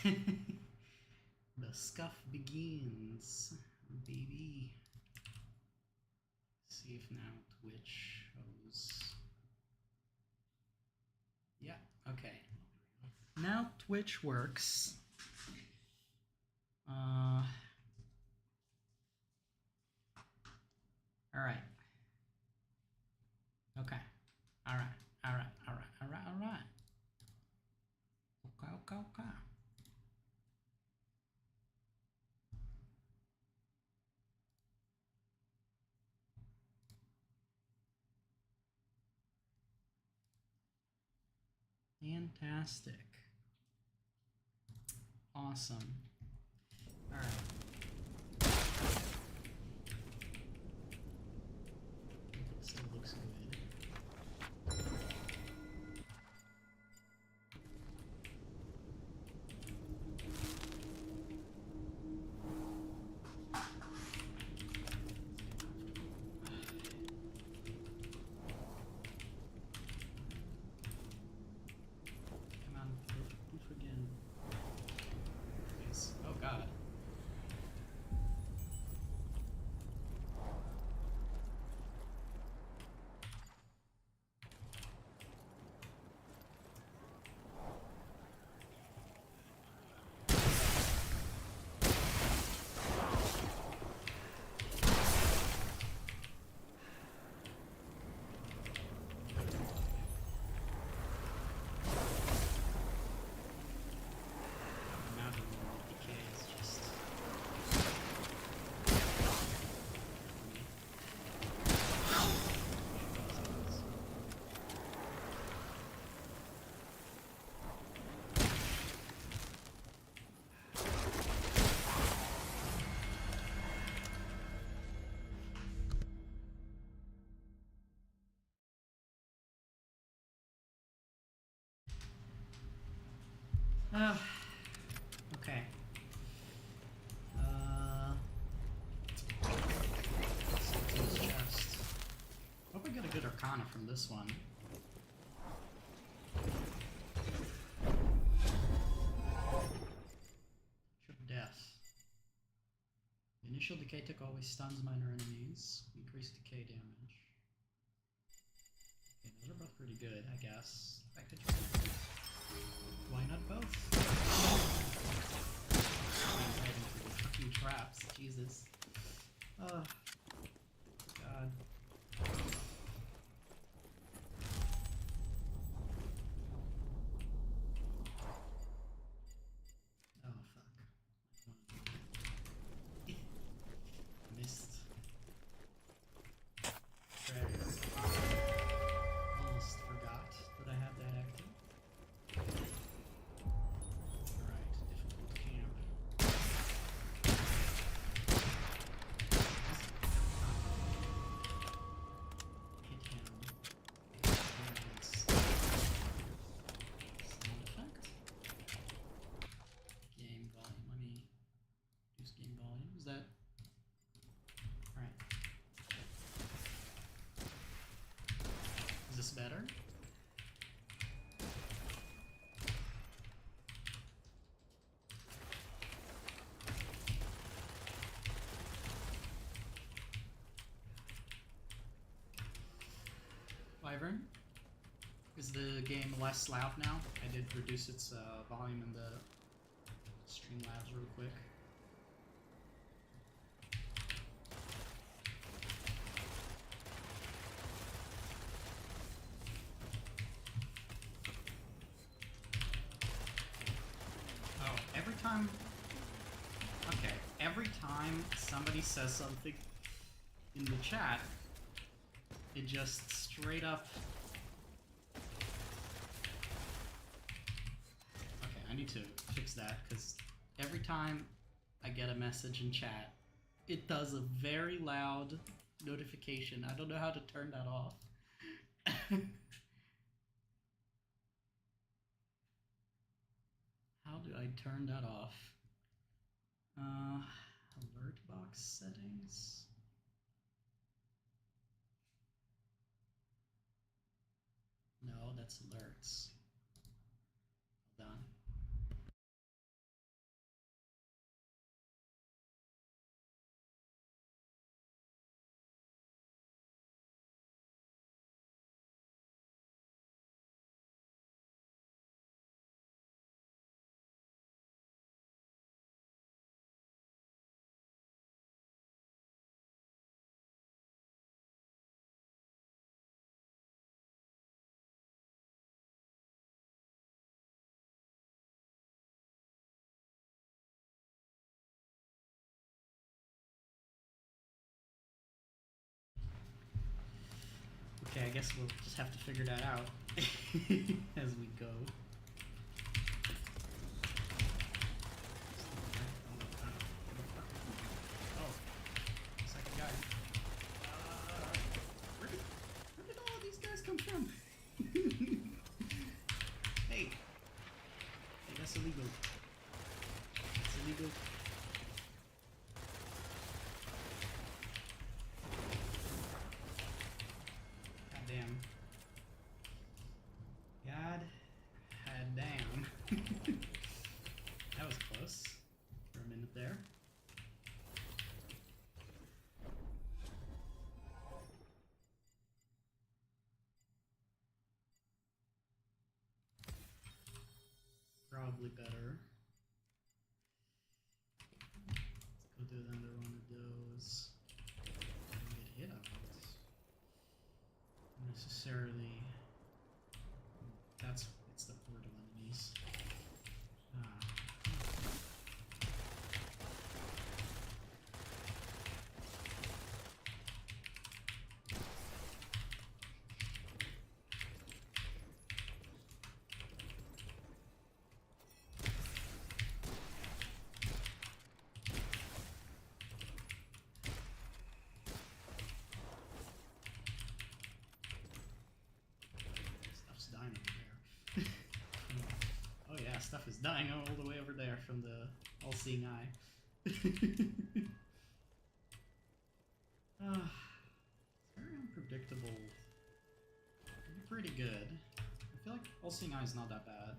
The scuff begins, baby. See if now Twitch shows. Yeah, okay. Now Twitch works. Alright. Okay. Alright. Okay. Fantastic. Awesome. Alright. It still looks good. Come on, poof again. Please. Oh god. Okay. Chest. Hope I get a good Arcana from this one. Touch of Death. The initial decay tick always stuns minor enemies. Increased decay damage. Okay, those are both pretty good, I guess. I could try both. Why not both? Fucking traps, Jesus. Oh, God. Oh, fuck. Missed. Treasure. Almost forgot that I had that active. Alright, difficult camp. Hit him. Sound effect. Game volume. Let me use game volume. Is that... Alright. Is this better? Wyvern? Is the game less loud now? I did reduce its volume in the Streamlabs real quick. Oh, every time... Okay, every time somebody says something in the chat, it just straight up... Okay, I need to fix that, because every time I get a message in chat, it does a very loud notification. I don't know how to turn that off. How do I turn that off? Alert box settings? No, that's alerts. Hold on. guess we'll just have to figure that out as we go. Oh, second guy. Where did all of these guys come from? Hey, that's illegal. That's illegal. God damn. That was close for a minute there. Probably better. Let's go do another one of those. I don't get hit on it. Necessarily. It's the portal enemies. Stuff's dying over there. Oh yeah, stuff is dying all the way over there from the all-seeing eye. It's very unpredictable. Pretty good. I feel like all-seeing eye is not that bad.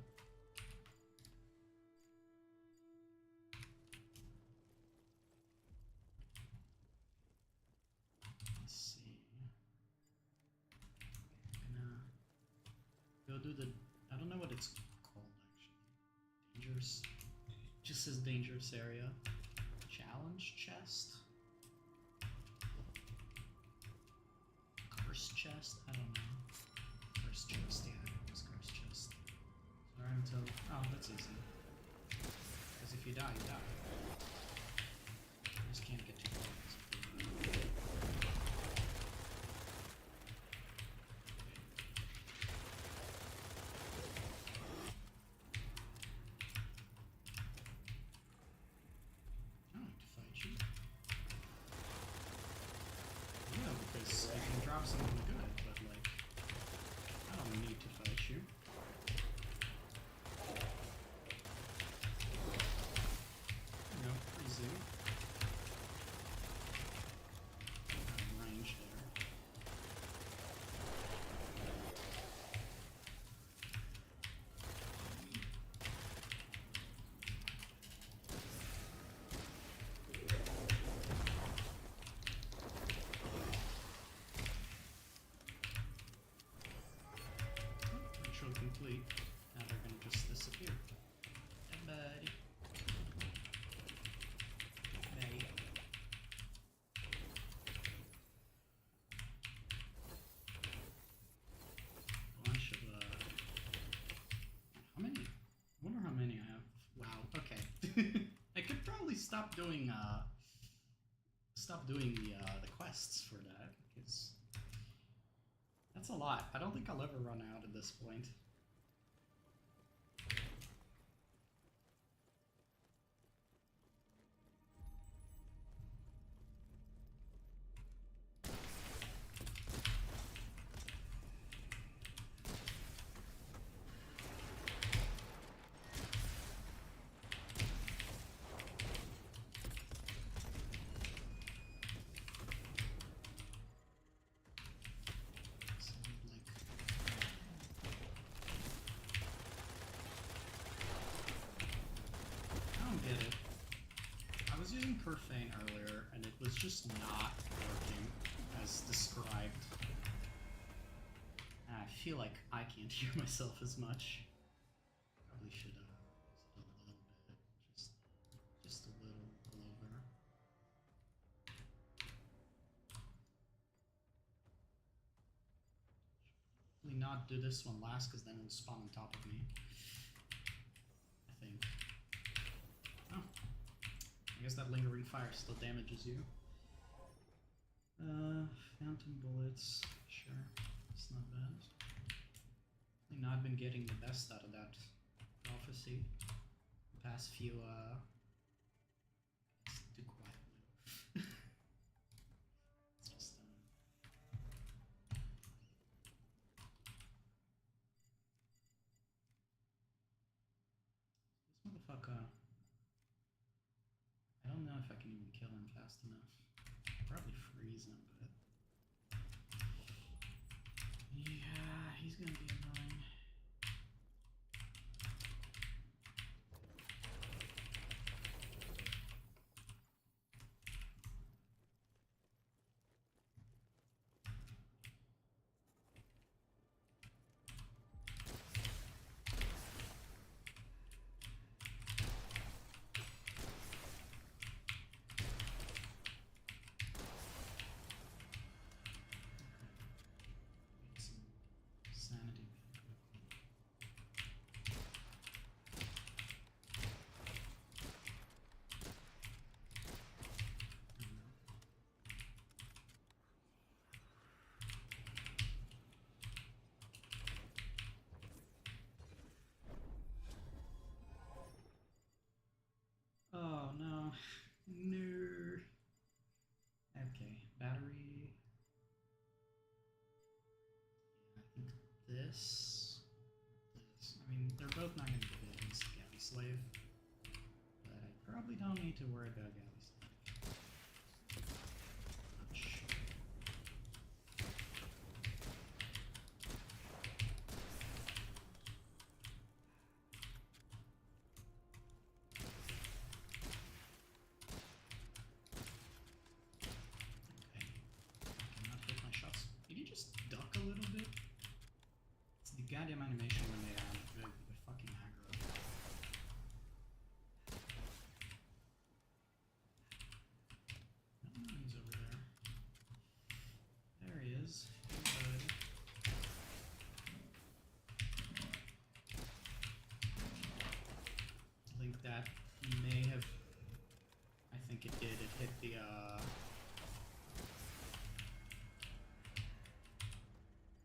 Let's see. I'm gonna go do the... I don't know what it's called actually. Dangerous. Just says dangerous area. Challenge chest? Curse chest? I don't know. Curse chest, yeah, it was curse chest. Sorry until... Oh, that's easy. Because if you die, you die. You just can't get too close. Something good, but like, I don't need to fight you. No, easy. Range there. Complete. Now they're gonna just disappear. Hey, buddy. There you go. Bunch of how many? I wonder how many I have. Wow. Okay. I could probably stop doing the quests for that because that's a lot. I don't think I'll ever run out at this point. I was using Profane earlier, and it was just not working as described. And I feel like I can't hear myself as much. Probably should have used it a little bit, just a little over. Probably not do this one last, because then it'll spawn on top of me. I think. Oh. I guess that lingering fire still damages you. Phantom bullets, sure. It's not bad. I know I've been getting the best out of that prophecy the past few it's too quiet now. It's just this motherfucker, I don't know if I can even kill him fast enough. Probably freeze him, but yeah, he's gonna be annoying. Get some sanity back quickly. Oh no. No. Okay, battery. Yeah, I think this. I mean, they're both not going to get against Galley Slave, but I probably don't need to worry about Galley Slave much. Okay, I cannot hit my shots. Did you just duck a little bit? It's the goddamn animation when they the fucking aggro. Oh, he's over there. There he is. Hey, bud. I think that may have. I think it did. It hit the.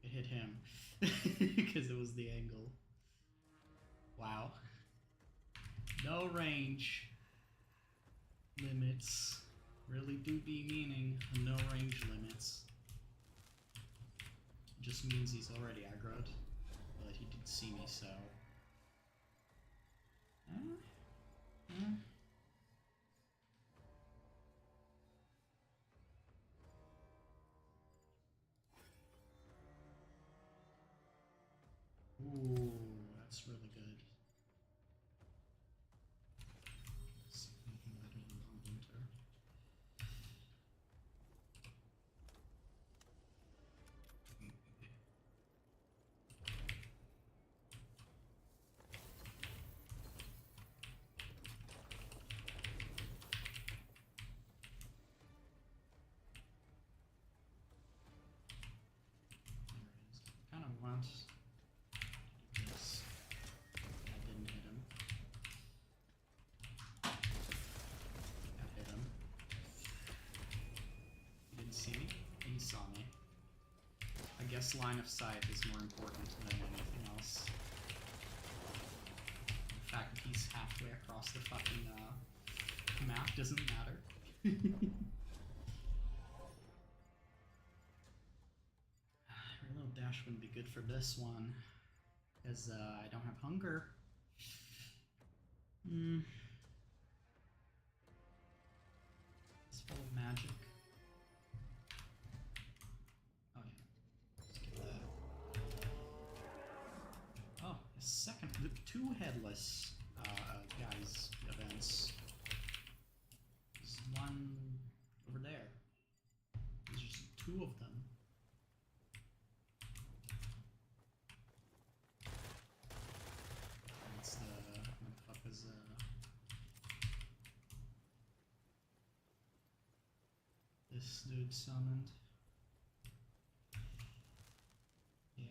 It hit him because it was the angle. Wow. No range limits really do be meaning no range limits. It just means he's already aggroed, but he did see me, so. Ooh, that's really good. Let's see anything better than Long Winter. There it is. Kind of want this. I didn't hit him. I hit him. He didn't see me. He saw me. I guess line of sight is more important than anything else. The fact that he's halfway across the fucking map doesn't matter. Reload dash wouldn't be good for this one, because I don't have hunger. It's full of magic. Oh yeah, let's get that. Oh, a second, the two headless guys events. There's one over there. There's just two of them. That's the motherfuckers. This dude summoned. Yeah.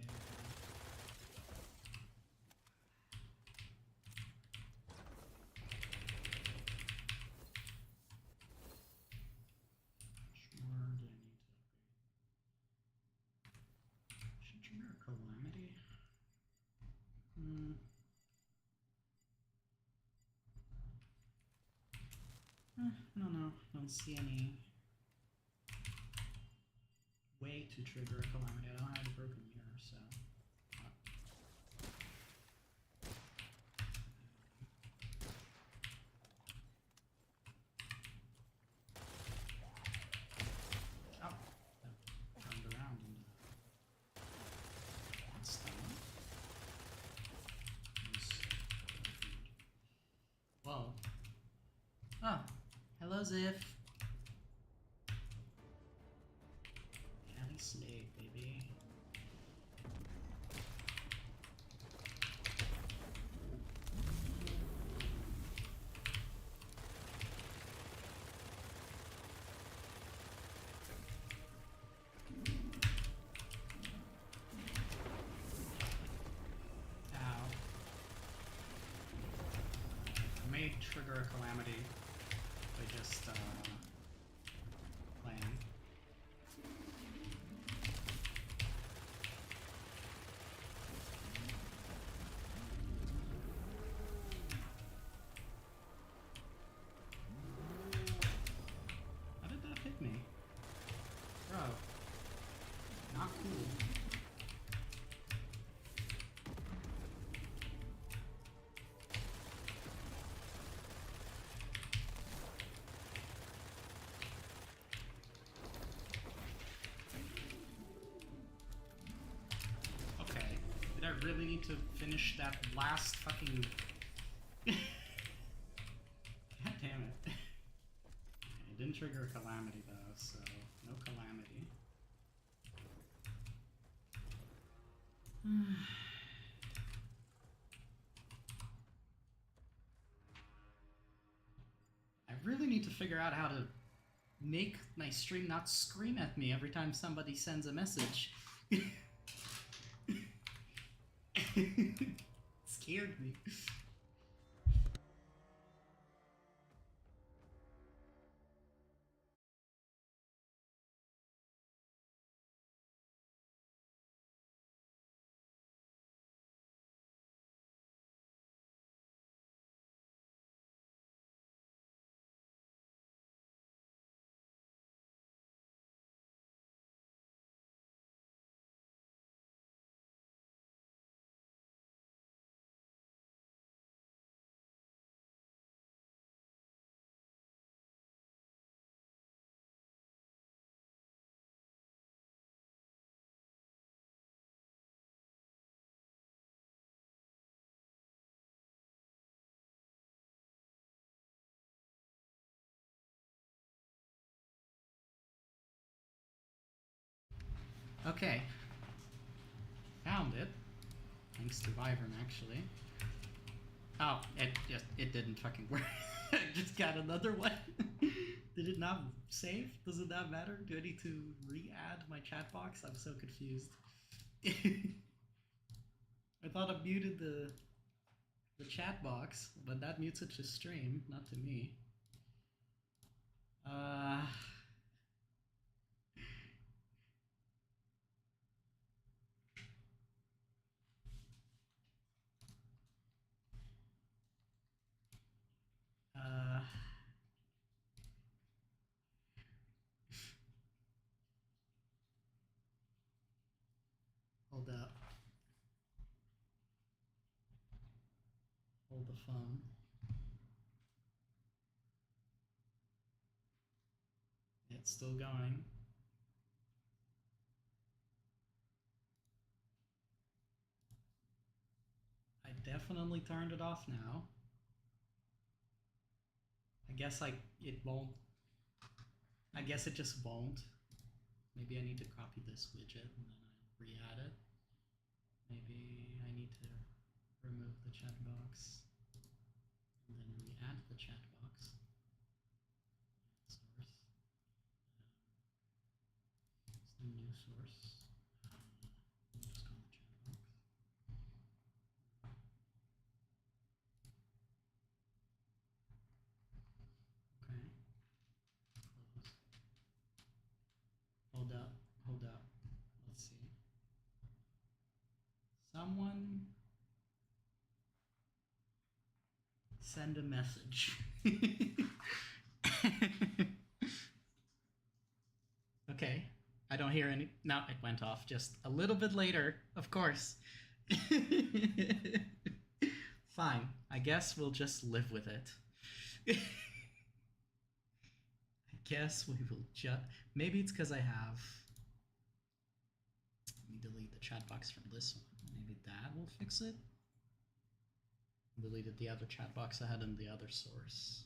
Sure, do I need to upgrade? I don't know. Don't see any way to trigger a calamity. I don't have a broken mirror, so. Oh, that turned around and that's done. Whoa. Oh, hello, Ziff. Alley Slade, baby. Ow. I may trigger a calamity by just playing. How did that hit me? Bro. Not cool. Okay. Did I really need to finish that last fucking... God damn it. Okay, it didn't trigger a calamity though, so no calamity. I really need to figure out how to make my stream not scream at me every time somebody sends a message. Scared me. Okay. Found it. Thanks to Wyvern, actually. Oh, it didn't fucking work. I just got another one. Did it not save? Does it not matter? Do I need to re-add my chat box? I'm so confused. I thought I muted the chat box, but that mutes it to stream, not to me. Hold up. Hold the phone. It's still going. I definitely turned it off now. I guess it won't. I guess it just won't. Maybe I need to copy this widget and then I re-add it. Maybe I need to remove the chat box and then re-add the chat box. Source. It's the new source. We'll just call it chat box. Okay. Close. Hold up. Hold up. Let's see. Someone send a message. right? No, it went off just a little bit later, of course. Fine. I guess we'll just live with it. I guess we will just... Maybe it's because I have... Let me delete the chat box from this one. Maybe that will fix it. Deleted the other chat box I had in the other source.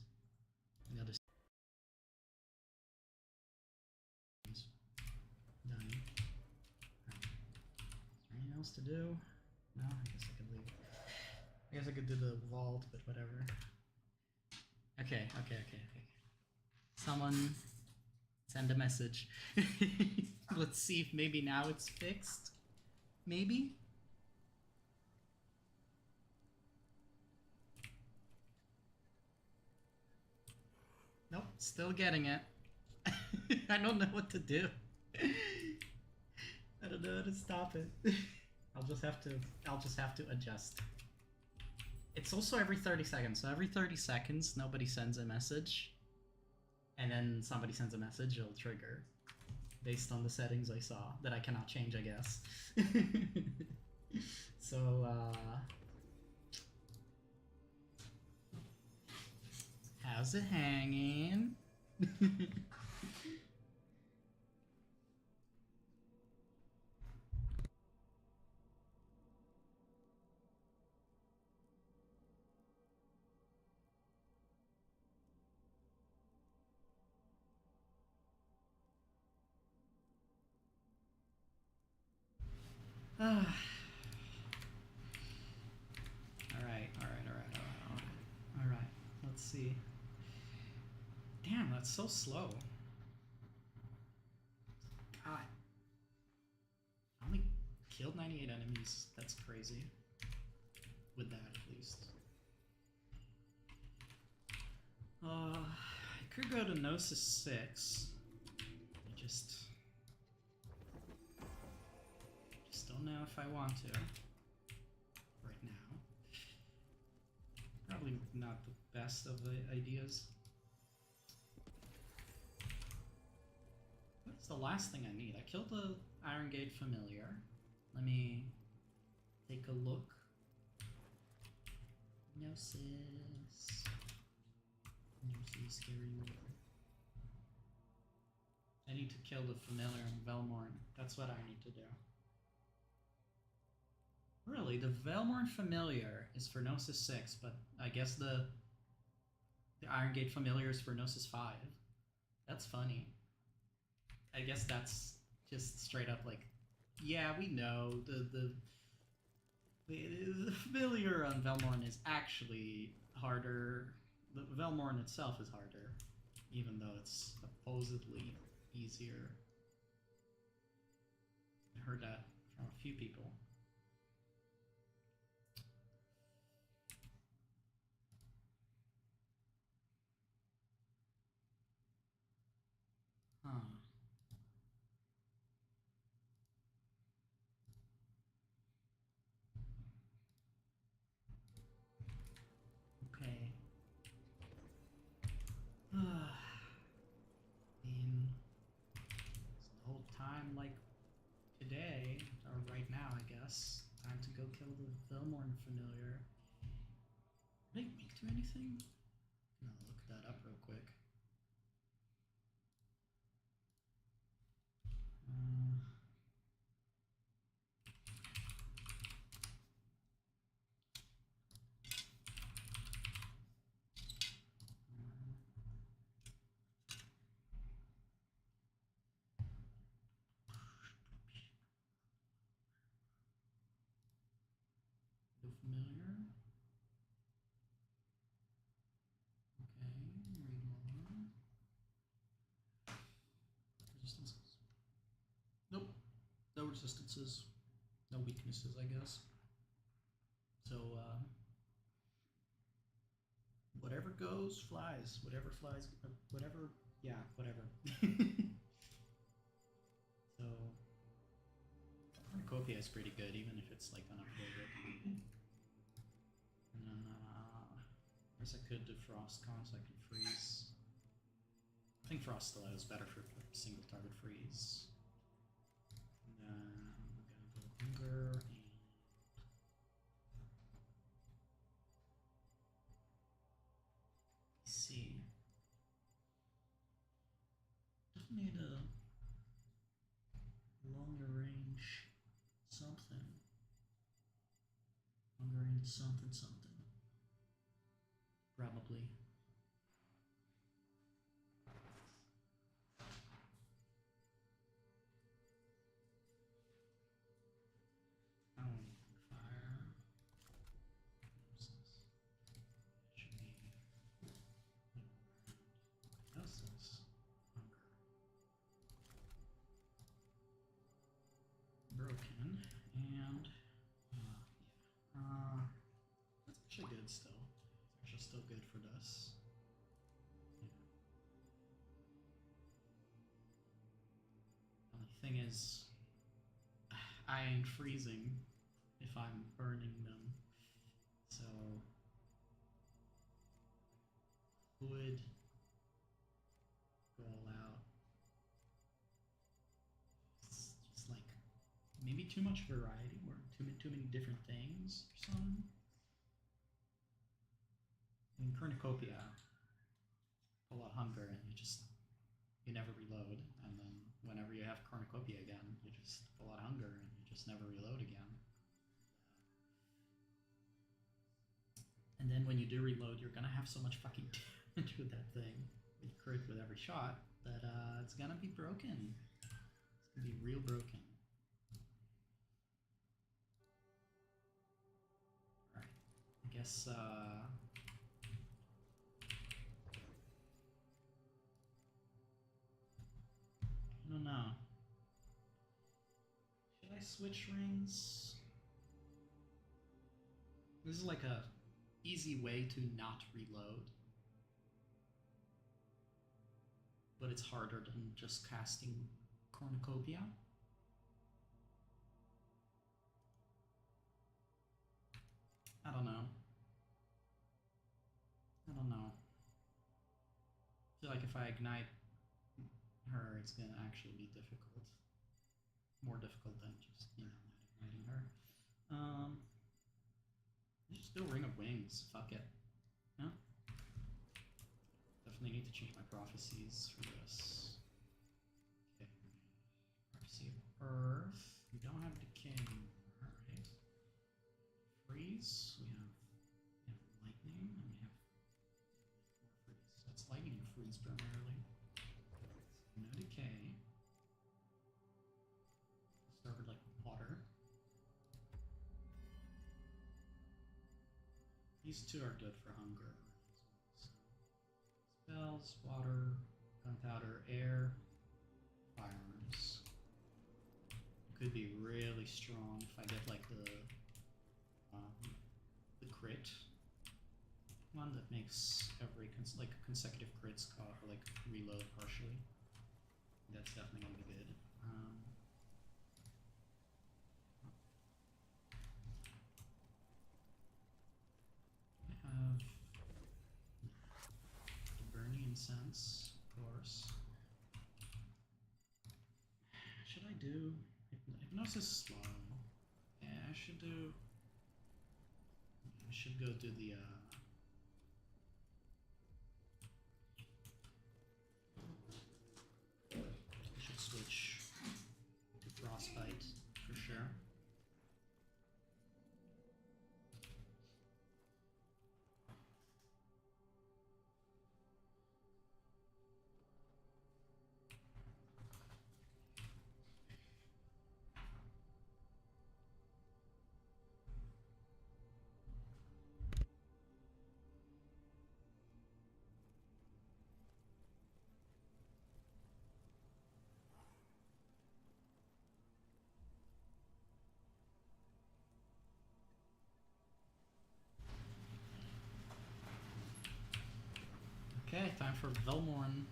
The other... Done. Right. Is there anything else to do? No, I guess I could leave. I guess I could do the vault, but whatever. Okay. Someone send a message. Let's see if maybe now it's fixed. Maybe? Nope, still getting it. I don't know what to do. I don't know how to stop it. I'll just have to adjust. It's also every 30 seconds. So every 30 seconds, nobody sends a message. And then somebody sends a message, it'll trigger. Based on the settings I saw. That I cannot change, I guess. So, how's it hanging? Alright. Let's see. Damn, that's so slow. God. I only killed 98 enemies. That's crazy. With that, at least. I could go to Gnosis 6. I just don't know if I want to. Right now. Probably not the best of the ideas. What's the last thing I need? I killed the Iron Gate Familiar. Let me take a look. Gnosis. Gnosis, scary word. I need to kill the Familiar in Velmorn. That's what I need to do. Really, the Velmorn Familiar is for Gnosis 6, but I guess the Iron Gate Familiar is for Gnosis 5. That's funny. I guess that's just straight up like, yeah, we know the Familiar on Velmorn is actually harder. The Velmorn itself is harder, even though it's supposedly easier. I heard that from a few people. Huh. Okay. I mean, it's the whole time like today, or right now, I guess. Time to go kill the Velmorn Familiar. Did I make to anything? I'm gonna look that up real quick. The Familiar. Okay, read more. Resistances. Nope. No resistances. No weaknesses, I guess. So, whatever goes, flies. Whatever flies, whatever, yeah, whatever. So, Cornucopia is pretty good, even if it's like unupgraded. And then, I guess I could do Frost Con so I can freeze. I think Frost still is better for single target freeze. I'm gonna go hunger and see. Just need a longer range something. Longer range something something. Probably. I don't need fire. What's this? Should be what else is hunger. Broken and that's actually good still. It's actually still good for this. Yeah. Only thing is, I ain't freezing if I'm burning them, so would go all out. It's just like maybe too much variety or too many different things or something. In Cornucopia, pull out hunger and you never reload, and then whenever you have Cornucopia again, you just pull out hunger and you just never reload again. And then when you do reload, you're gonna have so much fucking damage with that thing, with crit with every shot, that it's gonna be broken. It's gonna be real broken. Alright, I guess I don't know. Should I switch rings? This is like a easy way to not reload. But it's harder than just casting Cornucopia. I don't know. I don't know. I feel like if I ignite her, it's gonna actually be difficult. More difficult than just, you know, not igniting her. Just do Ring of Wings. Fuck it. No? Definitely need to change my prophecies for this. Okay. Prophecy of Earth. We don't have Decay anymore, right? Freeze. We have Lightning, and we have more Freeze. That's Lightning and Freeze primarily. No Decay. Start with like water. These two are good for hunger. So, spells, water, gunpowder, air, firearms. It could be really strong if I get like the crit one that makes every consecutive crits like reload partially. That's definitely gonna be good. I have the burning incense, of course. Should I do hypnosis slow? Yeah, I should do. I should go do the. I should switch to frostbite for sure. Okay, time for Velmorn.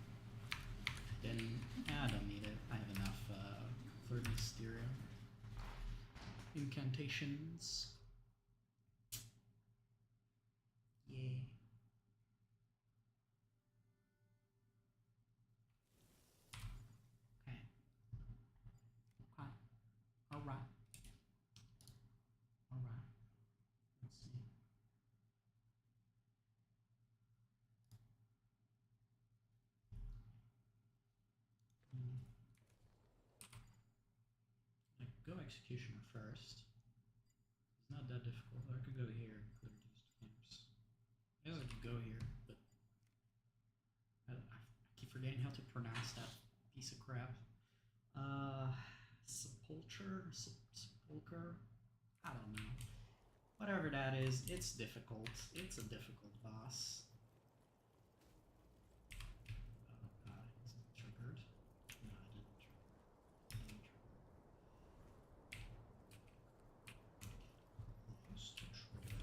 Then, I don't need it. I have enough Third Mysteria. Incantations. Yay. Okay. Okay. Executioner first. It's not that difficult. I could go here and could reduce camps. I guess I could go here, but I keep forgetting how to pronounce that piece of crap. Sepulcher? I don't know. Whatever that is, it's difficult. It's a difficult boss. Oh god, is it triggered? No, it didn't trigger. Used to trigger.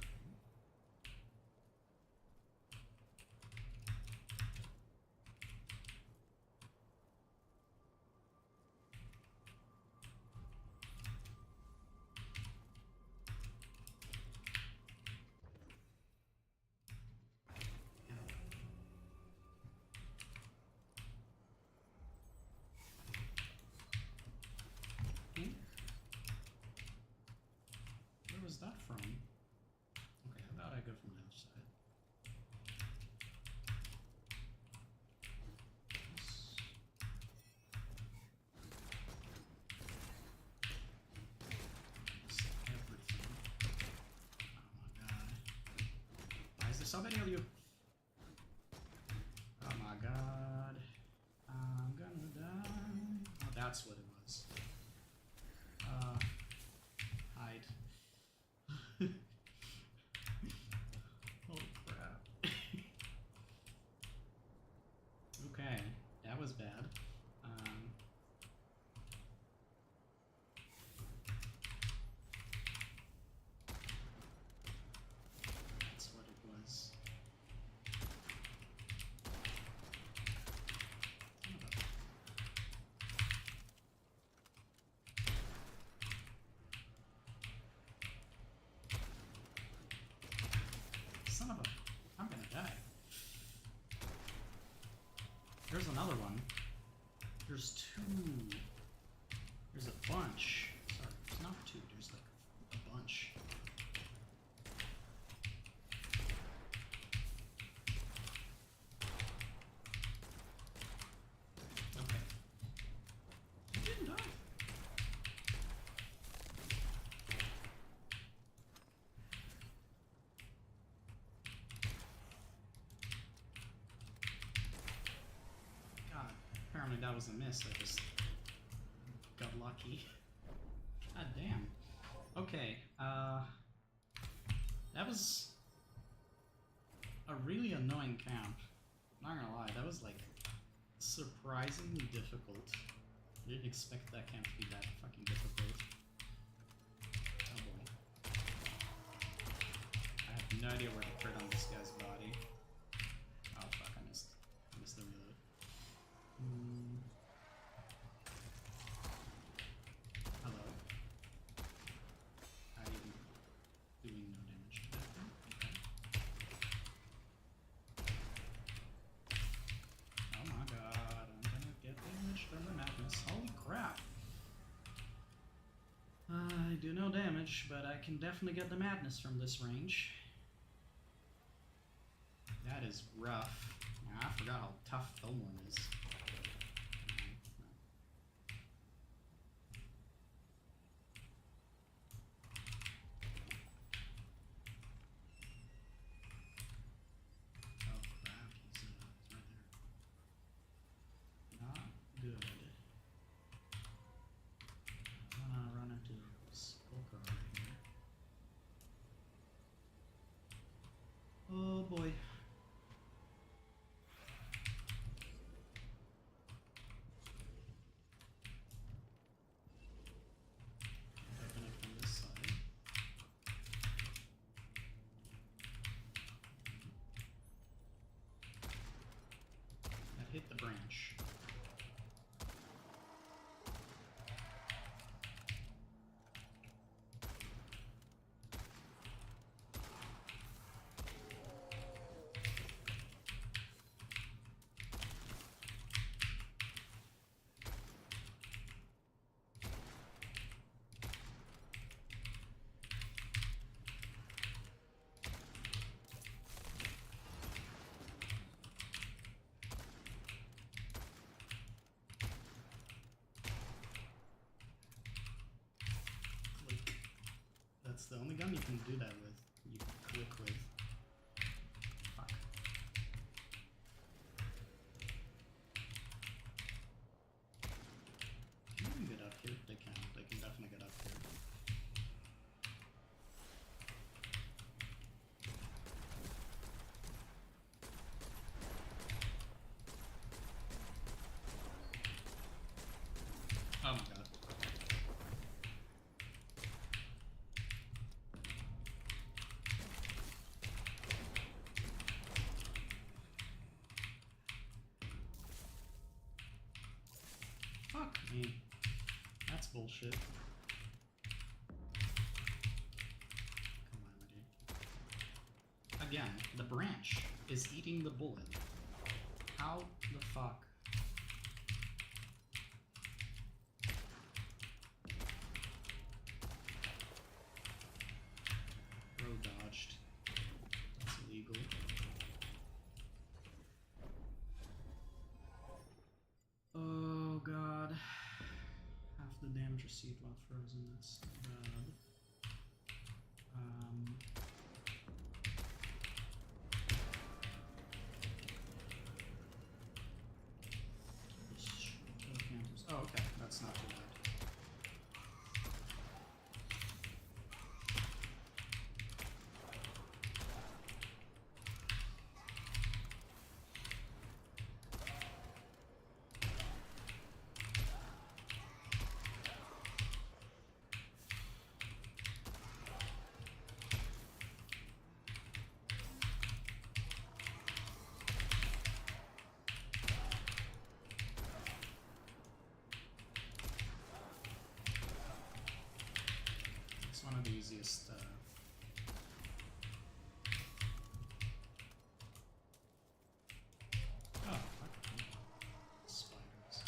Where was that from? Okay, how about I go from the other side? Everything. Oh my god. Why is there so many of you? Oh my god. I'm gonna die. Oh, that's what it was. Hide. Holy crap. Okay, that was bad. That's what it was. Son of a... I'm gonna die. There's another one. There's two. There's a bunch. Sorry, there's not two. There's like a bunch. Okay. You didn't die. God, apparently that was a miss. I just got lucky. God damn. Okay, that was a really annoying camp. Not gonna lie, that was like surprisingly difficult. I didn't expect that camp to be that fucking difficult. Oh boy. I have no idea where to put on this guy's body. Oh fuck, I missed the reload. Hello. I am doing no damage to that thing. Okay. Oh my god, I'm gonna get damage from the madness. Holy crap. I do no damage, but I can definitely get the madness from this range. That is rough. I forgot how tough Thorn is. Oh crap, he's right there. Not good. I'm gonna run into Spooker right here. Oh boy. Open it from this side. That hit the branch. do that with. You click with. Fuck. Can you get up here? They can. They can definitely get up here. Oh my god. Fuck me. That's bullshit. Come on, dude. Again, the branch is eating the bullet. How the fuck? Road dodged. That's illegal. Oh god. Half the damage received while frozen, that's bad. Oh, okay, that's not too bad. It's one of the easiest. Oh, fuck. Spiders.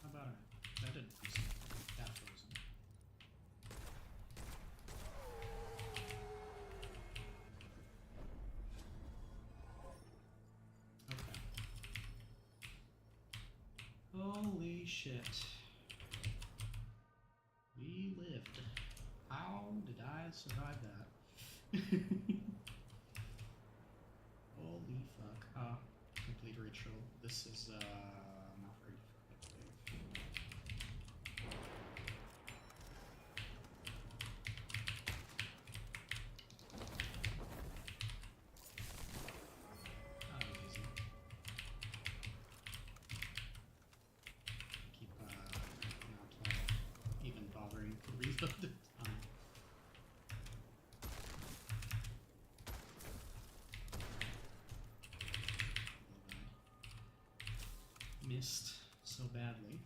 How about it? That didn't freeze. That frozen. Okay. Holy shit. We lived. How did I survive that? Holy fuck. Complete ritual. This is, not ready for it. That was easy. Keep, not even bothering to reload it. Missed so badly.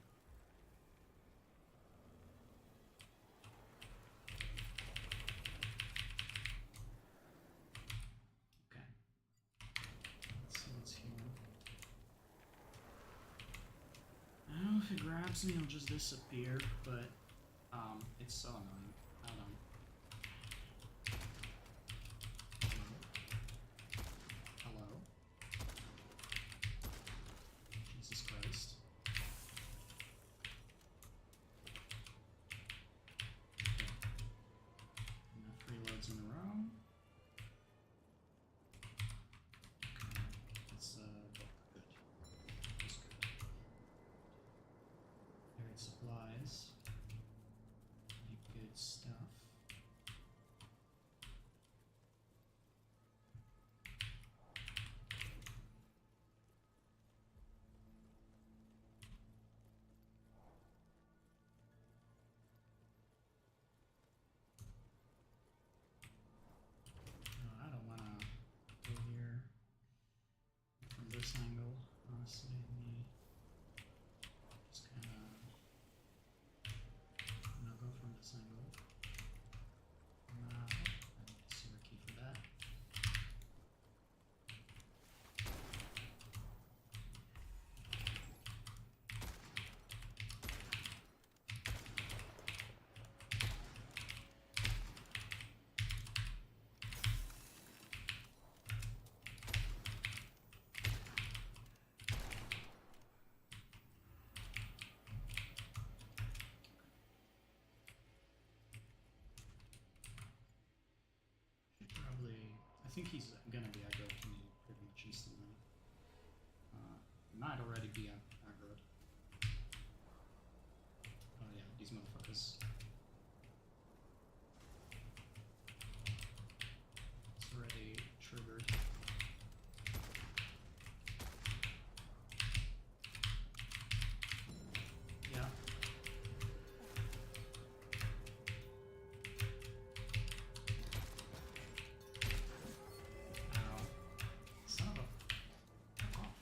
Okay. Let's see what's here. I don't know if it grabs me, it'll just disappear, but it's so annoying. I don't know. Hello? Jesus Christ. Enough reloads in a row. Okay. That's good. That's good. Alright, supplies. Pretty good stuff. think he's gonna be aggroed to me pretty much instantly. He might already be aggroed. Oh yeah, these motherfuckers. It's already triggered. Yeah. Ow. Son of a... Fuck off.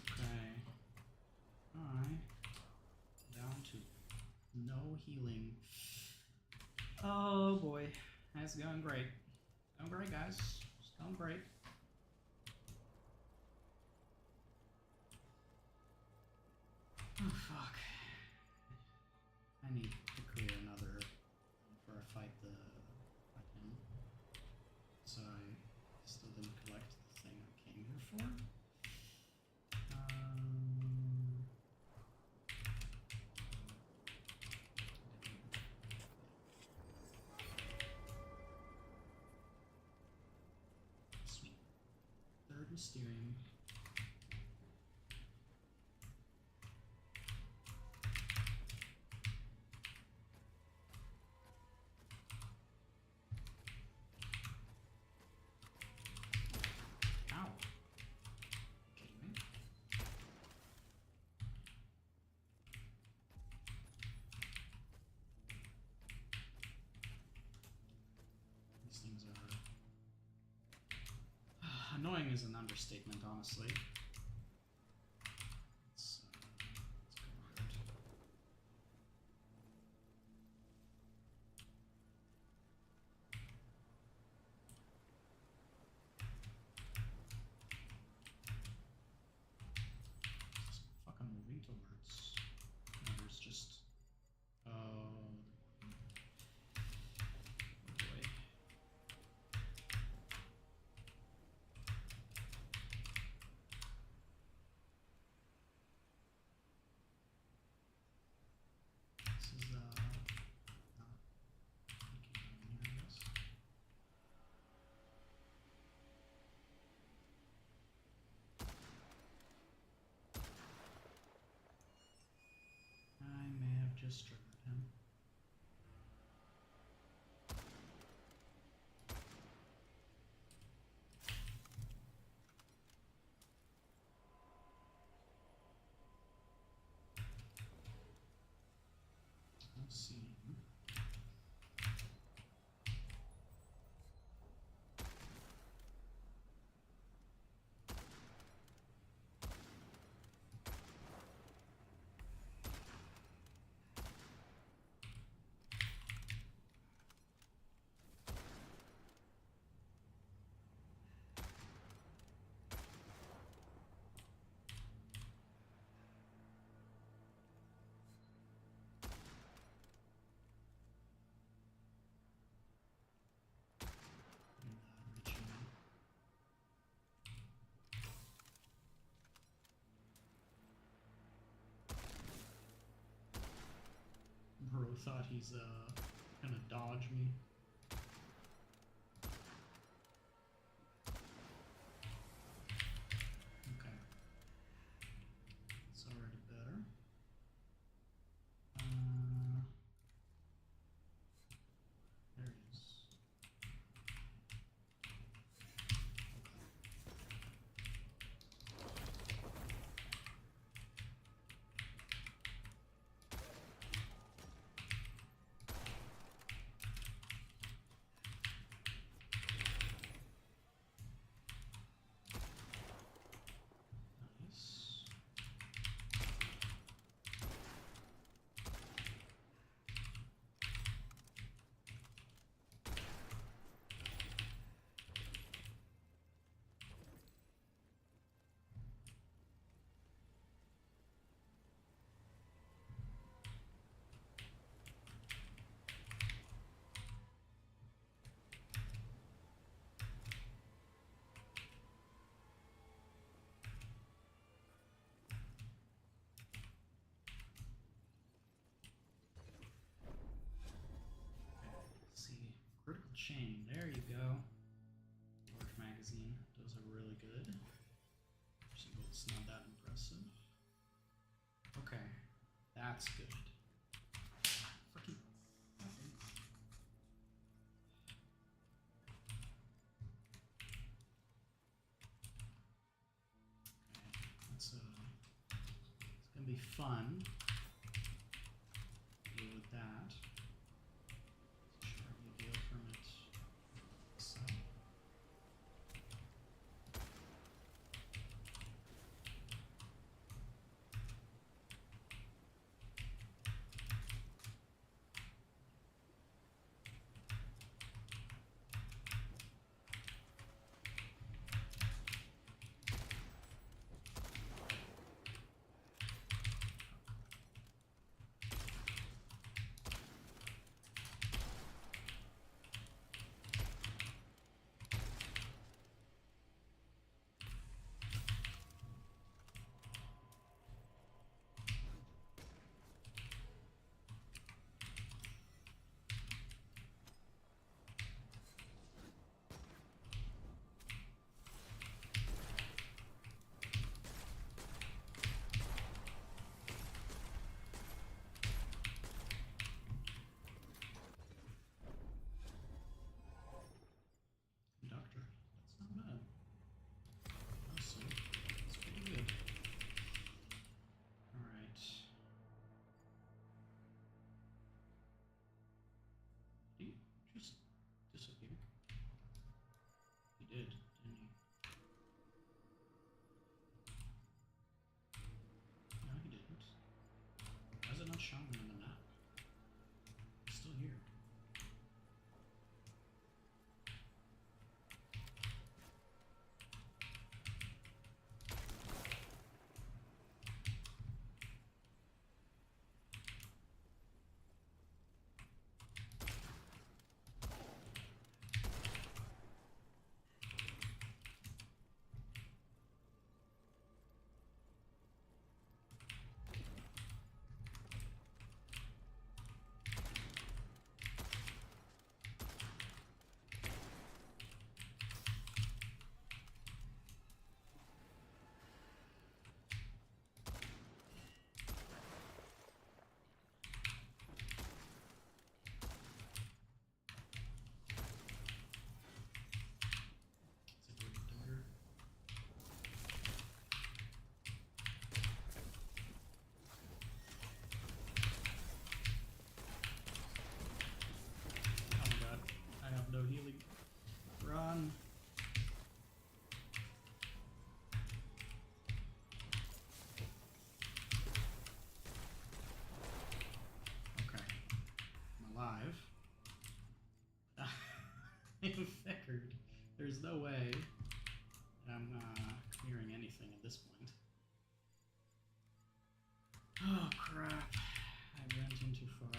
Okay. Alright. Down to no healing. Oh boy. That's going great. Going great, guys. It's going great. Oh fuck. I need to clear another before I fight him. So I still didn't collect the thing I came here for. Sweet. Third Mysterium. Ow. Kidding me? These things are... annoying is an understatement, honestly. Let's go around. Just fucking moving towards. And there's just... Oh boy. This is not looking in here, I guess. I may have just triggered him. Let's see. Bro thought he's gonna dodge me. Okay. It's already better. There he is. That's good. Fucking. Okay. It's gonna be fun. Deal with that. Sure, we deal from it. So. Doctor, that's not bad. Awesome. That's pretty good. Alright. Did he just disappear? He did, didn't he? No, he didn't. Why is it not showing on the map? It's still here. No healing. Run. Okay. I'm alive. I figured. There's no way that I'm clearing anything at this point. Oh crap. I went in too far.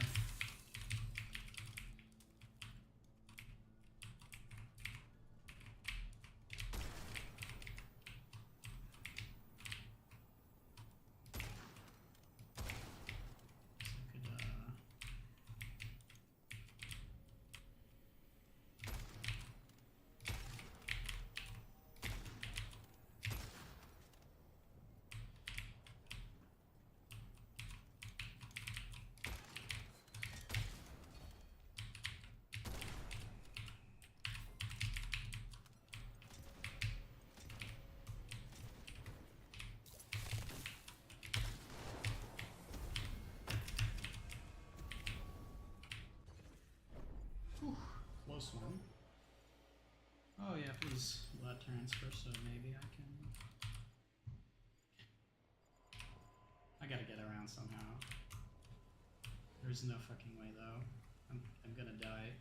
Close one. Oh yeah, please blood transfer, so maybe I can... I gotta get around somehow. There's no fucking way though. I'm gonna die.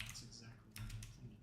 That's exactly what I'm thinking.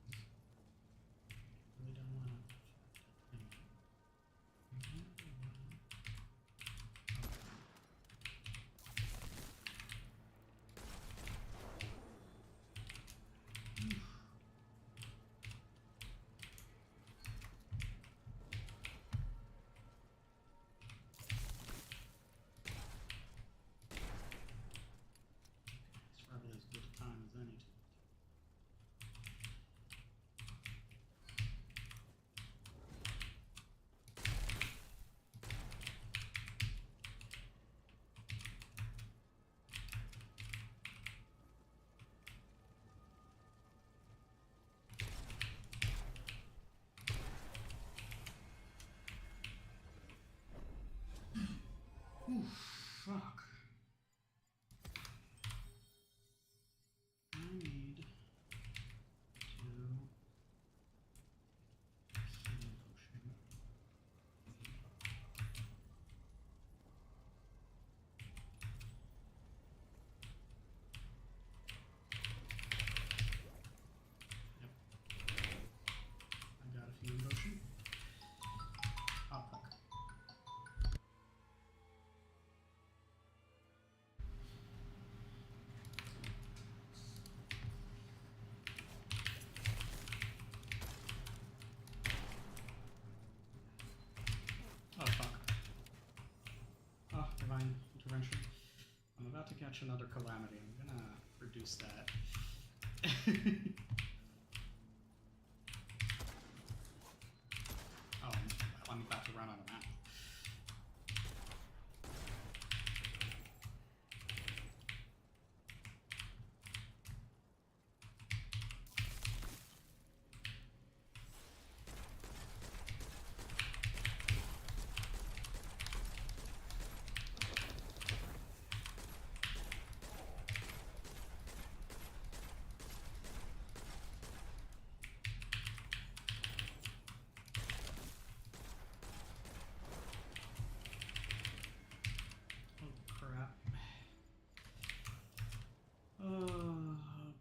catch another calamity. I'm gonna reduce that. Oh, I'm about to run out of mana.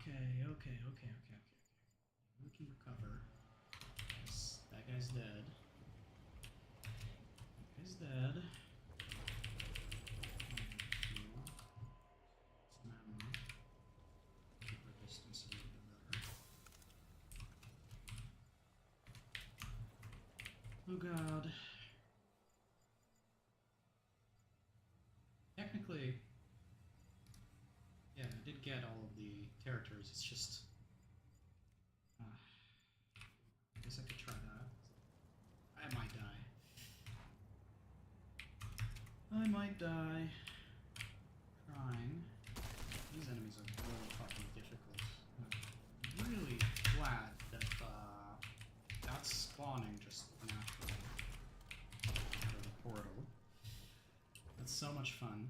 Okay. We can recover. Yes, that guy's dead. That guy's dead. Keep our distance a little bit better. Oh god. Technically, yeah, I did get all of the territories. It's just I guess I could try that. I might die. I might die trying. These enemies are really fucking difficult. I'm really glad that that's spawning just naturally out of the portal. That's so much fun.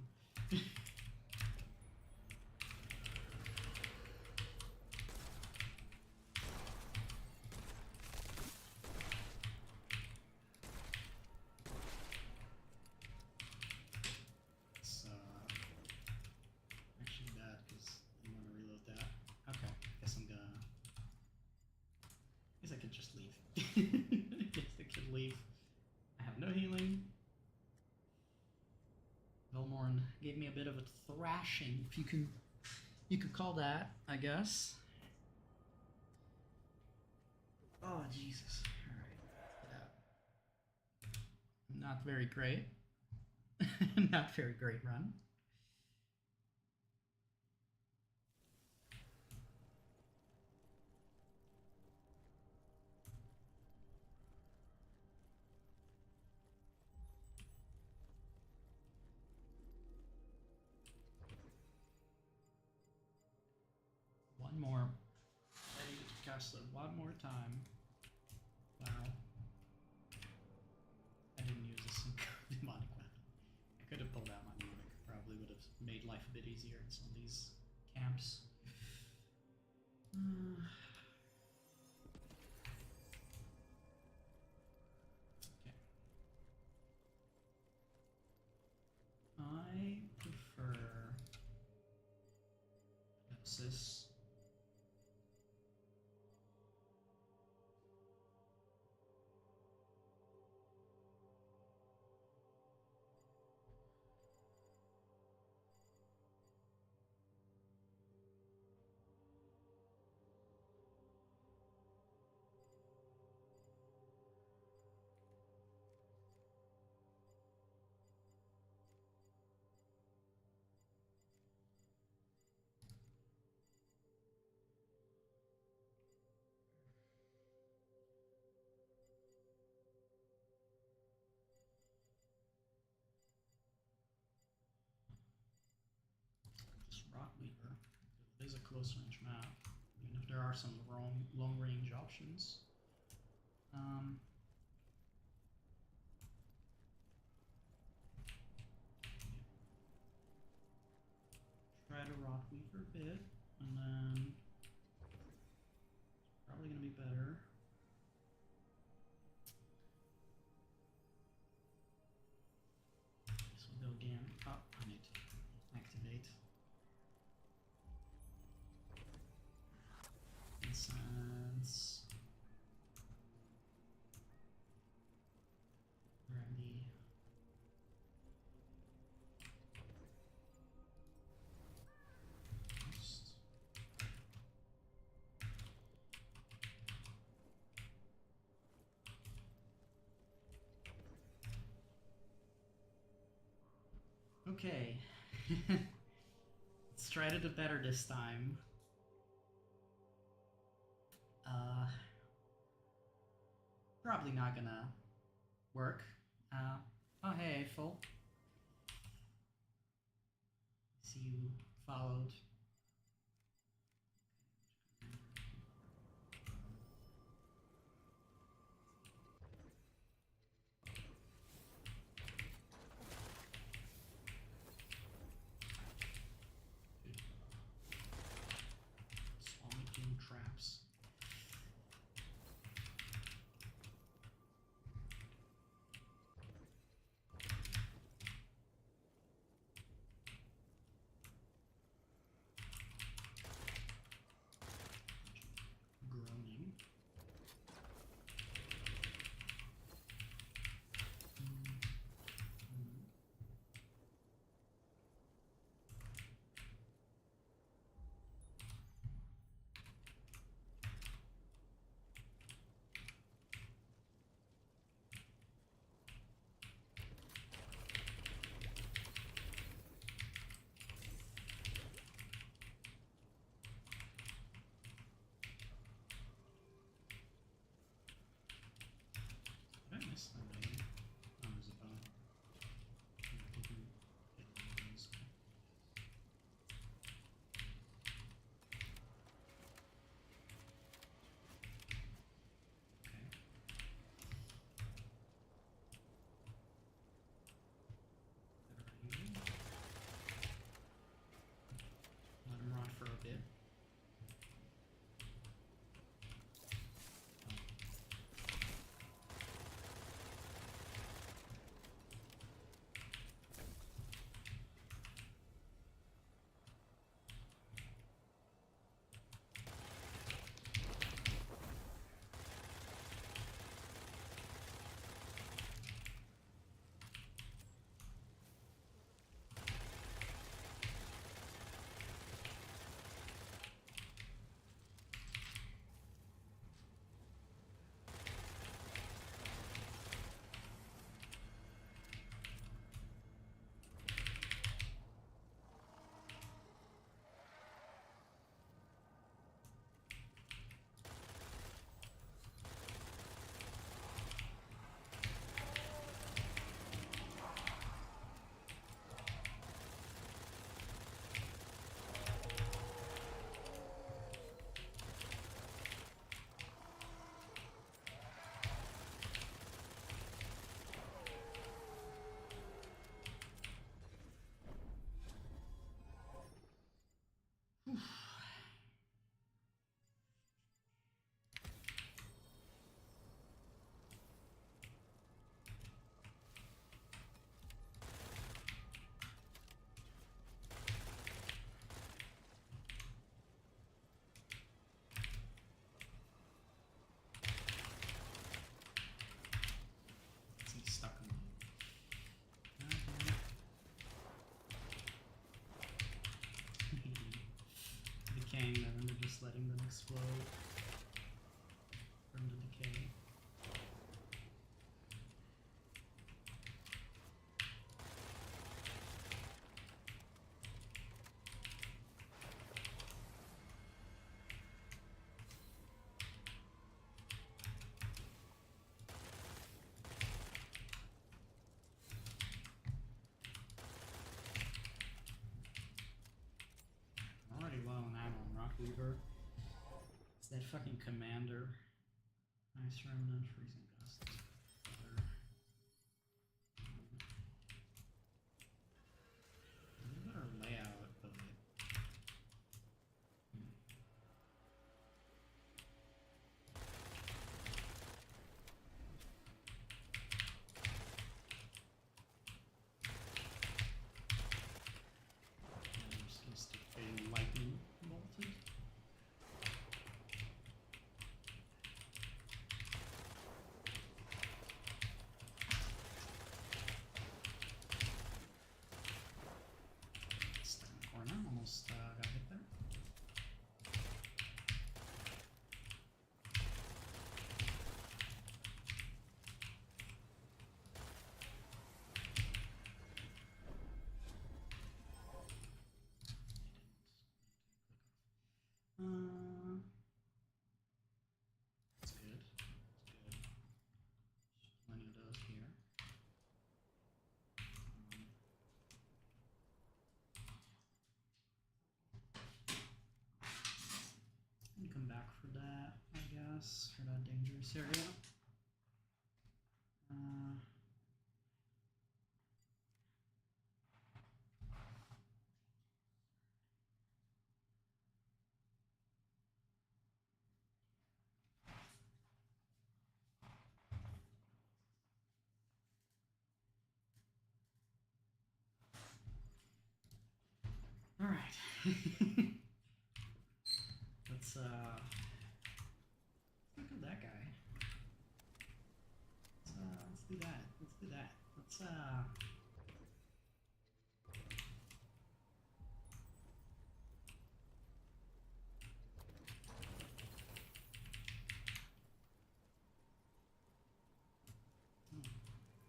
I could just leave. I guess I could leave. I have no healing. Velmorn gave me a bit of a thrashing, if you could call that, I guess. Oh Jesus! All right. Yeah. Not very great. Not very great run. One more. I need to cast it one more time. Wow. I didn't use a single demonic weapon. I could have pulled out my mimic. Probably would have made life a bit easier in some of these camps. Okay. I prefer Hypnosis. Rockweaver. It is a close range map, even if there are some long range options. Try to Rockweaver a bit, and then it's probably gonna be better. This will go again. Oh, I need to activate. Incense. Brandy. Okay. try to do better this time. Probably not gonna work. Oh hey, Eiffel. See you followed. Making traps. Groaning. Did I miss the lane? Oh, there's a bone. Let him rot for a bit. He's stuck in decaying them and they're just letting them explode from the decay. Already low on ammo on Rockweaver. It's that fucking commander. Nice remnant, freezing gust. Better layout of it. Just getting lightning bolted. pass for that dangerous area. All right. Let's look at that guy. Let's do that. Let's do that. Let's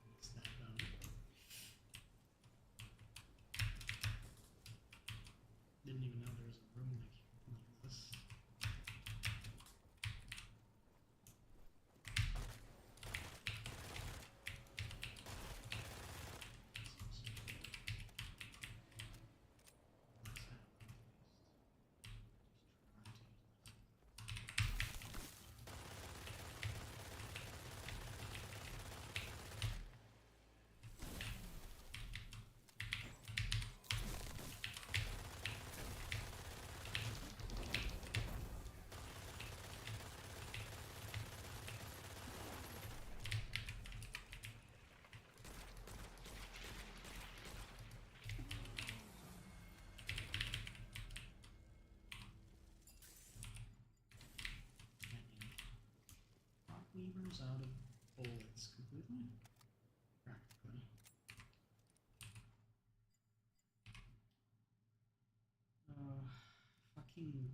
what's that done? Didn't even know there was a room like this. Weavers out of bullets completely? Practically. Fucking.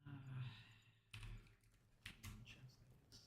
God dang it. Chest, I guess.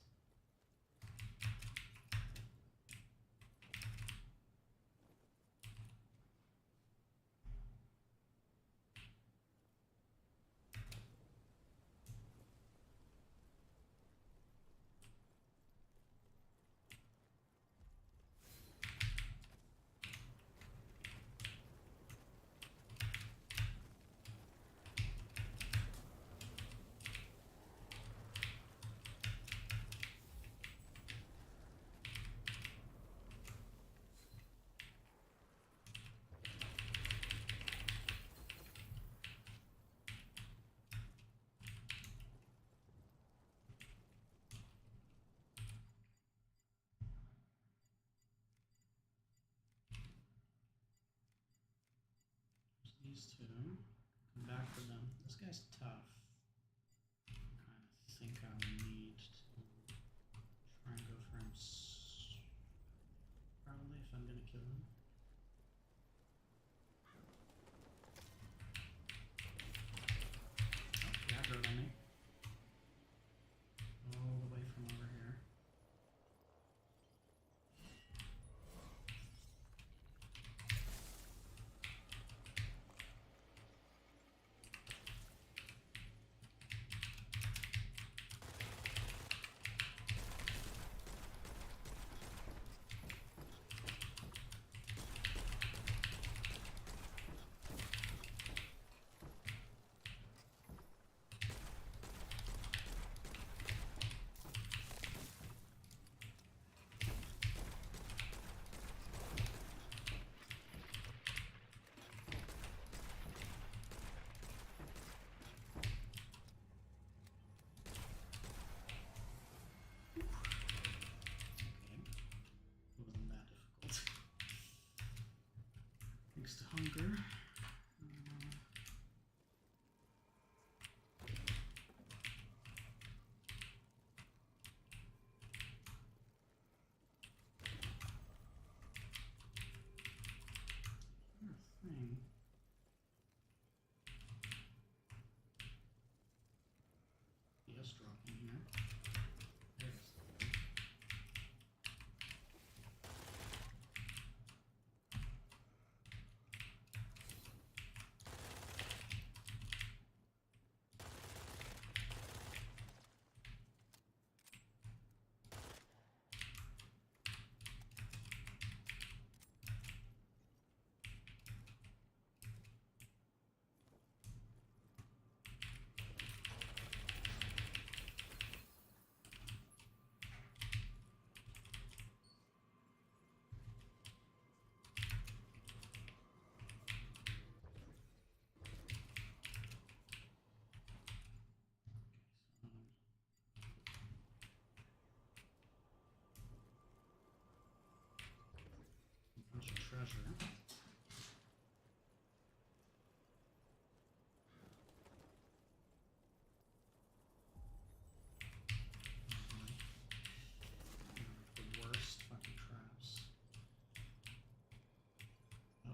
These two. Come back for them. This guy's tough. I kind of think I'll need to try and go for him. Probably if I'm gonna kill him. Oh, he aggroed on me. All the way from over here. Thanks to hunger. Thing. Yes, dropping here. There it is. treasure. The worst fucking traps. Oh.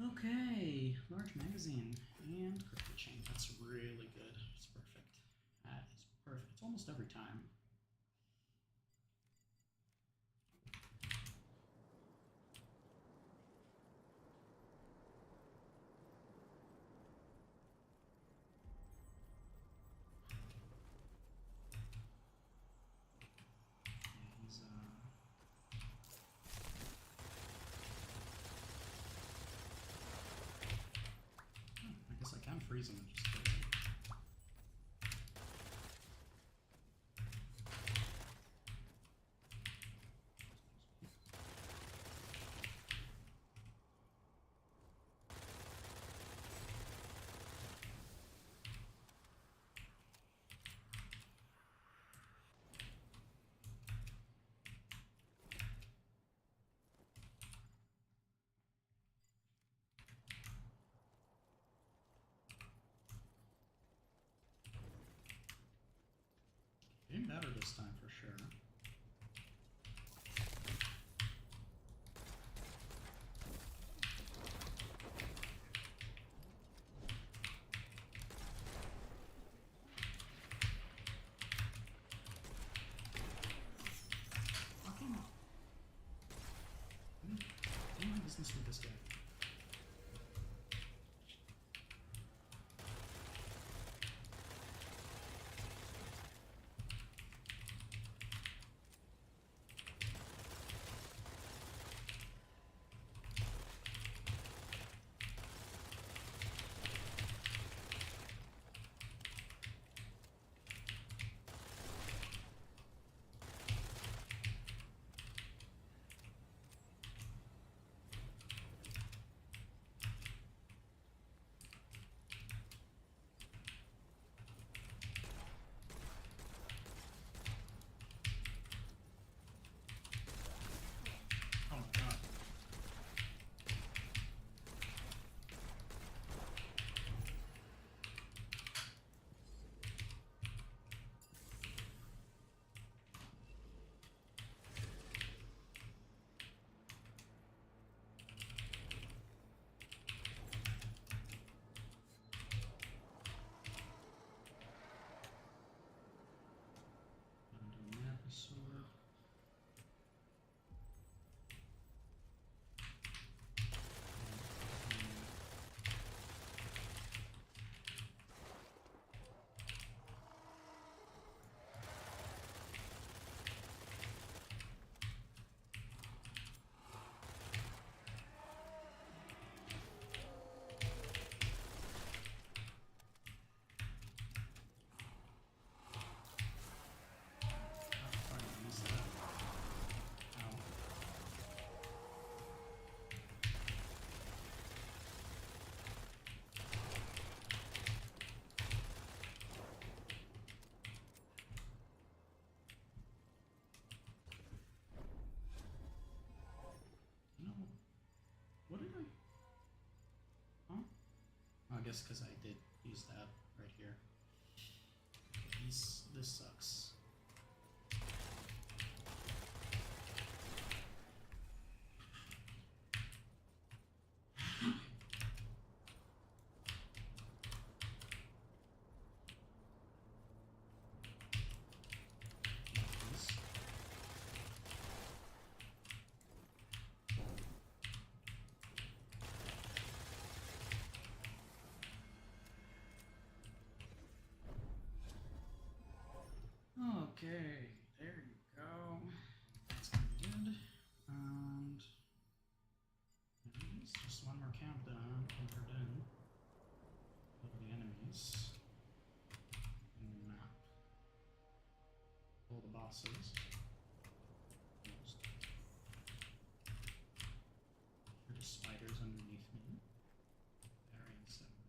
Okay, large magazine and crypto chain. That's really good. It's perfect. That is perfect. It's almost every time. Yeah, he's I guess I can freeze him and just kill him. Getting better this time for sure. Fucking. Do my business with this guy. Oh my god. Undo map sword. No. What did I? Huh? Oh, I guess because I did use that right here. This sucks. Okay, there you go. That's gonna be good. And enemies, just one more camp done, entered in. Of the enemies. And map. All the bosses. There's spiders underneath me. Very unsettling.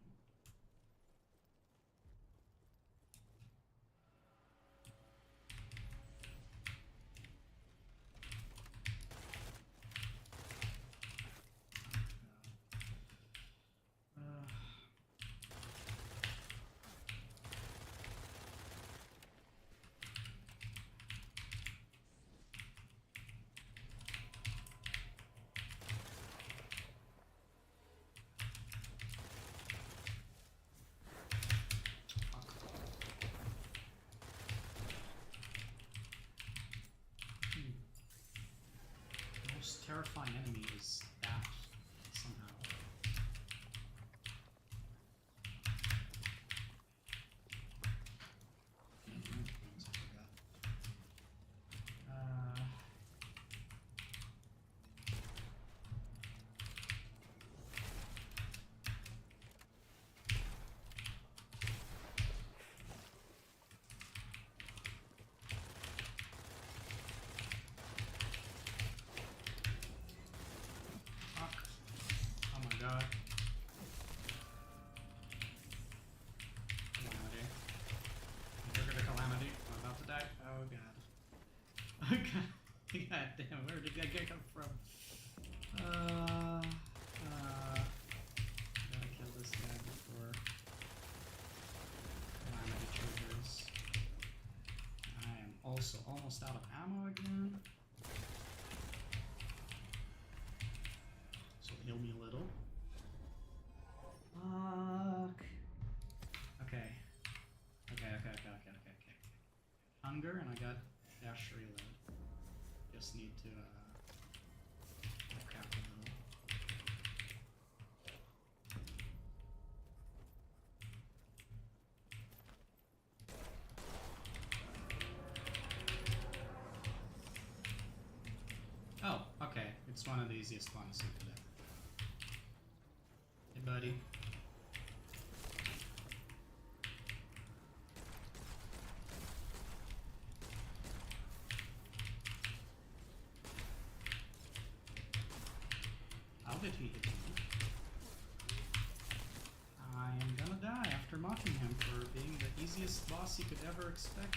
Most terrifying enemy is that somehow. Fuck. Oh my god. Calamity. Trigger the calamity. I'm about to die. Oh god. Oh god. God damn, where did that guy come from? Gotta kill this guy before calamity triggers. I am also almost out of ammo again. So heal me a little. Fuck. Okay. Okay. Hunger, and I got dash reload. Just need to crap a little. Oh, okay. It's one of the easiest ones you could have. Hey, buddy. How did he hit me? I am gonna die after mocking him for being the easiest boss you could ever expect.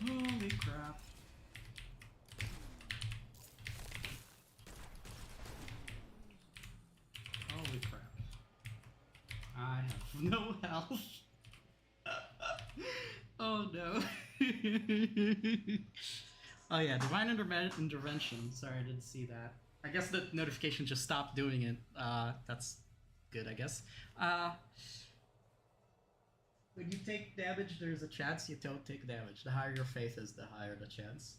Holy crap. Holy crap. I have no health. Oh no. Oh yeah, Divine Intervention. Sorry, I didn't see that. I guess the notification just stopped doing it. That's good, I guess. When you take damage, there's a chance you don't take damage. The higher your faith is, the higher the chance.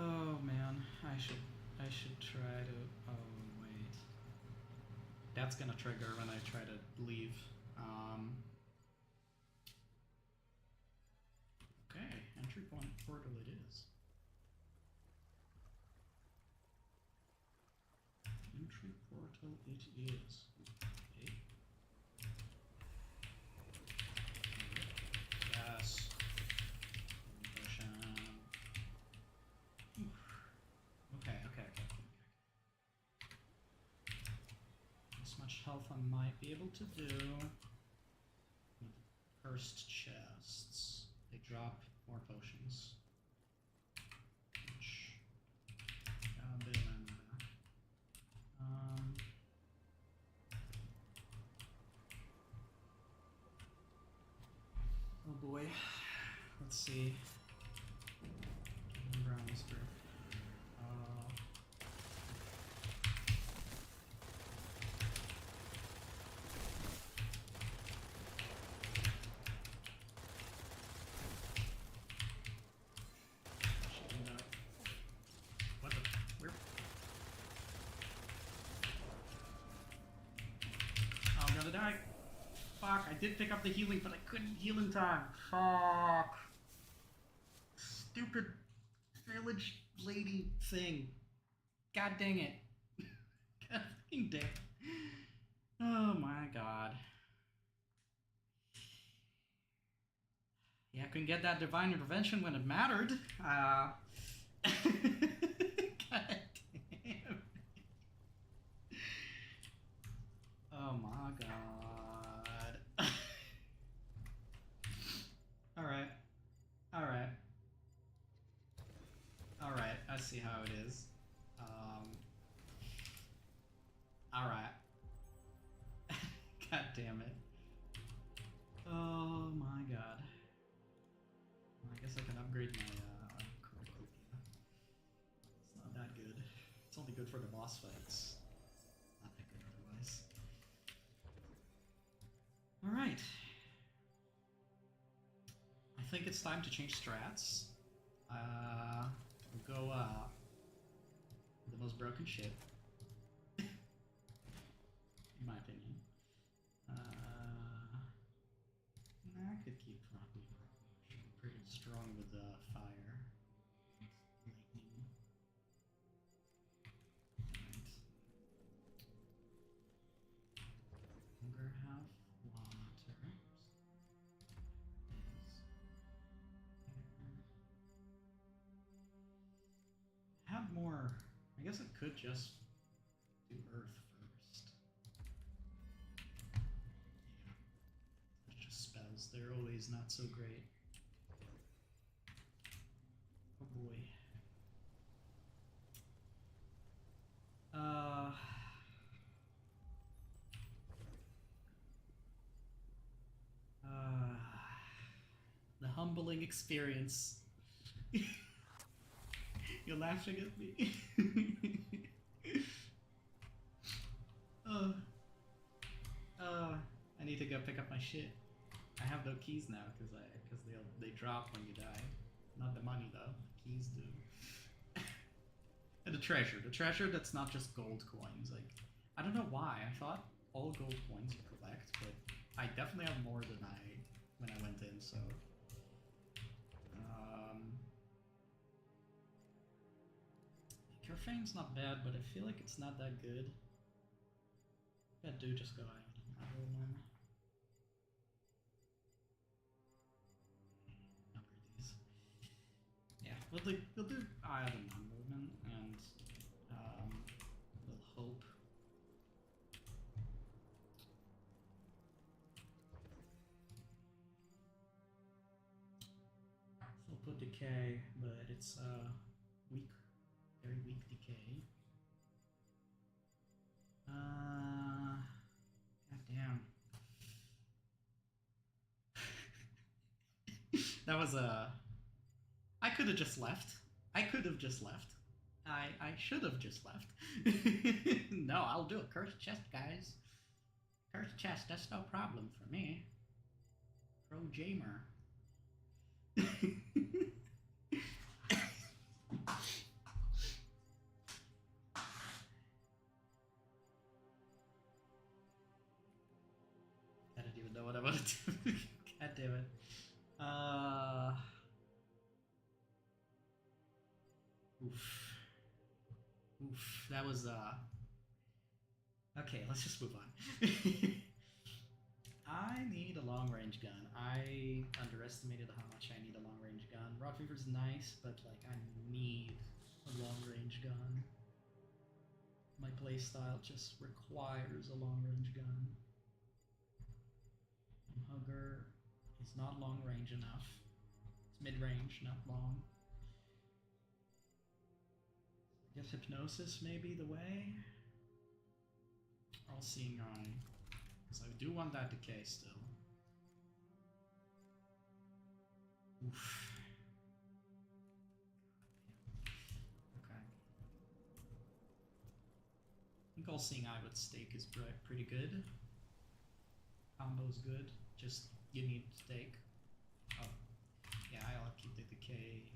Oh man, I should try to. Oh wait, that's gonna trigger when I try to leave. Okay, entry point portal it is. entry portal it is. Okay. Yes. Potion. Okay. As much health I might be able to do with cursed chests. They drop more potions. Which, oh boy. Let's see. Brown whisper. What the? Where? Oh, I'm gonna die. Fuck, I did pick up the healing, but I couldn't heal in time. Fuck. Stupid village lady thing. God dang it. God fucking dang it. Oh my god. Yeah, I couldn't get that divine intervention when it mattered. God damn. Oh my god. Alright. Alright, I see how it is. Alright. God damn it. Oh my god. Well, I guess I can upgrade my cornucopia. It's not that good. It's only good for the boss fights. Not that good otherwise. Alright. I think it's time to change strats. We'll go the most broken ship. In my opinion. I could keep probably pretty strong with fire. Lightning. Right. Hunger have water. Have more. I guess it could just do earth first. Yeah. It's just spells. They're always not so great. Oh boy. The humbling experience. You're laughing at me. I need to go pick up my shit. I have no keys now because they drop when you die. Not the money though. The keys do. And the treasure that's not just gold coins. Like, I don't know why. I thought all gold coins you collect, but I definitely have more than when I went in. So. Your fame's not bad, but I feel like it's not that good. I do just go idle one. Upgrade these. Yeah, we'll do Eye of the Non-Movement and we'll hope. So we'll put Decay, but it's weak. Very weak decay. God damn. That was I could have just left. I should have just left. No, I'll do a cursed chest, guys. Cursed chest, that's no problem for me. Pro Jamer. I didn't even know what I wanted to do. God damn it. Oof. That was Okay, let's just move on. I need a long-range gun. I underestimated how much I need a long-range gun. Rod Fever's nice, but like I need a long-range gun. My playstyle just requires a long-range gun. Hugger is not long-range enough. It's mid-range, not long. I guess Hypnosis may be the way. All-Seeing Eye. Because I do want that decay still. Oof. Okay. I think All-Seeing Eye with Stake is pretty good. Combo's good. Just give me Stake. Oh. Yeah, I'll keep the decay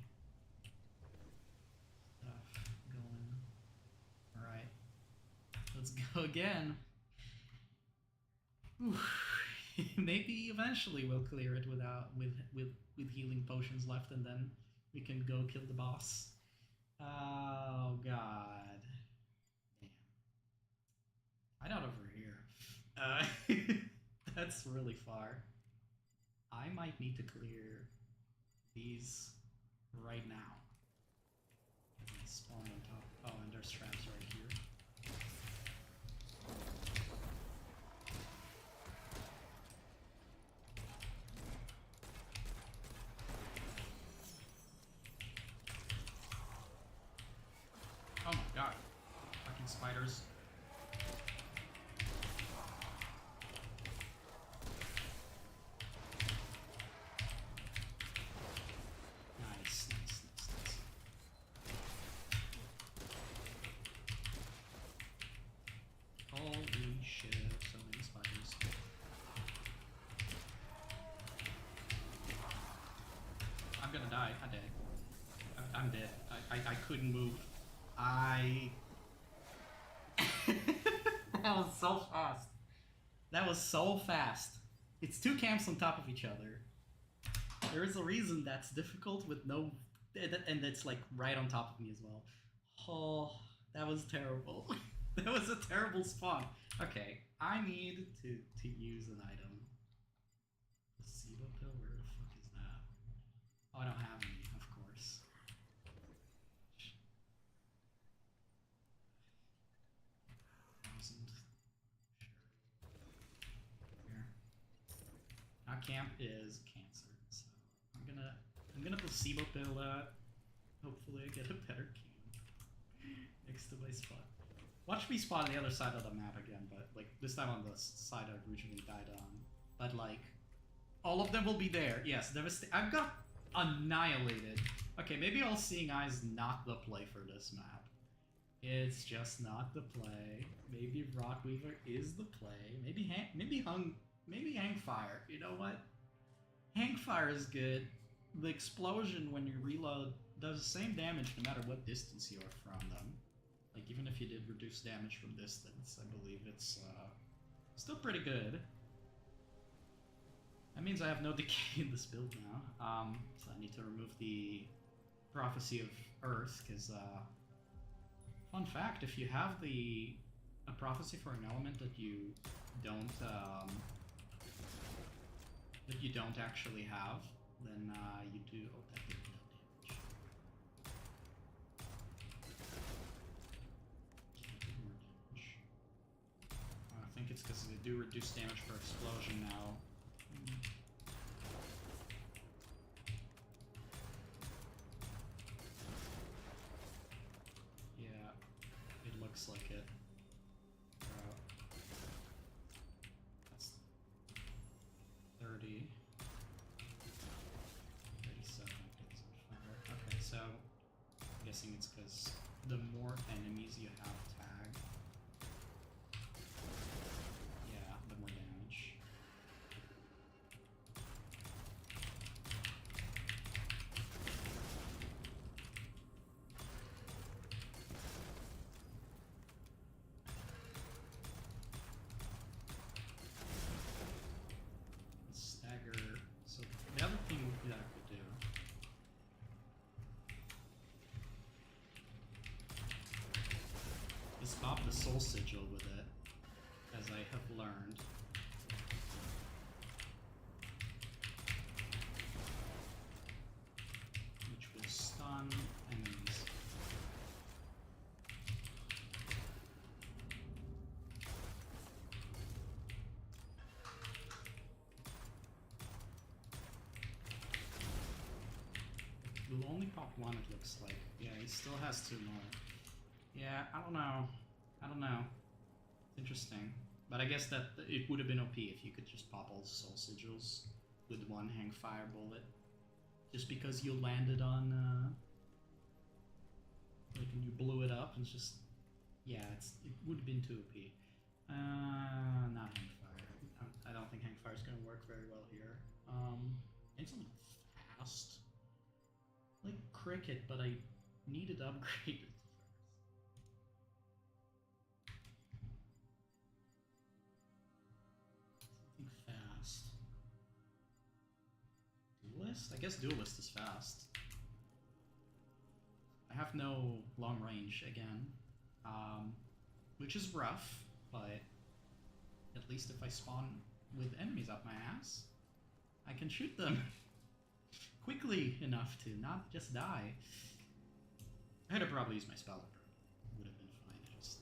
stuff going. Alright. Let's go again. Maybe eventually we'll clear it with healing potions left, and then we can go kill the boss. Oh god. Damn. I not over here. That's really far. I might need to clear these right now. They spawn on top. Oh, and there's traps right here. Oh my god. Fucking spiders. Nice, nice, nice, nice. Holy shit, so many spiders. I'm gonna die. I'm dead. I'm dead. I couldn't move. That was so fast. That was so fast. It's two camps on top of each other. There is a reason that's difficult with no... And it's like right on top of me as well. Oh, that was terrible. That was a terrible spawn. Okay, I need to use an item. Placebo pill? Where the fuck is that? Oh, I don't have any, of course. Here. Now camp is cancer, so I'm gonna placebo pill that. Hopefully I get a better camp next to my spot. Watch me spawn on the other side of the map again, but like this time on the side I originally died on. But like all of them will be there. Yes, I've got annihilated. Okay, maybe All-Seeing Eye is not the play for this map. It's just not the play. Maybe Rockweaver is the play. Maybe Hangfire. You know what? Hangfire is good. The explosion when you reload does the same damage no matter what distance you are from them. Like even if you did reduce damage from distance, I believe it's still pretty good. That means I have no decay in this build now. So I need to remove the Prophecy of Earth, because fun fact, if you have a prophecy for an element that you don't actually have, then you do. Oh, that did no damage. More damage. I think it's because they do reduce damage per explosion now. Yeah, it looks like it. That's 30. 37 gets on fire. Okay, so I'm guessing it's because the more enemies you have tagged, yeah, the more damage. Stagger. So the other thing that I could do is pop the Soul Sigil with it. I have learned. Which will stun enemies. Will only pop one, it looks like. Yeah, he still has 2 more. Yeah, I don't know. I don't know. It's interesting. But I guess that it would have been OP if you could just pop all the soul sigils with 1 hang fire bullet. Just because you landed on, like, and you blew it up, and it's just, yeah, it would have been too OP. Not hang fire. I don't think hang fire is going to work very well here. Need something fast. Like cricket, but I need it upgraded first. Something fast. Duelist? I guess Duelist is fast. I have no long range again, which is rough, but at least if I spawn with enemies up my ass, I can shoot them quickly enough to not just die. I had to probably use my spell upgrade. Would have been fine. Just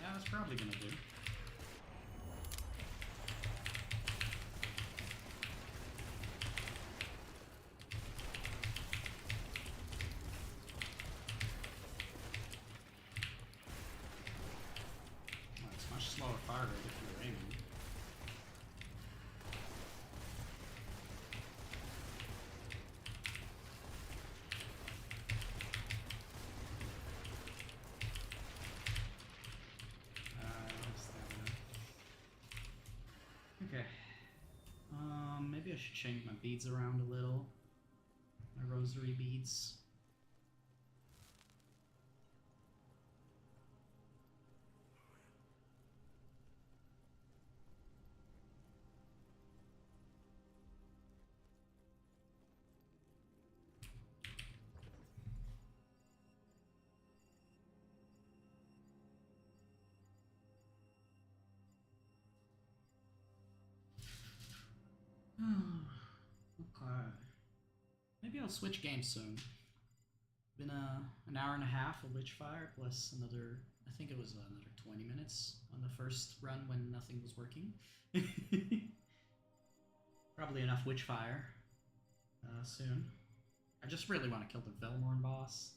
yeah, that's probably gonna do. Slower fire rate if you're aiming. Okay. Maybe I should change my beads around a little. My rosary beads. Okay. Maybe I'll switch games soon. Been an hour and a half of Witchfire plus another, I think it was another 20 minutes on the first run when nothing was working. Probably enough Witchfire soon. I just really want to kill the Velmorn boss.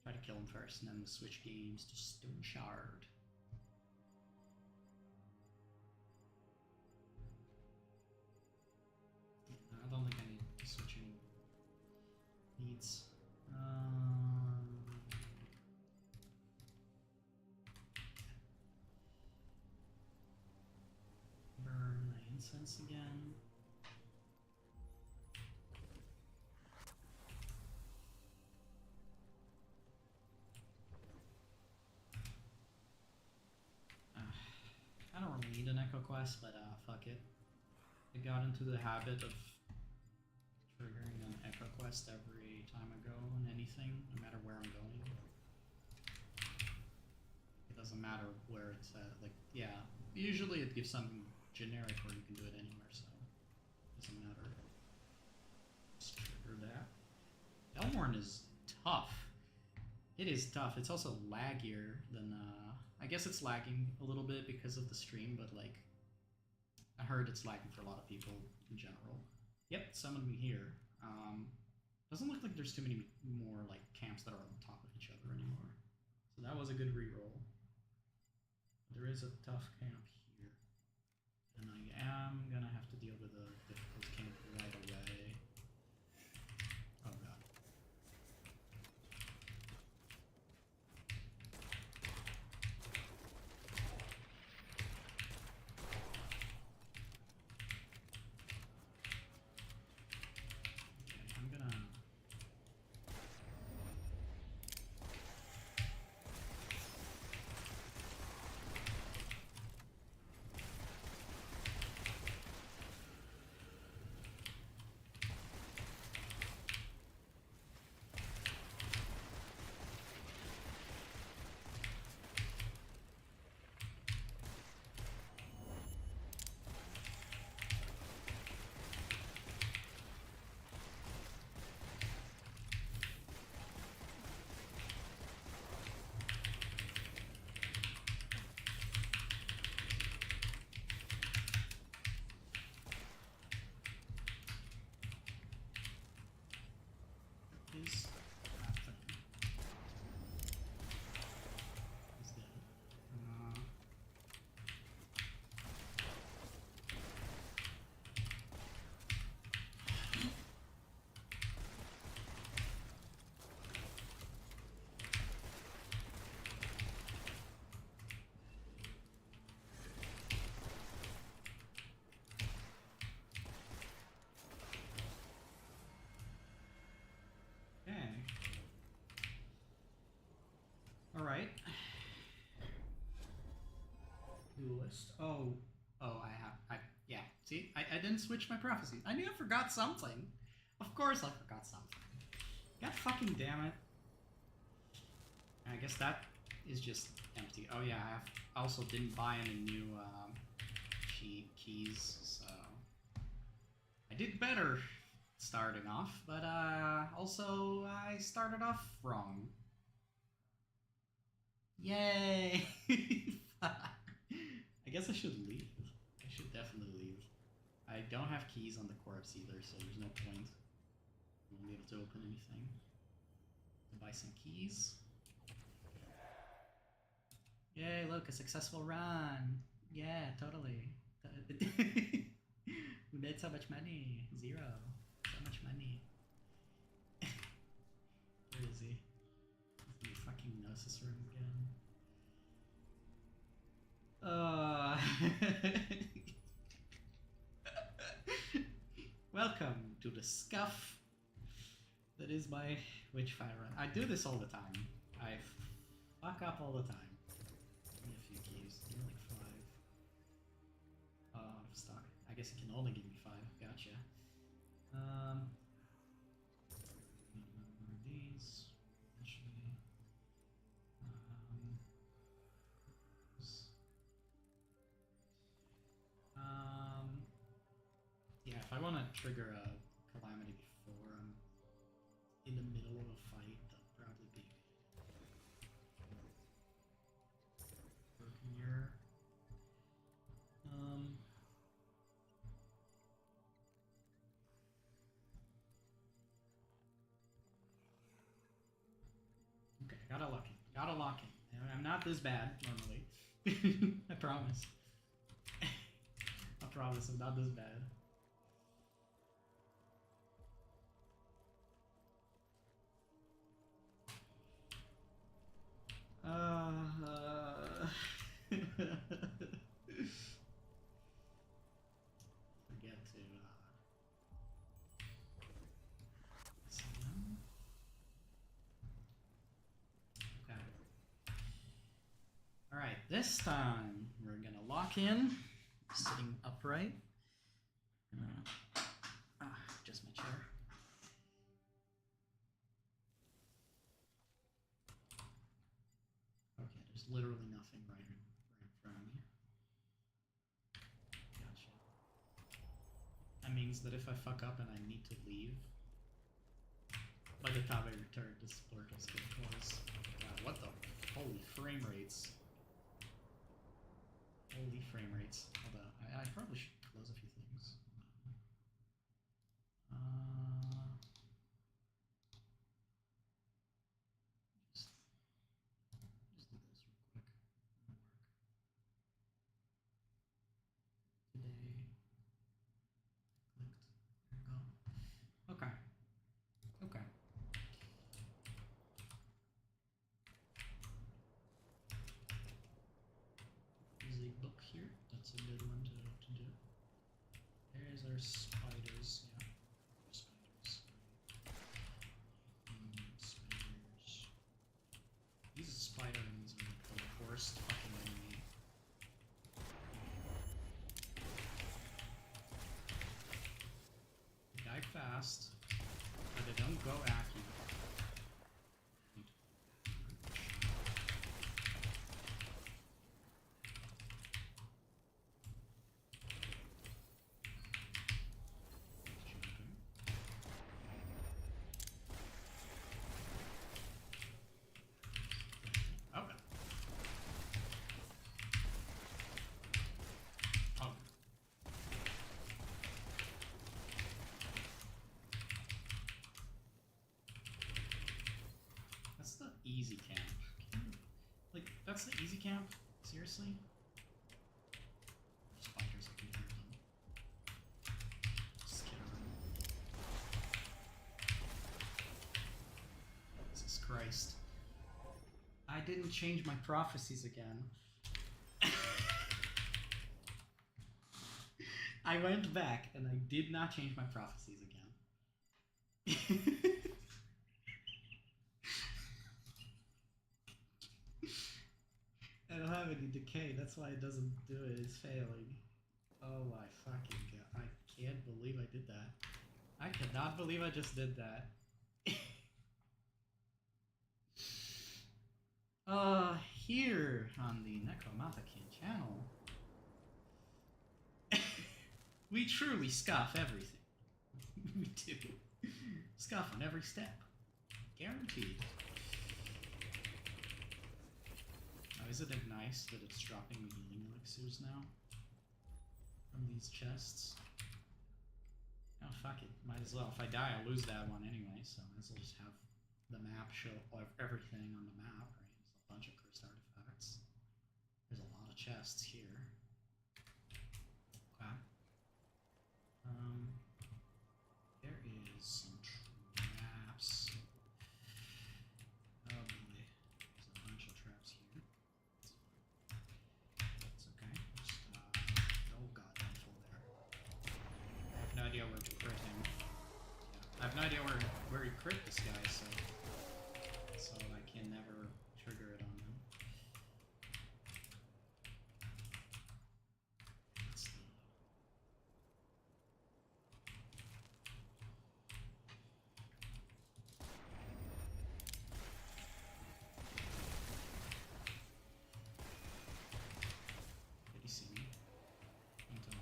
Try to kill him first and then we'll switch games to Stoneshard. I don't think I need switching needs. Burn my incense again. I don't really need an Neko quest, but fuck it. I got into the habit of triggering an Echo quest every time I go on anything, no matter where I'm going. It doesn't matter where it's at. Like, yeah, usually it gives something generic where you can do it anywhere, so it doesn't matter. Just trigger that. Elmorn is tough. It is tough. It's also laggier than, I guess it's lagging a little bit because of the stream, but like, I heard it's lagging for a lot of people in general. Yep, summon me here. Doesn't look like there's too many more like camps that are on top of each other anymore. So that was a good reroll. There is a tough camp here. And I am gonna have to deal with a difficult camp right away. Oh god. Duelist. Oh, yeah. See, I didn't switch my prophecies. I knew I forgot something. Of course I forgot something. God fucking damn it. I guess that is just empty. Oh yeah, I also didn't buy any new keys, so I did better starting off, but also I started off wrong. Yay! I guess I should leave. I should definitely leave. I don't have keys on the corpse either, so there's no point. I won't be able to open anything. I'll buy some keys. Yay, look, a successful run. Yeah, totally. We made so much money. 0. So much money. Where is he? He's in the fucking Gnosis room again. Welcome to the scuff that is my Witchfire run. I do this all the time. I fuck up all the time. Give me a few keys. Give me like 5. Out of stock. I guess it can only give me 5. Gotcha. These. Actually. Yeah, if I want to trigger a calamity before I'm in the middle of a fight, that'll probably be working here. Okay, gotta lock in. Gotta lock in. I'm not this bad normally. I promise. I promise I'm not this bad. Forget to see them. Okay. Alright, this time we're gonna lock in, sitting upright. Just my chair. Okay, there's literally nothing right in front of me. Gotcha. That means that if I fuck up and I need to leave, by the time I return, this portal's gonna close. Wow, what the? Holy frame rates. Holy frame rates. Hold on, I probably should close a few things. Just do this real quick. It'll work. Today. Clicked. There we go. Okay. Okay. There's a book here. That's a good one to do. There's our spiders. Yeah. Spiders. Spiders. These spider enemies are the worst fucking enemy. They die fast, but they don't go at you. Easy camp. Like, that's the easy camp? Seriously? Spiders, I can hear them. Just get around. Jesus Christ. I didn't change my prophecies again. I went back and I did not change my prophecies again. I don't have 70 decay. That's why it doesn't do it. It's failing. Oh my fucking god. I can't believe I did that. I cannot believe I just did that. Here on the Neko channel, we truly scoff everything. We do. Scoff on every step. Guaranteed. Now, isn't it nice that it's dropping me healing elixirs now? From these chests? Oh, fuck it. Might as well. If I die, I'll lose that one anyway, so might as well just have the map show everything on the map, right? There's a bunch of cursed artifacts. There's a lot of chests here. Okay. There is some traps. Oh boy. There's a bunch of traps here. That's okay. Just, oh god, don't fall there. I have no idea where to crit him. Yeah. I have no idea where he crit this guy, so I can never trigger it on him. Did he see me? I don't know.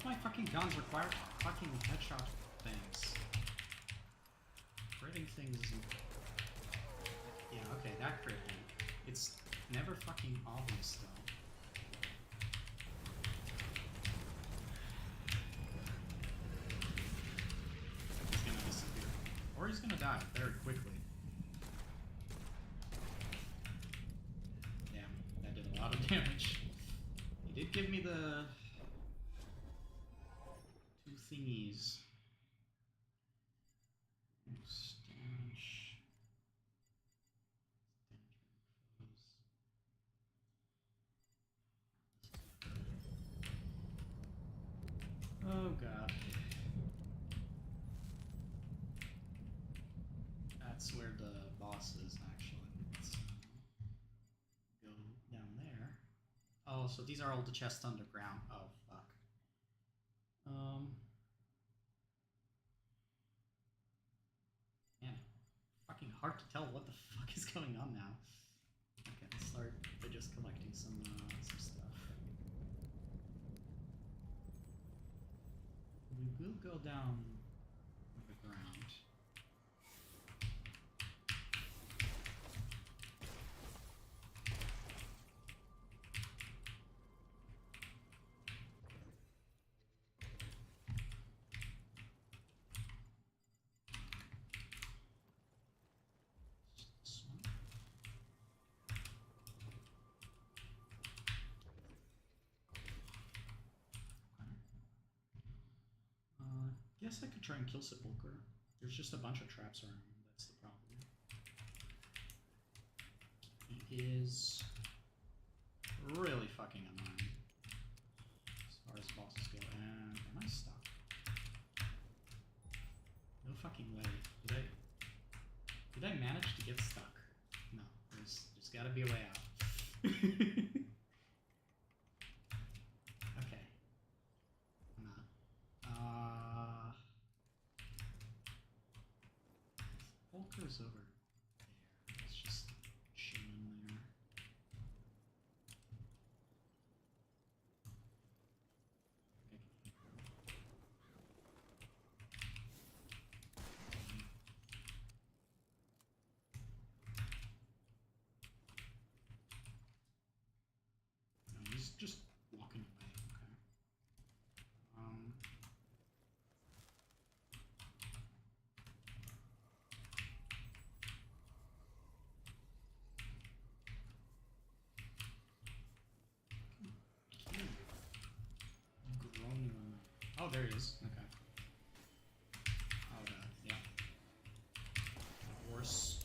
My fucking guns require fucking headshot things. Critting things isn't... Yeah, okay, that crit thing. It's never fucking obvious though. He's gonna disappear. Or he's gonna die very quickly. Damn, that did a lot of damage. He did give me the... thingies. Oh god. That's where the boss is actually. Let's go down there. Oh, so these are all the chests underground. Oh fuck. Man, fucking hard to tell what the fuck is going on now. Okay, let's start by just collecting some stuff. We will go down the ground. Guess I could try and kill Sepulcher. There's just a bunch of traps around him, that's the problem. He is really fucking annoying as far as bosses go. And am I stuck? No fucking way. Did I manage to get stuck? No, there's gotta be a way out. Okay. I'm not. Volker's over there. It's just chilling there. No, he's just walking away. Okay. Oh, there he is. Okay. Oh god, yeah. Horse.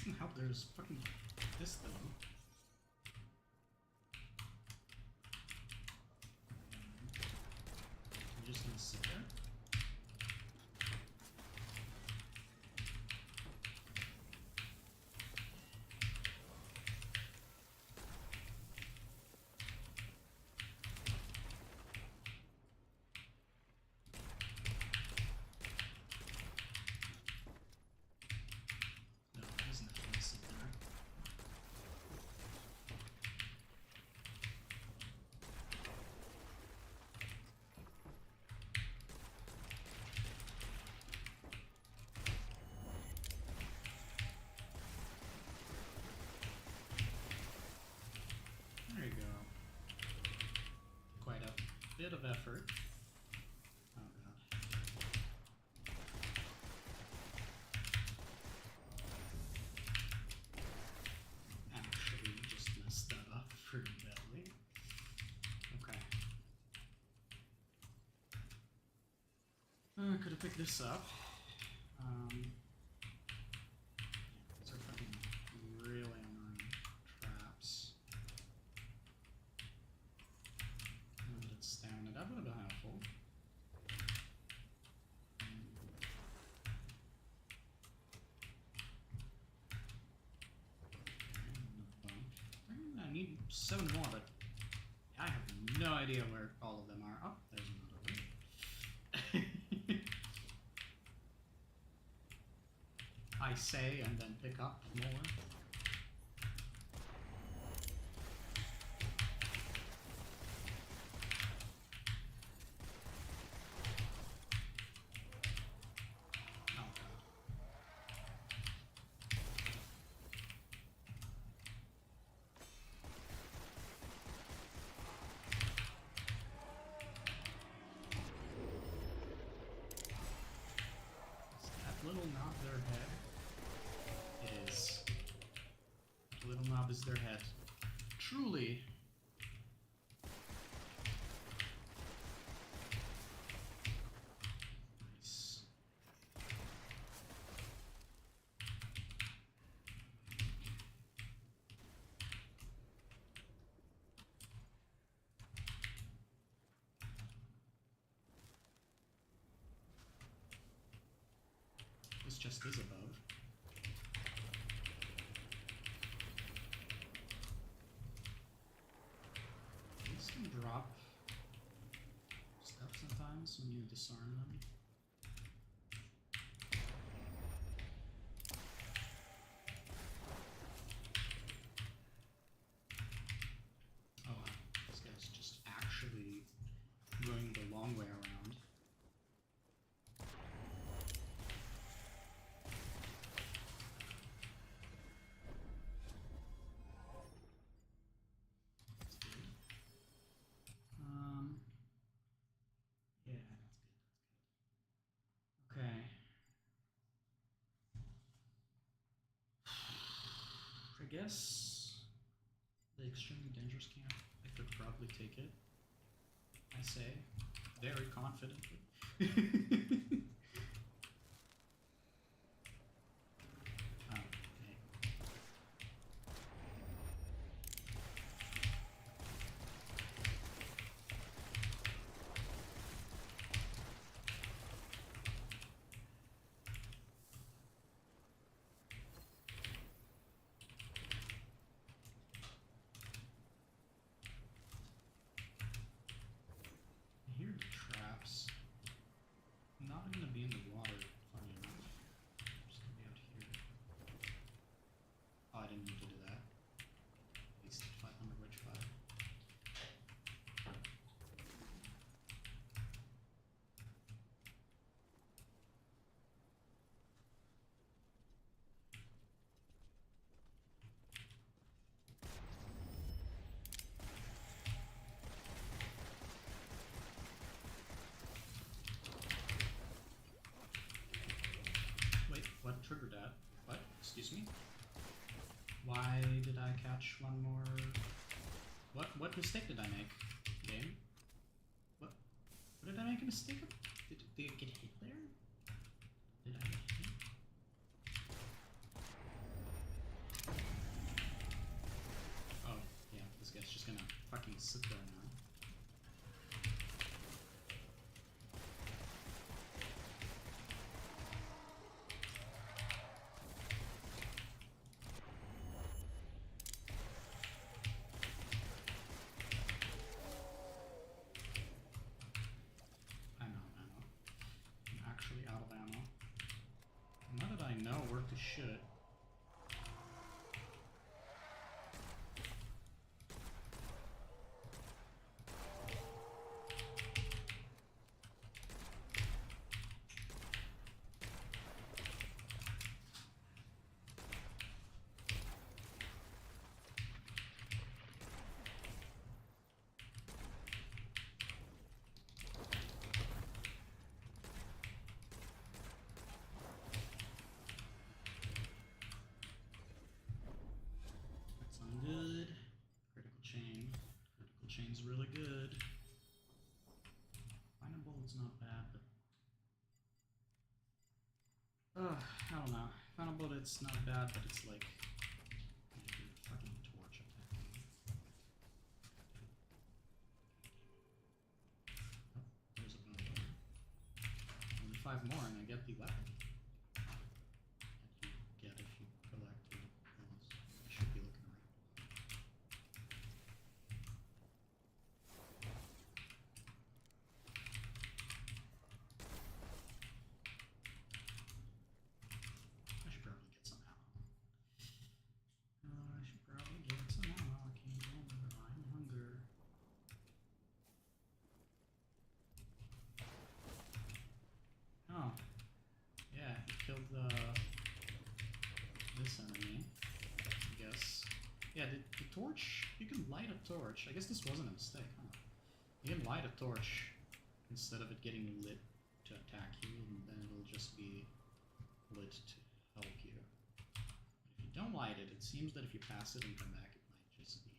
Doesn't help there's fucking this though. I'm just gonna sit there. No, it isn't gonna sit there. There you go. Quite a bit of effort. Oh god. Actually, just messed that up for belly. Okay. Could have picked this up. These are fucking really annoying traps. Let it stand it up would have been helpful. I need 7 more, but I have no idea where all of them are. Oh, there's another one. I say and then pick up more. Oh god. Is that little knob their head? It is. The little knob is their head. Truly. Nice. This just is above. These can drop stuff sometimes when you disarm them. Oh wow, this guy's just actually going the long way around. That's good. Yeah, that's good. Okay. I guess the extremely dangerous camp, I could probably take it. I say, very confidently. Oh, okay. I hear the traps. I'm not gonna be in the water, funny enough. I'm just gonna be out here. Oh, I didn't need to do that. At least 500 Witchfire. Wait, what triggered that? What? Excuse me? Why did I catch one more? What mistake did I make? Game? What did I make a mistake of? Did it get hit there? Did I get hit? sit there now. I'm actually out of ammo. Now that I know where to shoot. Good. Critical chain. Critical chain's really good. Final bullet's not bad, but I don't know. Final bullet's not bad, but it's like fucking torch attacking. Oh, there's a bonfire. Only 5 more and I get the weapon. That you get if you collect the bullets. I should be looking around. I should probably get some ammo. I should probably get some ammo. I can't remember. I'm hungry. Oh. Yeah, he killed this enemy, I guess. Yeah, the torch, you can light a torch. I guess this wasn't a mistake, huh? You can light a torch instead of it getting lit to attack you, and then it'll just be lit to help you. But if you don't light it, it seems that if you pass it and come back, it might just be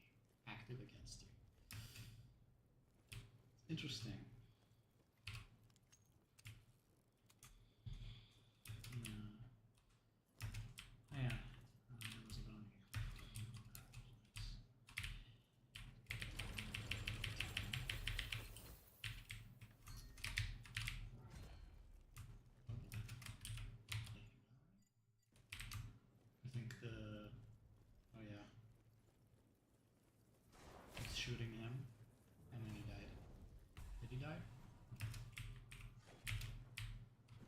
active against you. Interesting. Yeah. There was a bone here. I think oh yeah. It's shooting him, and then he died. Did he die?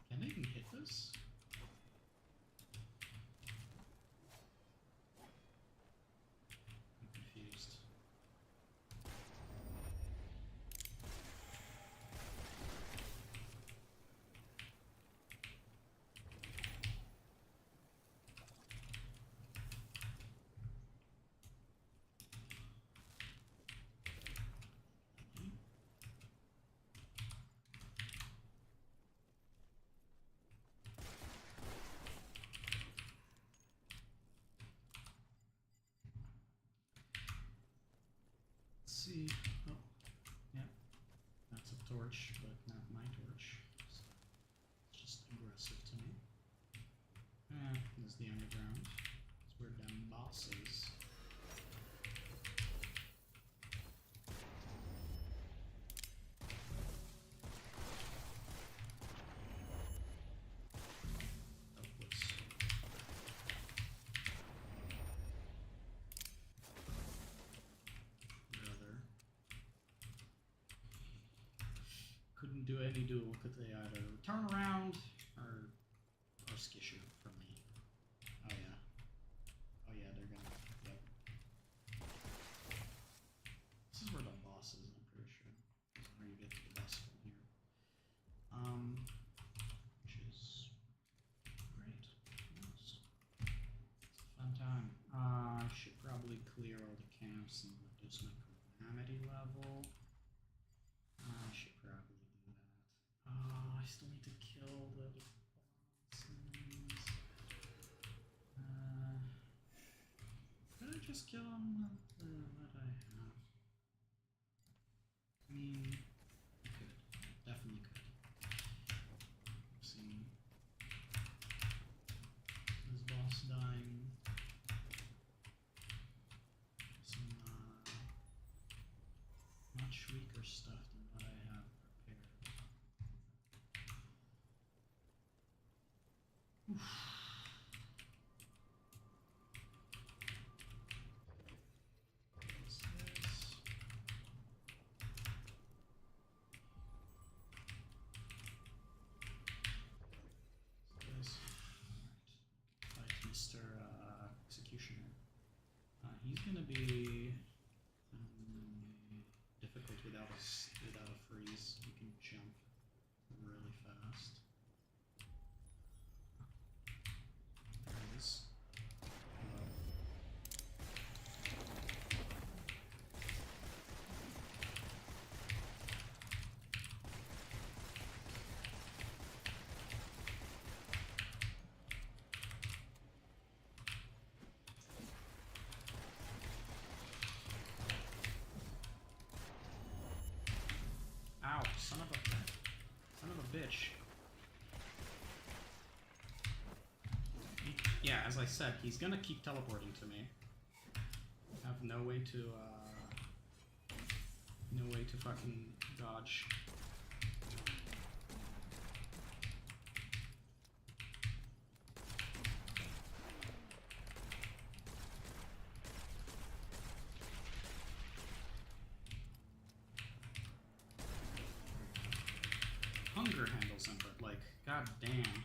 Can they even hit this? I'm confused. See. Oh, yeah. That's a torch, but not my torch. So it's just aggressive to me. There's the underground. That's where them boss is. Couldn't do any duel, could they either turn around or skish you from me? Oh yeah. Oh yeah, they're gonna, yep. This is where the boss is, I'm pretty sure. This is where you get to the boss from here. Which is great. Yes. It's a fun time. I should probably clear all the camps and reduce my calamity level. I should probably do that. I still need to kill the bosses. Could I just kill them with what I have? I mean, I could. Definitely could. I've seen this boss dying. Some much weaker stuff than what I have prepared. Oof. What's this? What's this? Alright. Fight Mr. Executioner. He's gonna be difficult without a freeze. You can jump really fast. There it is. Hello. Ow, son of a bitch. Yeah, as I said, he's gonna keep teleporting to me. I have no way to fucking dodge. Hunger handles him, but like, god damn.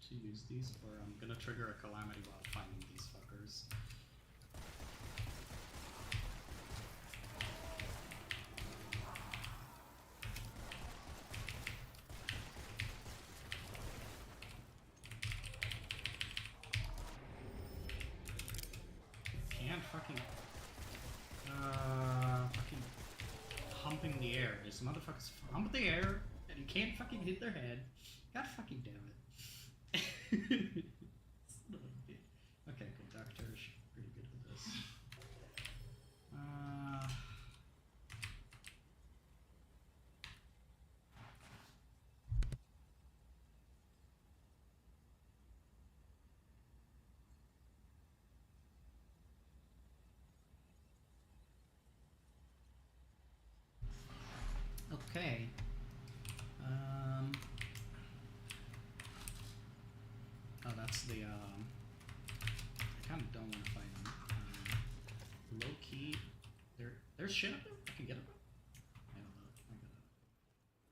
To use these, or I'm gonna trigger a calamity while finding these fuckers. Can't fucking humping the air. This motherfuckers hump the air and you can't fucking hit their head. God fucking damn it. Okay, good. Doctor's pretty good with this. Okay. Oh, that's the, I kind of don't want to fight him. Low key, there's shit up there? I can get up there? I don't know.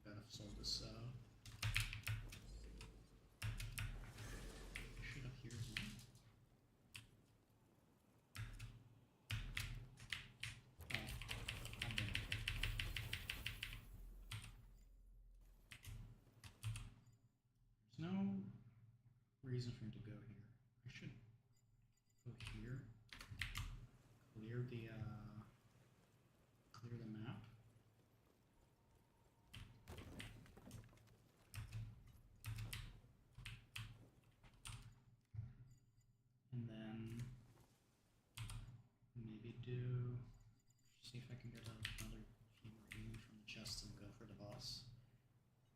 I gotta solve this, shit up here as well. Oh, I've been okay. There's no reason for him to go here. I should go here. Clear the map. And then maybe see if I can get another few more healing from the chest and go for the boss.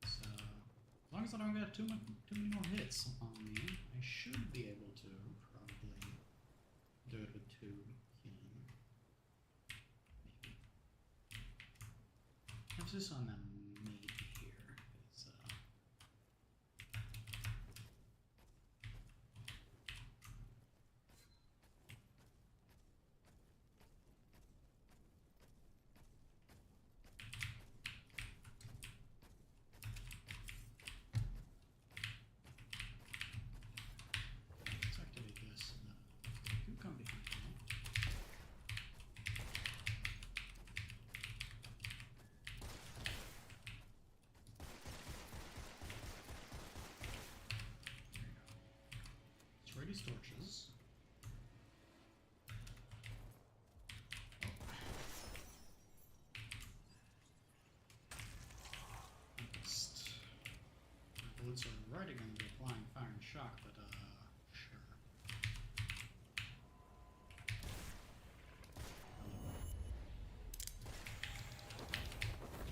So as long as I don't get too many more hits on me, I should be able to probably do it with 2 healing. Maybe. Emphasis on that maybe here. It's let's activate this. You come behind me. bullets are already going to be applying fire and shock, but sure.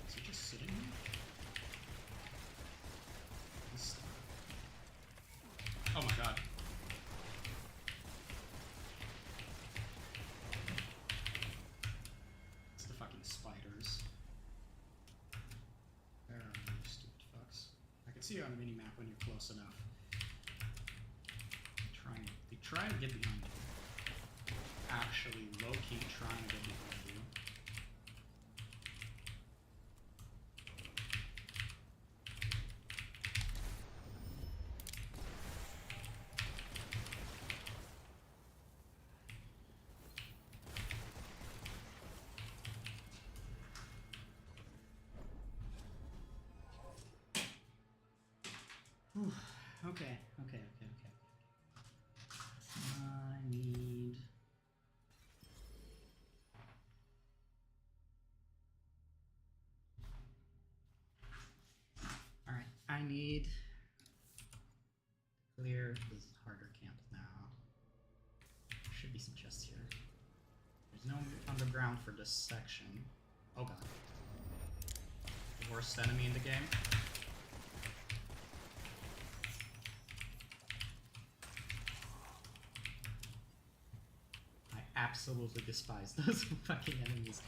Is he just sitting there? Oh my god. It's the fucking spiders. Where are you, stupid fucks? I can see you on the minimap when you're close enough. They try to get behind you. Actually, low-key trying to get behind you. Whew. Okay. I need... Alright, I need... Clear this harder camp now. Should be some chests here. There's no underground for this section. Oh god. The worst enemy in the game. Absolutely despise those fucking enemies.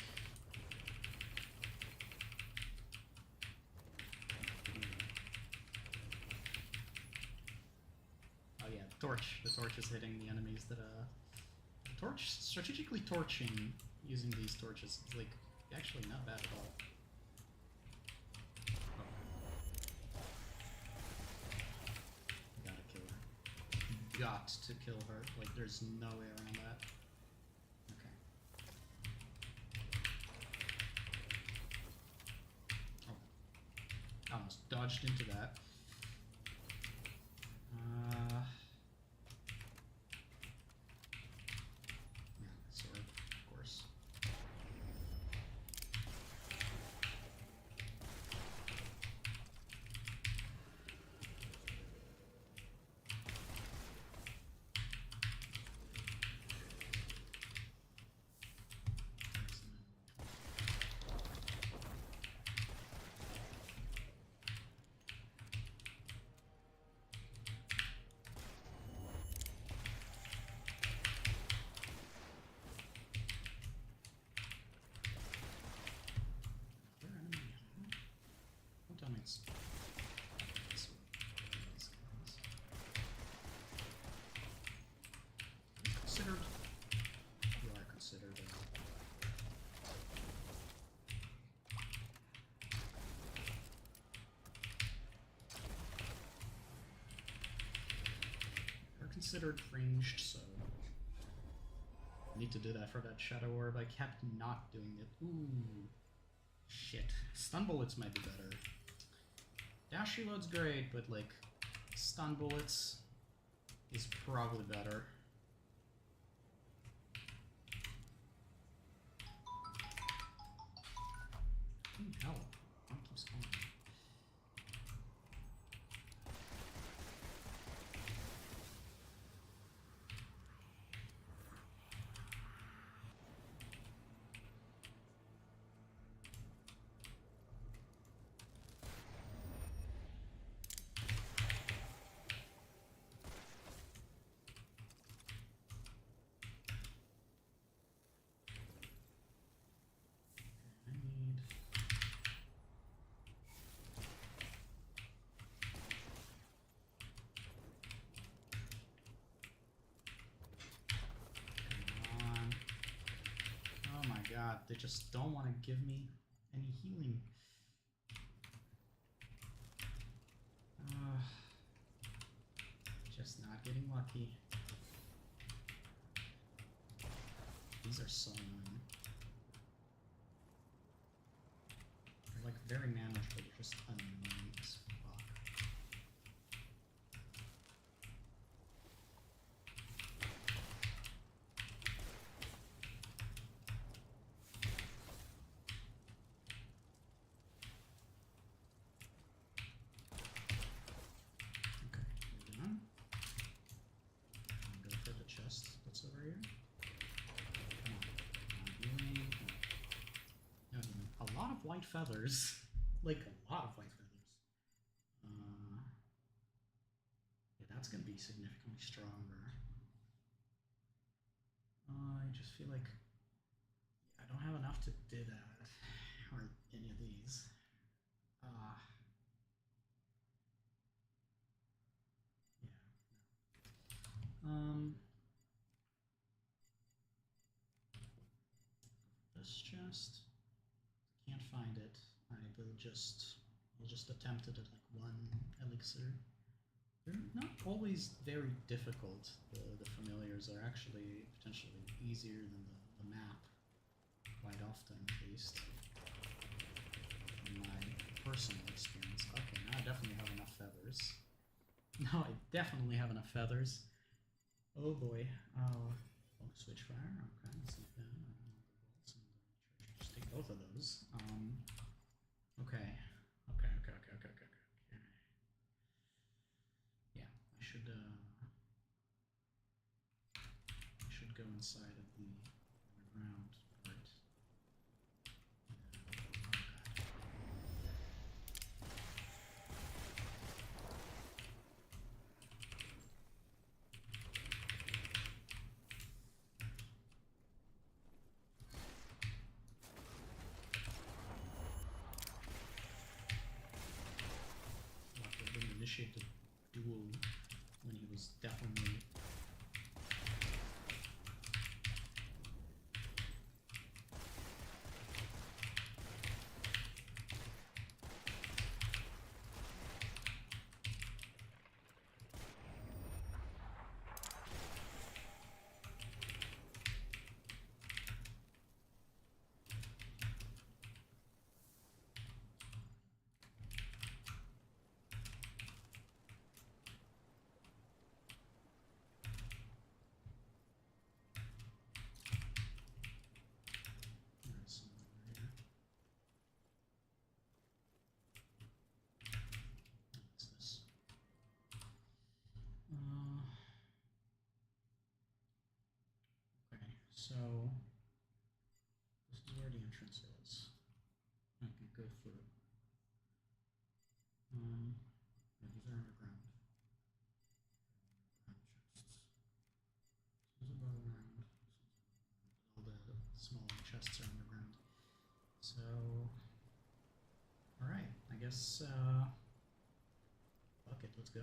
Oh yeah, the torch. The torch is hitting the enemies that strategically torching using these torches is like actually not bad at all. Oh. Gotta kill her. Got to kill her. Like there's no way around that. Almost dodged into that. Yeah, sword, of course. Considered ranged, so I need to do that for that shadow orb. I kept not doing it. Ooh, shit. Stun bullets might be better. Dash reload's great, but like stun bullets is probably better. Hell, one keeps coming. God, they just don't want to give me any healing. Just not getting lucky. These are so annoying. They're like very manageable, they're just annoying as fuck. white feathers. Like, a lot of white feathers. Yeah, that's going to be significantly stronger. I just feel like I don't have enough to do that. Or any of these. Yeah. This chest. Can't find it. I will just attempt it at like 1 elixir. They're not always very difficult. The familiars are actually potentially easier than the map, quite often at least, in my personal experience. Okay, now I definitely have enough feathers. Now I definitely have enough feathers. Oh boy. Switch fire. Okay, let's see that. Just take both of those. Okay. Yeah, I should go inside of the underground part. Initiate the duel when he was definitely so this is where the entrance is. I can go through. Yeah, these are underground. Chests. This is above ground. All the small chests are underground. So, all right. I guess. Fuck it. Let's go.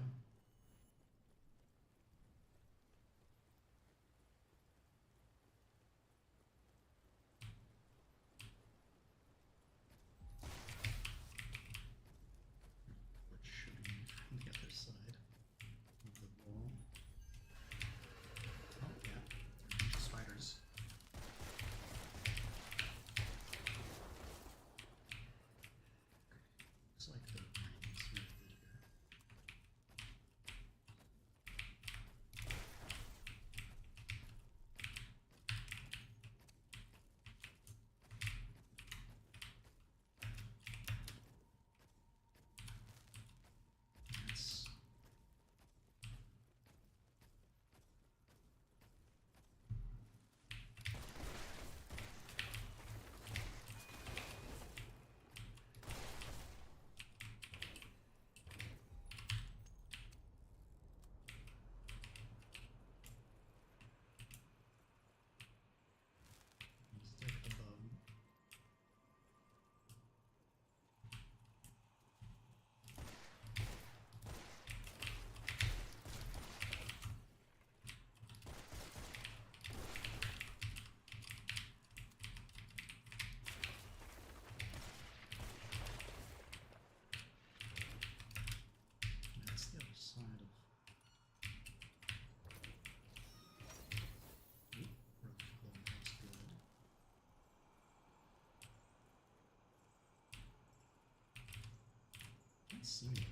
See me.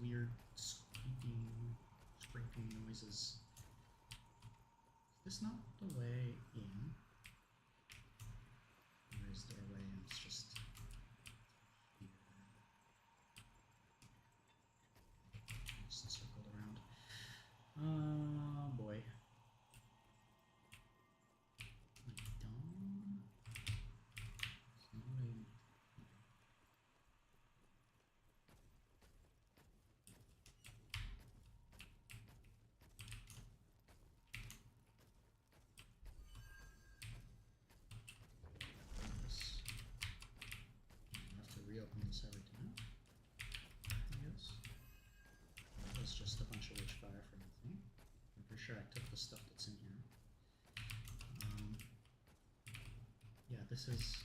weird scraping noises. Is this not the way in? Or is there a way in? It's just here. Just circled around. Oh boy. Reopen this every time, I guess. That was just a bunch of witchfire for nothing. I'm pretty sure I took the stuff that's in here. Yeah, this is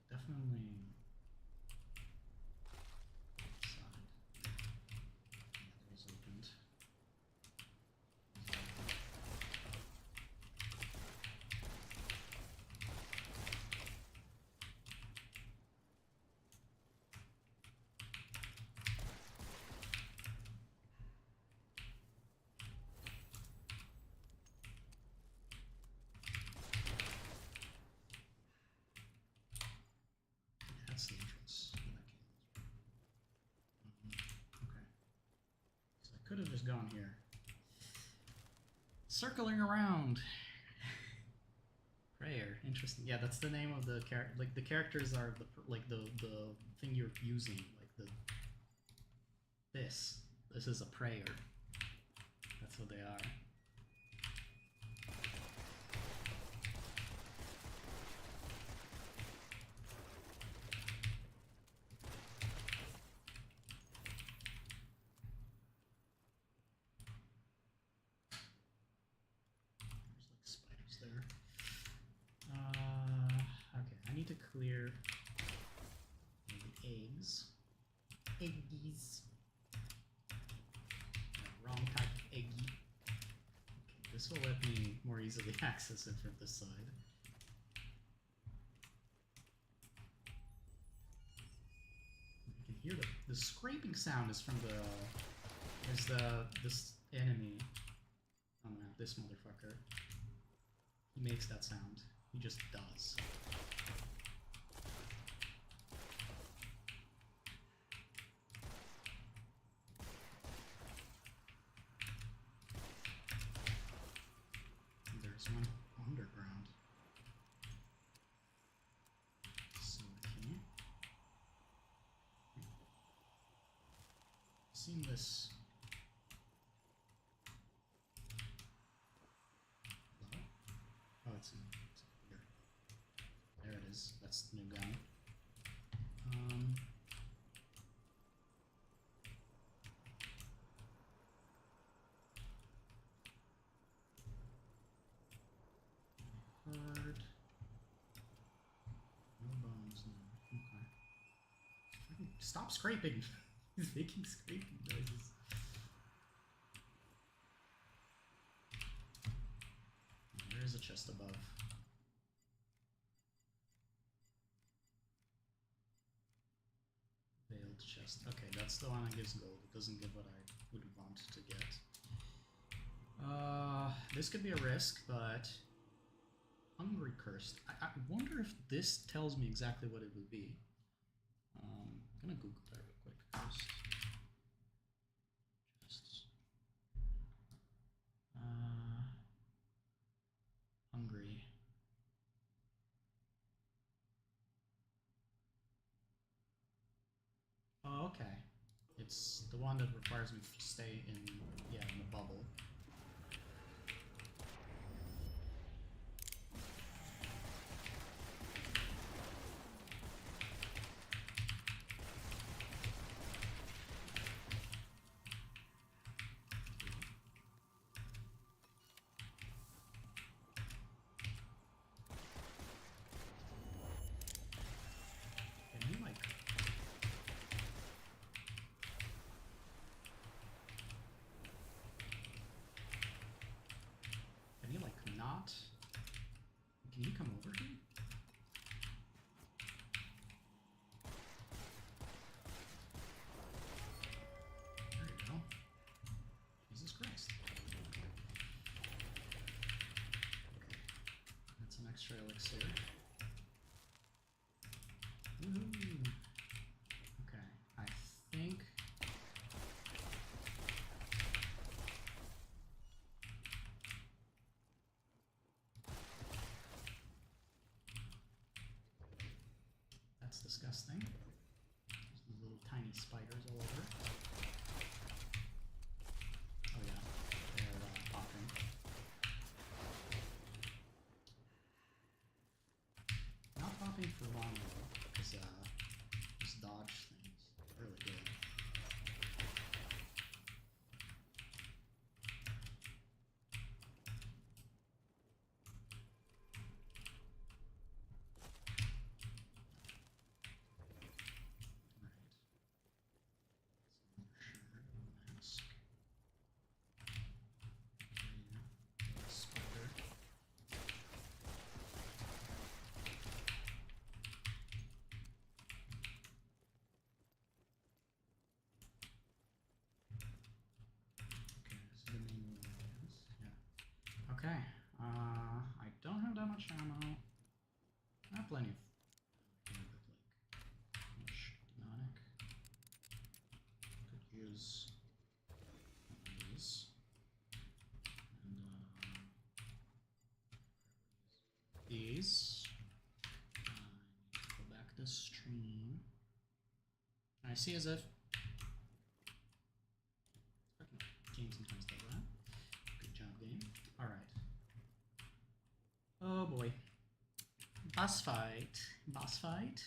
definitely outside. Yeah, that was opened. That's the entrance where that came from. Okay. So I could have just gone here. Circling around. Prayer. Interesting. Yeah, that's the name of the character. Like the characters are the thing you're using. Like this. This is a prayer. That's what they are. There. Okay, I need to clear the eggs. Eggies. Wrong type of eggy. Okay, this will let me more easily access it from this side. You can hear the scraping sound is from this enemy. Oh no, this motherfucker. He makes that sound. He just does. There's one underground. So okay. I've seen this. It's here. There it is. That's the new gun. Heard. No bones. No. Okay. Stop scraping. He's making scraping noises. There is a chest above. Veiled chest. Okay, that's the one that gives gold. It doesn't give what I would want to get. This could be a risk, but Hungry Cursed. I wonder if this tells me exactly what it would be. I'm gonna Google that real quick first. Chests. Hungry. Oh, okay. It's the one that requires me to stay in, yeah, in the bubble. Can you come over here? extra elixir. Woohoo! Okay, I think. That's disgusting. There's little tiny spiders all over. Oh yeah, they're popping. Not popping for long though, because this dodge thing is really good. Okay, I don't have that much ammo. I have plenty of much demonic. Could use these. And these. Go back to stream. I see as if game sometimes does that. Good job, game. Alright. Oh boy. Boss fight. Boss fight.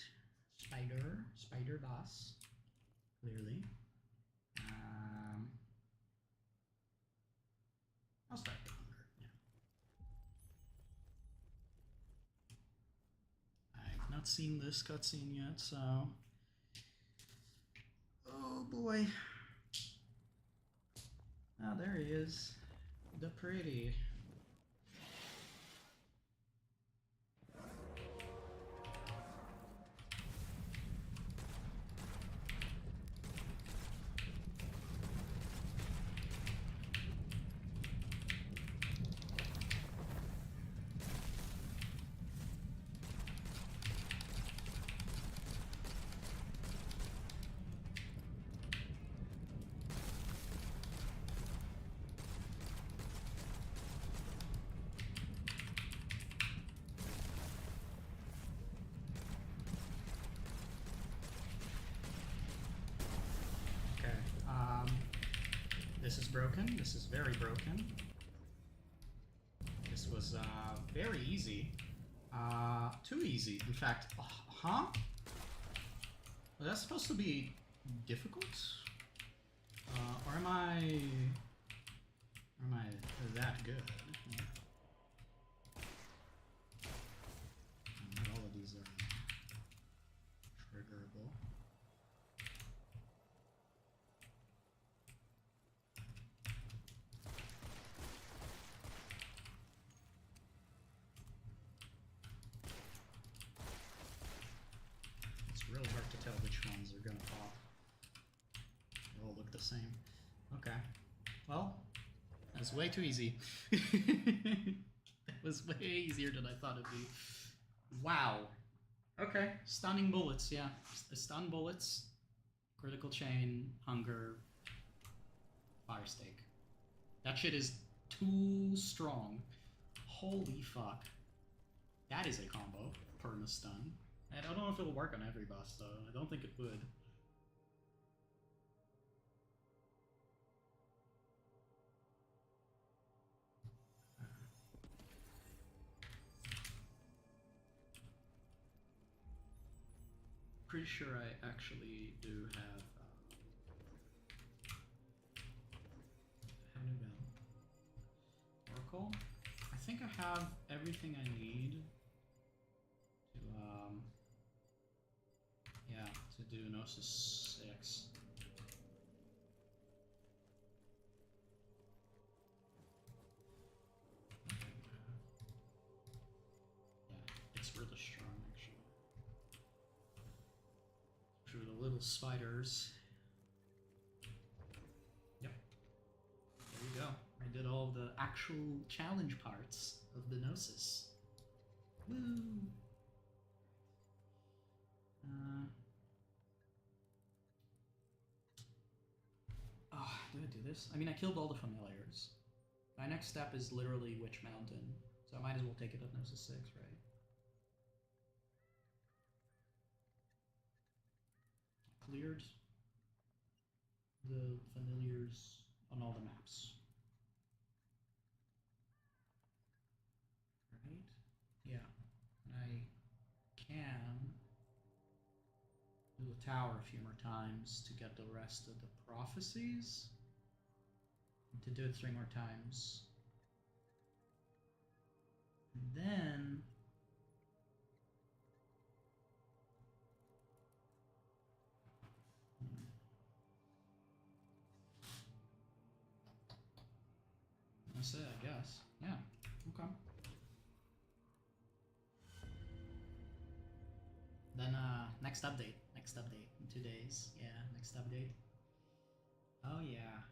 Spider boss. Clearly. I'll start with hunger, yeah. I've not seen this cutscene yet, so. Oh boy. Ah, there he is. The pretty. This is broken. This is very broken. This was very easy. Too easy, in fact. Huh? Was that supposed to be difficult? Or am I that good? Not all of these are triggerable. Really hard to tell which ones are gonna pop. They all look the same. Okay. Well, that's way too easy. That was way easier than I thought it'd be. Wow. Okay. Stunning bullets, yeah. Stun bullets, critical chain, hunger, fire stake. That shit is too strong. Holy fuck. That is a combo. Perma stun. I don't know if it'll work on every boss, though. I don't think it would. Pretty sure I actually do have new bell. Oracle. I think I have everything I need to yeah, to do Gnosis 6. Yeah, it's really strong actually. Through the little spiders. Yep. There you go. I did all the actual challenge parts of the Gnosis. Woo! Oh, do I do this? I mean, I killed all the familiars. My next step is literally Witch Mountain, so I might as well take it at Gnosis 6, right? Cleared the familiars on all the maps. Right? Yeah. And I can do the tower a few more times to get the rest of the prophecies. And to do it 3 more times. And then that's it, I guess. Yeah. Okay. Then next update in 2 days. Yeah, next update. Oh yeah.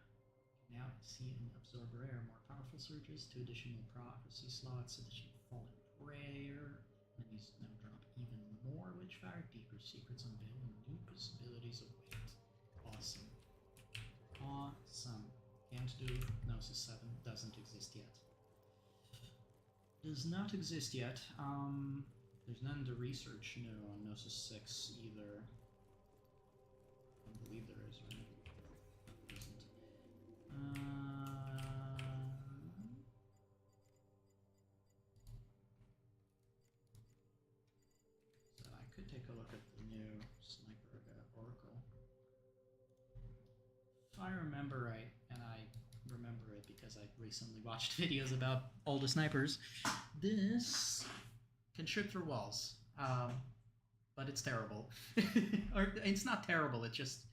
Now see and absorb rare, more powerful surges, 2 additional prophecy slots, additional fallen prayer. And these now drop even more Witchfire, deeper secrets unveil, and new possibilities await. Awesome. Awesome. Can't do Gnosis 7, doesn't exist yet. Does not exist yet. There's none to research new on Gnosis 6 either. I don't believe there is, right? There isn't. So I could take a look at the new Sniper Oracle. If I remember right, and I remember it because I recently watched videos about all the snipers, this can shoot through walls, but it's terrible. Or it's not terrible, it's just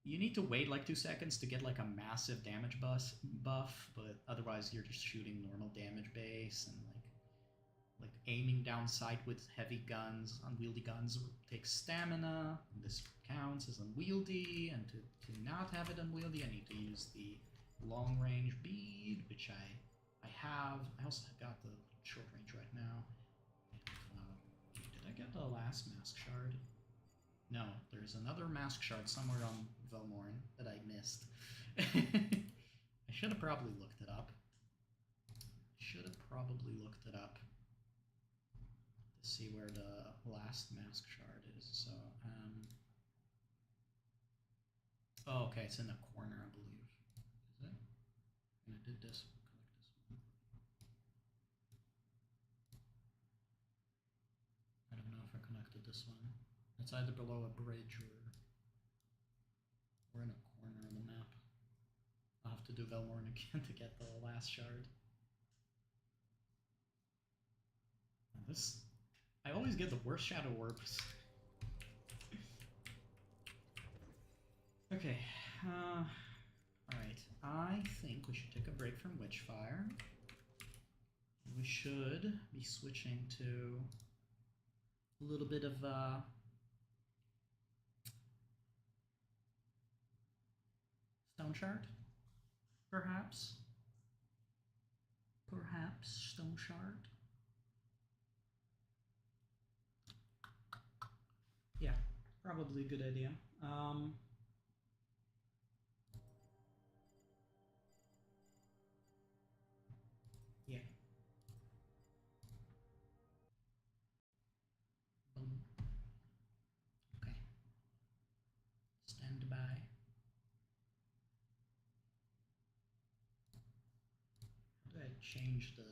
you need to wait like 2 seconds to get like a massive damage buff, but otherwise you're just shooting normal damage base, and like aiming down sight with heavy guns, unwieldy guns takes stamina, and this counts as unwieldy, and to not have it unwieldy I need to use the long range bead, which I have. I also have got the short range right now. Did I get the last mask shard? No, there's another mask shard somewhere on Velmorn that I missed. I should have probably looked it up. To see where the last mask shard is. So, oh, okay, it's in the corner, I believe. Is it? And I did this. Collect this one. I don't know if I connected this one. It's either below a bridge or in a corner of the map. I'll have to do Velmorn again to get the last shard. And this, I always get the worst shadow orbs. Okay, alright, I think we should take a break from Witchfire. We should be switching to a little bit of Stoneshard, perhaps? Perhaps Stoneshard? Yeah, probably a good idea. Yeah. Boom. Okay. Stand by. How do I change the...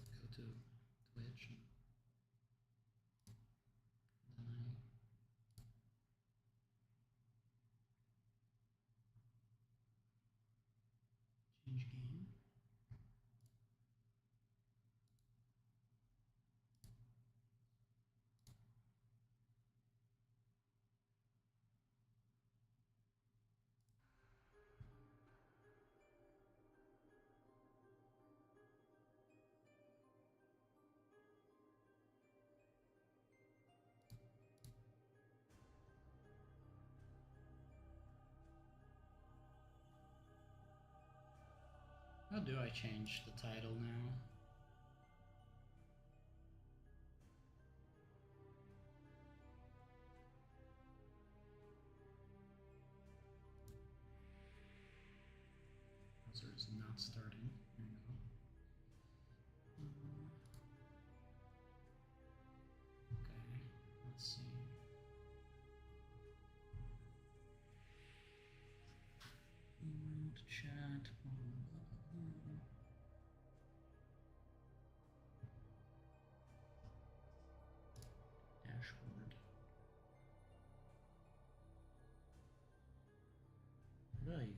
Go to Twitch and then I change game. How do I change the title now? Browser is not starting. There we go. Okay, let's see. Chat. Dashboard. Right.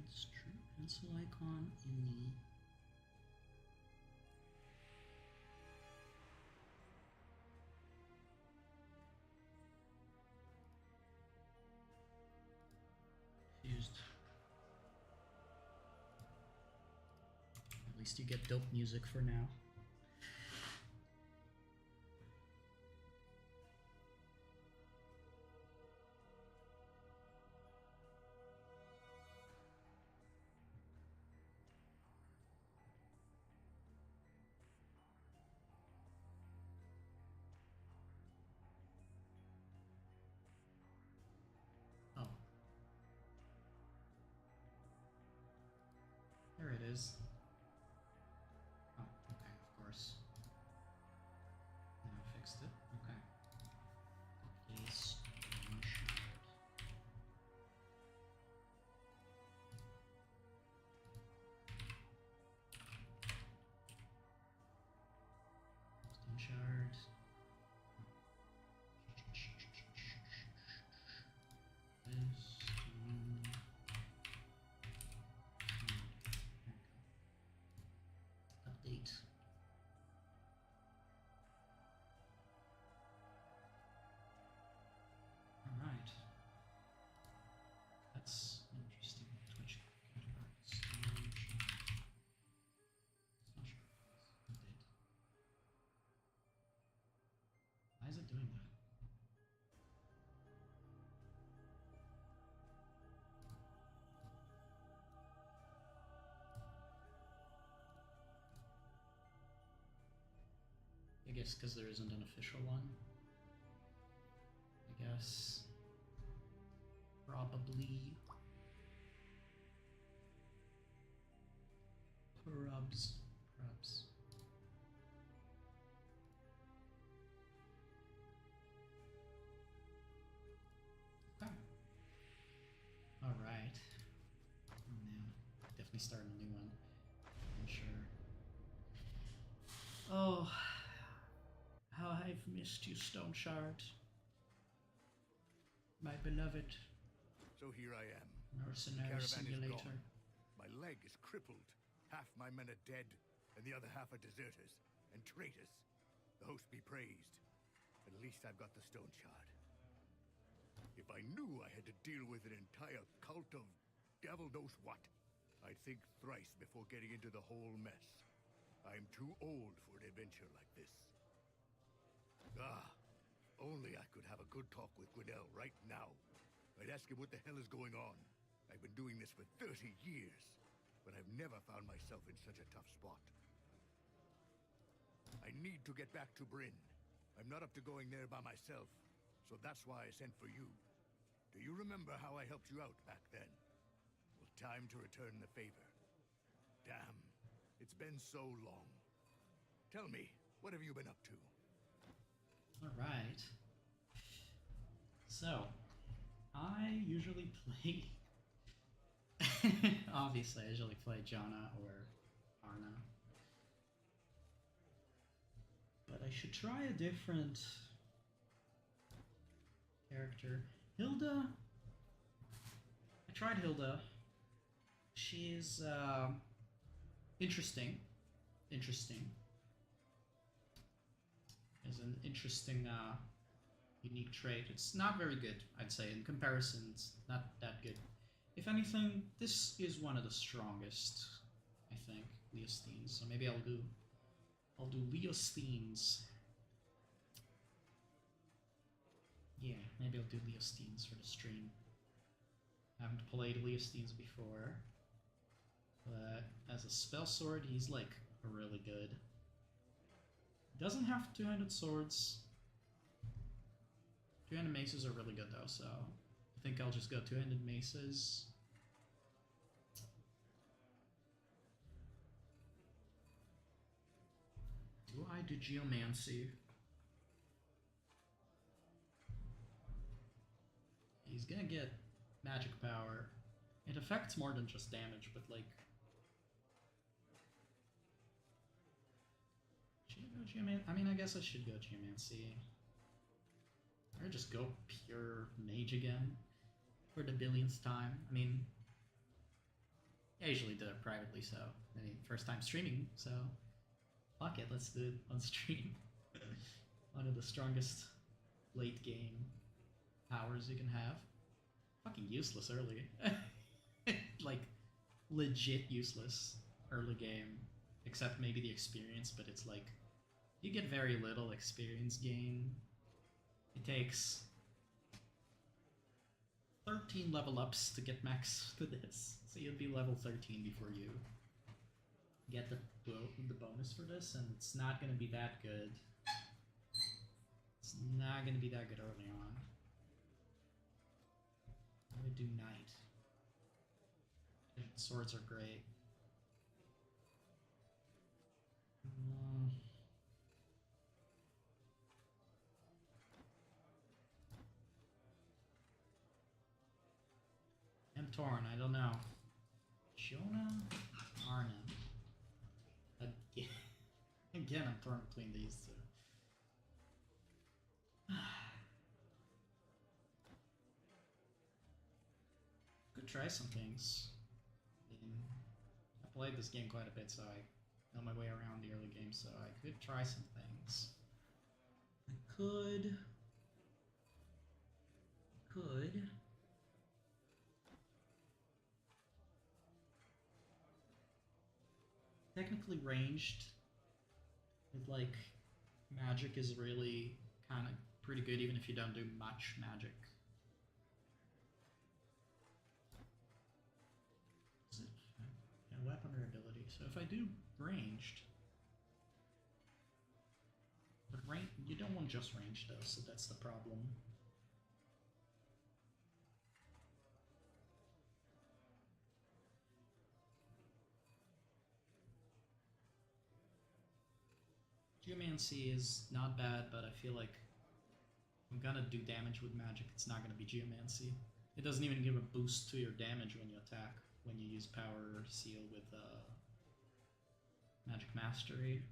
It's true. Pencil icon in the confused. At least you get dope music for now. Oh. There it is. Oh, okay, of course. Now I fixed it. Okay. Yes. Stoneshard. This. Update. Alright. That's interesting. Twitch counterparts. Stoneshard. Update. Why is it doing that? I guess because there isn't an official one. I guess. Probably. Perhaps. Okay. Alright. Yeah, definitely starting a new one. I'm sure. Oh, how I've missed you, Stoneshard. My beloved. So here I am. Mercenary simulator. My leg is crippled. Half my men are dead, and the other half are deserters and traitors. The host be praised. At least I've got the Stoneshard. If I knew I had to deal with an entire cult of devil knows what, I'd think thrice before getting into the whole mess. I'm too old for an adventure like this. Ah, only I could have a good talk with Gwinnell right now. I'd ask him what the hell is going on. I've been doing this for 30 years, but I've never found myself in such a tough spot. I need to get back to Bryn. I'm not up to going there by myself, so that's why I sent for you. Do you remember how I helped you out back then? Well, time to return the favor. Damn, it's been so long. Tell me, what have you been up to? Alright. So, I usually play... Obviously, I usually play Janna or Arna. But I should try a different character. Hilda... I tried Hilda. She's, interesting. is an interesting, unique trait. It's not very good, I'd say. In comparison, it's not that good. If anything, this is one of the strongest, I think, Leostines. So maybe I'll do Leostines. Yeah, maybe I'll do Leostines for the stream. I haven't played Leostines before, but as a spell sword, he's like really good. Doesn't have two-handed swords. Two-handed maces are really good though, so I think I'll just go two-handed maces. Do I do geomancy? He's gonna get magic power. It affects more than just damage, but like... Should I go geomancy? I mean, I guess I should go geomancy. Or just go pure mage again for the billionth time. I mean, I usually do it privately, so I mean, first time streaming, so fuck it, let's do it on stream. One of the strongest late game powers you can have. Fucking useless early. Like, legit useless early game. Except maybe the experience, but it's like, you get very little experience gain. It takes 13 level ups to get max to this. So you'll be level 13 before you get the bonus for this, and it's not going to be that good. It's not going to be that good early on. I would do knight. Swords are great. I'm torn, I don't know. Jonah? Arnim. Again, I'm torn between these two. Could try some things. I played this game quite a bit, so I know my way around the early game, so I could try some things. I could... Technically ranged with like magic is really kind of pretty good even if you don't do much magic. Is it? Yeah, weapon or ability. So if I do ranged, but you don't want just ranged though, so that's the problem. Geomancy is not bad, but I feel like if I'm gonna do damage with magic, it's not gonna be Geomancy. It doesn't even give a boost to your damage when you attack, when you use Power Seal with Magic Mastery.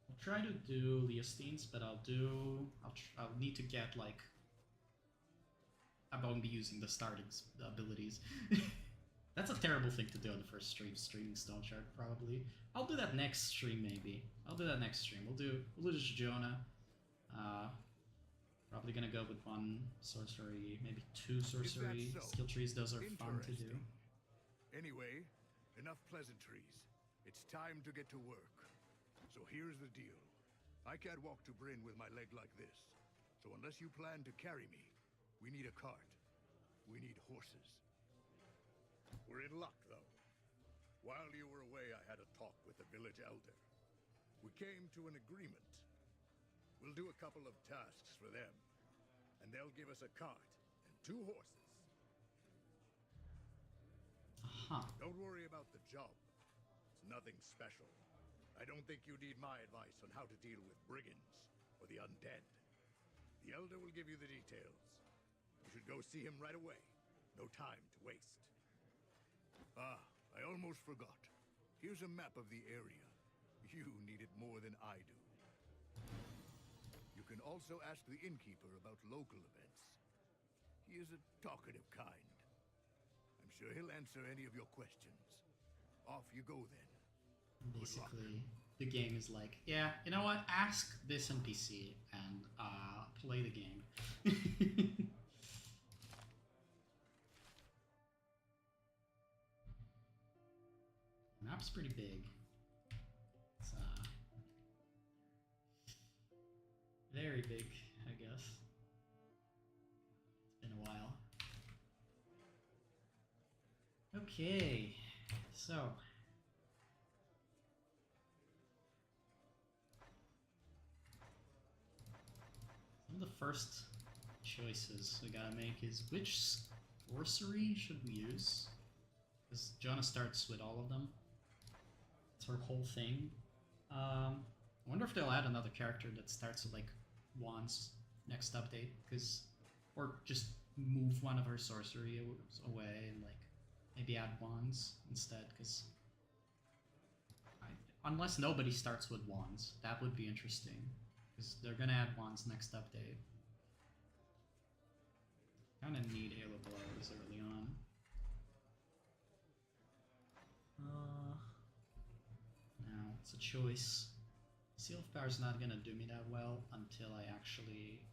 I'll try to do Leostines, but I'll need to get like... I won't be using the starting abilities. That's a terrible thing to do on the first stream, streaming Stoneshard, probably. I'll do that next stream, maybe. I'll do that next stream. We'll do just Jonah. Probably gonna go with one sorcery, maybe two sorcery skill trees. Those are fun to do. Anyway, enough pleasantries. It's time to get to work. So here's the deal. I can't walk to Bryn with my leg like this. So unless you plan to carry me, we need a cart. We need horses. We're in luck, though. While you were away, I had a talk with the village elder. We came to an agreement. We'll do a couple of tasks for them, and they'll give us a cart and 2 horses. Don't worry about the job. It's nothing special. I don't think you need my advice on how to deal with brigands or the undead. The elder will give you the details. You should go see him right away. No time to waste. I almost forgot. Here's a map of the area. You need it more than I do. You can also ask the innkeeper about local events. He is a talkative kind. I'm sure he'll answer any of your questions. Off you go then. Basically, the game is like, yeah, you know what? Ask this NPC and play the game. Map's pretty big. It's very big, I guess. It's been a while. Okay, so some of the first choices we gotta make is which sorcery should we use? Because Jonah starts with all of them. It's her whole thing. I wonder if they'll add another character that starts with like wands next update, because or just move one of her sorcery away and like maybe add wands instead, because unless nobody starts with wands, that would be interesting, because they're gonna add wands next update. Kind of need Halo Blows early on. Now it's a choice. Seal of Power is not gonna do me that well until I actually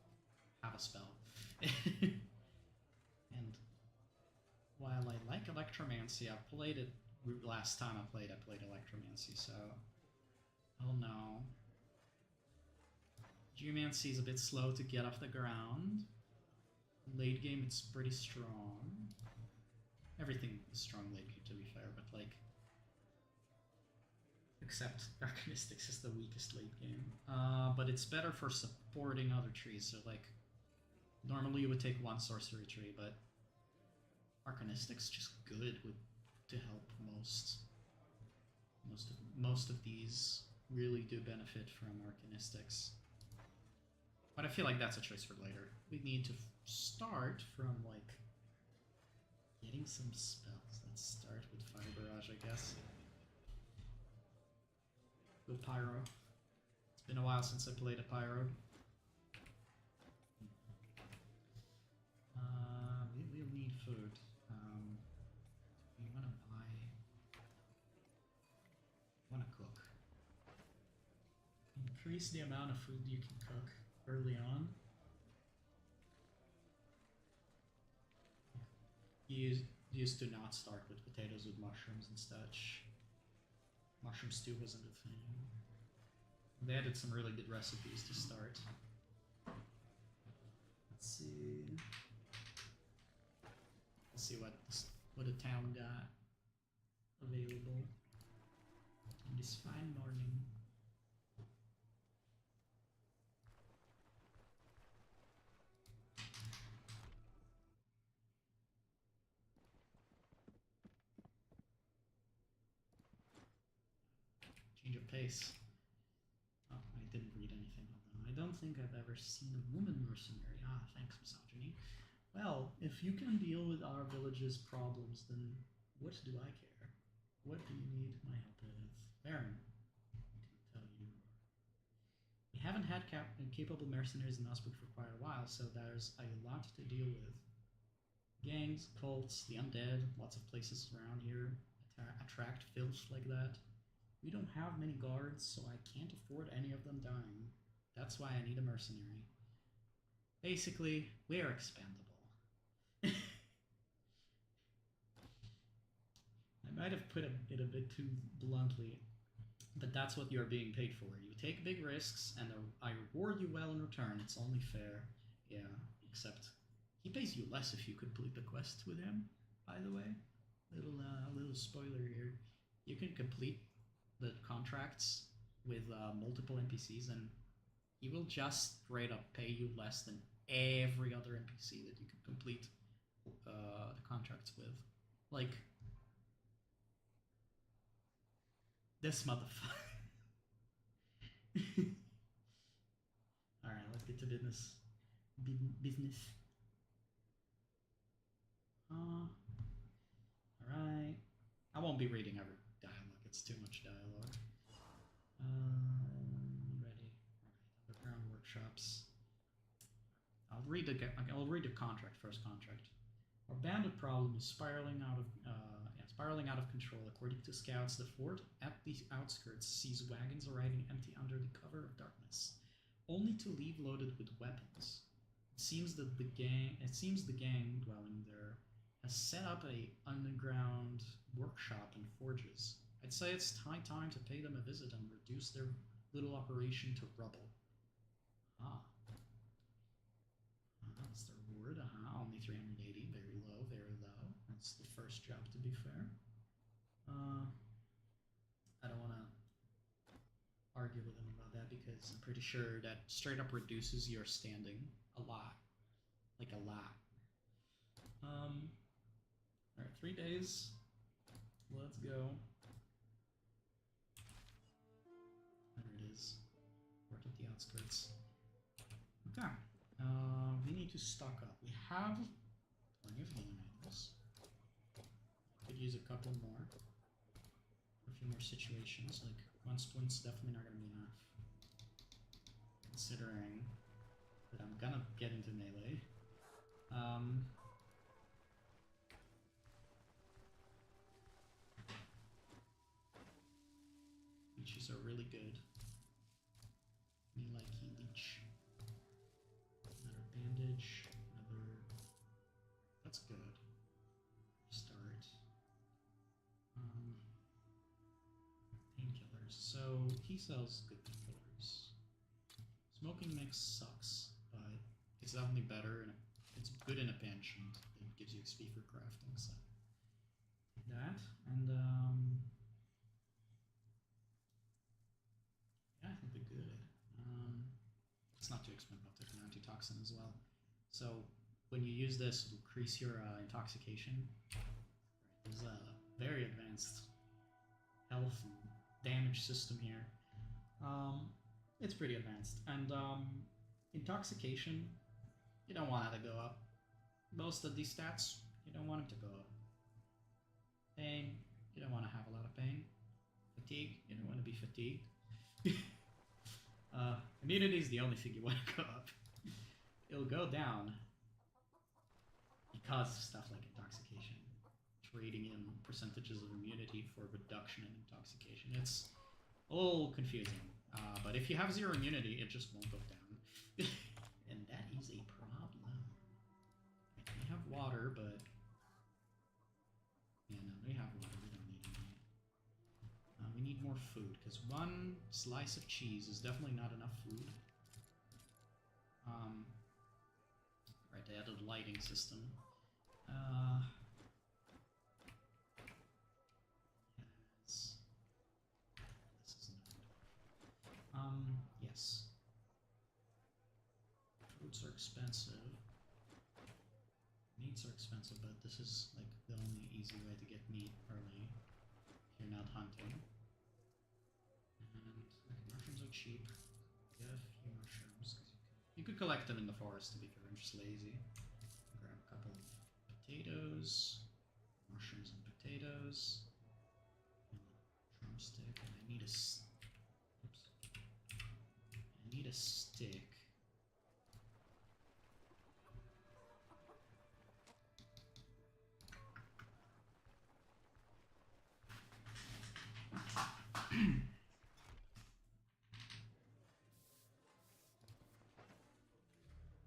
have a spell. And while I like Electromancy, I played it last time I played Electromancy, so oh no. Geomancy is a bit slow to get off the ground. Late game it's pretty strong. Everything is strong late game to be fair, but like except Arcanistics is the weakest late game. But it's better for supporting other trees, so like normally you would take one sorcery tree, but Arcanistics just good to help most of these really do benefit from Arcanistics. But I feel like that's a choice for later. We need to start from like getting some spells. Let's start with Fire Barrage, I guess. With Pyro. It's been a while since I played a Pyro. We'll need food. We want to buy... want to cook. Increase the amount of food you can cook early on. You used to not start with potatoes with mushrooms and such. Mushroom stew wasn't a thing. They added some really good recipes to start. Let's see. Let's see what a town got available on this fine morning. Change of pace. Oh, I didn't read anything of them. I don't think I've ever seen a woman mercenary. Ah, thanks, misogyny. Well, if you can deal with our village's problems, then what do I care? What do you need my help with? Baron, I didn't tell you. We haven't had capable mercenaries in Osberg for quite a while, so there's a lot to deal with. Gangs, cults, the undead, lots of places around here attract filth like that. We don't have many guards, so I can't afford any of them dying. That's why I need a mercenary. Basically, we're expendable. I might have put it a bit too bluntly, but that's what you're being paid for. You take big risks, and I reward you well in return. It's only fair. Yeah, except he pays you less if you complete the quest with him, by the way. Little spoiler here. You can complete the contracts with multiple NPCs, and he will just straight up pay you less than every other NPC that you can complete the contracts with. Like, this motherfucker. Alright, let's get to business. Business. Alright. I won't be reading every dialogue, it's too much dialogue. Ready. Alright, underground workshops. I'll read the contract, first contract. Our bandit problem is spiraling out of spiraling out of control. According to scouts, the fort at the outskirts sees wagons arriving empty under the cover of darkness, only to leave loaded with weapons. It seems the gang dwelling there has set up a underground workshop and forges. I'd say it's high time to pay them a visit and reduce their little operation to rubble. Ah. That's the reward. Only 380. Very low, very low. That's the first job, to be fair. I don't want to argue with him about that because I'm pretty sure that straight up reduces your standing a lot. Like a lot. Alright, 3 days. Let's go. There it is. Work at the outskirts. Okay. We need to stock up. We have plenty of healing items. Could use a couple more. For a few more situations. Like, 1 splint's definitely not going to be enough. Considering that I'm gonna get into melee. Leeches are really good. Me like leech. Another bandage. Another. That's good. Start. Painkillers. So he sells good painkillers. Smoking mix sucks, but it's definitely better and it's good in a pinch and it gives you XP for crafting. So that and yeah, I think they're good. It's not too expensive. I'll take an antitoxin as well. So when you use this, it'll increase your intoxication. There's a very advanced health and damage system here. It's pretty advanced. And intoxication, you don't want it to go up. Most of these stats, you don't want it to go up. Pain, you don't want to have a lot of pain. Fatigue, you don't want to be fatigued. Immunity is the only thing you want to go up. It'll go down because of stuff like intoxication. Trading in percentages of immunity for reduction in intoxication. It's a little confusing. But if you have 0 immunity, it just won't go down. And that is a problem. We have water, but... yeah, no, we have water. We don't need any. We need more food, because 1 slice of cheese is definitely not enough food. Right, they added a lighting system. Yes. This is not. Yes. Fruits are expensive. Meats are expensive, but this is like the only easy way to get meat early if you're not hunting. And mushrooms are cheap. Get a few mushrooms. You could collect them in the forest if you're just lazy. Grab a couple of potatoes, mushrooms and potatoes, and a drumstick. And I need a. Oops. I need a stick.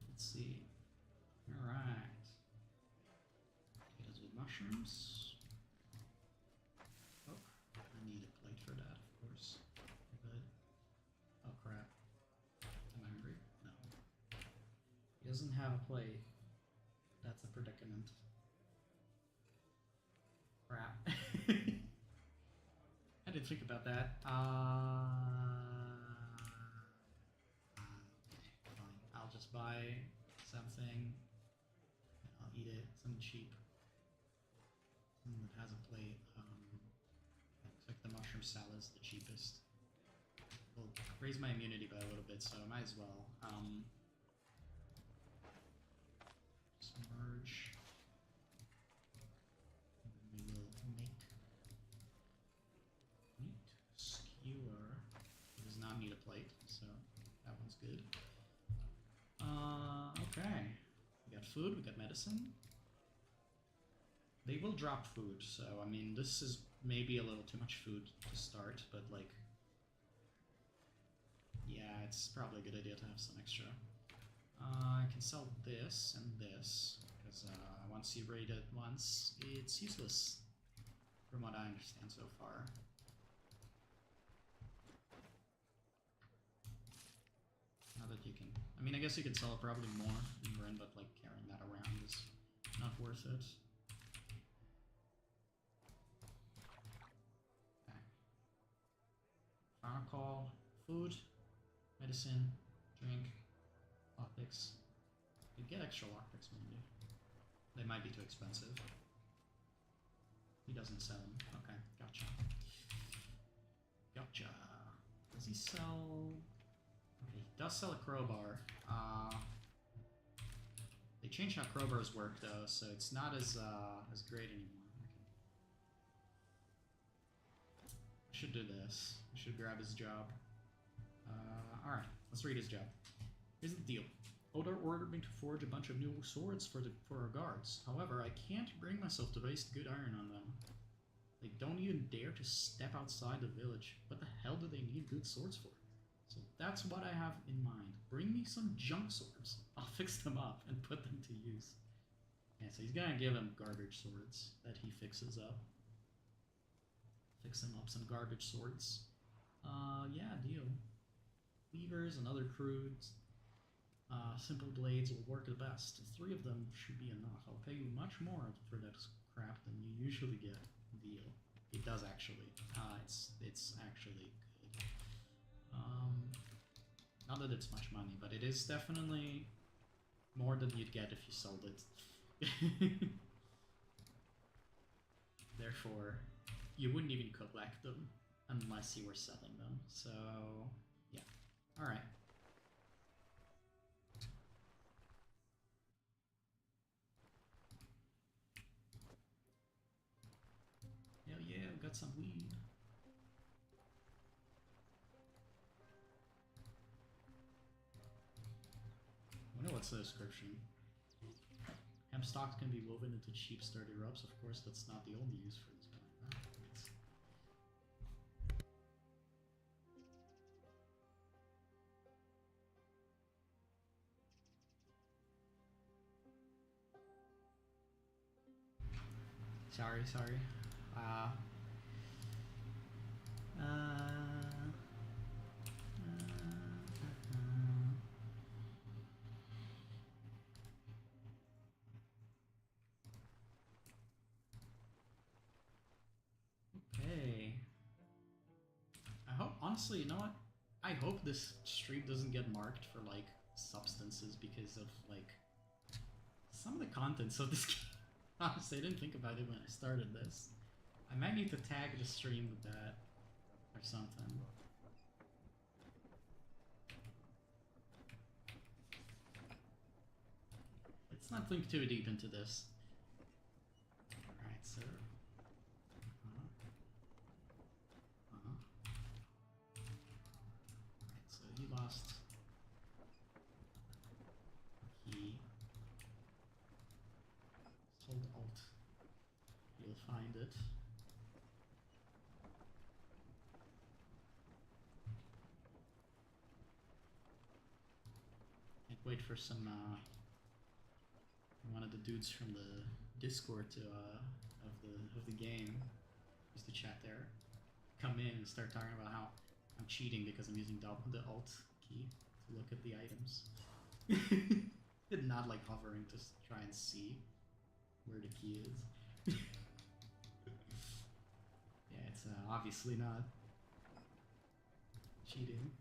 Let's see. Alright. Potatoes with mushrooms. Oh, I need a plate for that, of course. Good. Oh crap. Am I hungry? No. He doesn't have a plate. That's a predicament. Crap. I didn't think about that. Okay, fine. I'll just buy something. I'll eat it. Something cheap. Something that has a plate. Looks like the mushroom salad is the cheapest. Will raise my immunity by a little bit, so I might as well. Submerge. And then we will make meat skewer. It does not need a plate, so that one's good. Okay. We got food, we got medicine. They will drop food, so I mean, this is maybe a little too much food to start, but like, yeah, it's probably a good idea to have some extra. I can sell this and this, because once you raid it once, it's useless, from what I understand so far. Now that you can, I mean, I guess you could sell it probably more in Bryn, but like carrying that around is not worth it. Okay. Final call, food, medicine, drink, lockpicks. You get extra lockpicks maybe. They might be too expensive. He doesn't sell them. Okay, gotcha. Gotcha. Does he sell? Okay, he does sell a crowbar. They changed how crowbars work though, so it's not as great anymore. Okay. I should do this. I should grab his job. Alright, let's read his job. Here's the deal. Odor ordered me to forge a bunch of new swords for our guards. However, I can't bring myself to waste good iron on them. They don't even dare to step outside the village. What the hell do they need good swords for? So that's what I have in mind. Bring me some junk swords. I'll fix them up and put them to use. Yeah, so he's gonna give him garbage swords that he fixes up. Fix him up some garbage swords. Yeah, deal. Levers and other crudes. Simple blades will work the best. 3 of them should be enough. I'll pay you much more for that crap than you usually get. Deal. It does actually. It's actually good. Not that it's much money, but it is definitely more than you'd get if you sold it. Therefore, you wouldn't even collect them unless you were selling them. So, yeah. Alright. Hell yeah, we got some weed. I wonder what's the description. Hemp stalks can be woven into cheap, sturdy ropes. Of course, that's not the only use for this guy. Sorry. Okay. I hope, honestly, you know what? I hope this stream doesn't get marked for, like, substances because of, like, some of the contents of this game. Honestly, I didn't think about it when I started this. I might need to tag the stream with that or something. Let's not think too deep into this. Alright, so... Alright, so he lost... He... Hold Alt. You'll find it. Can't wait for some one of the dudes from the Discord to of the game, used to chat there, come in and start talking about how I'm cheating because I'm using the Alt key to look at the items. Did not like hovering to try and see where the key is. Yeah, it's obviously not cheating.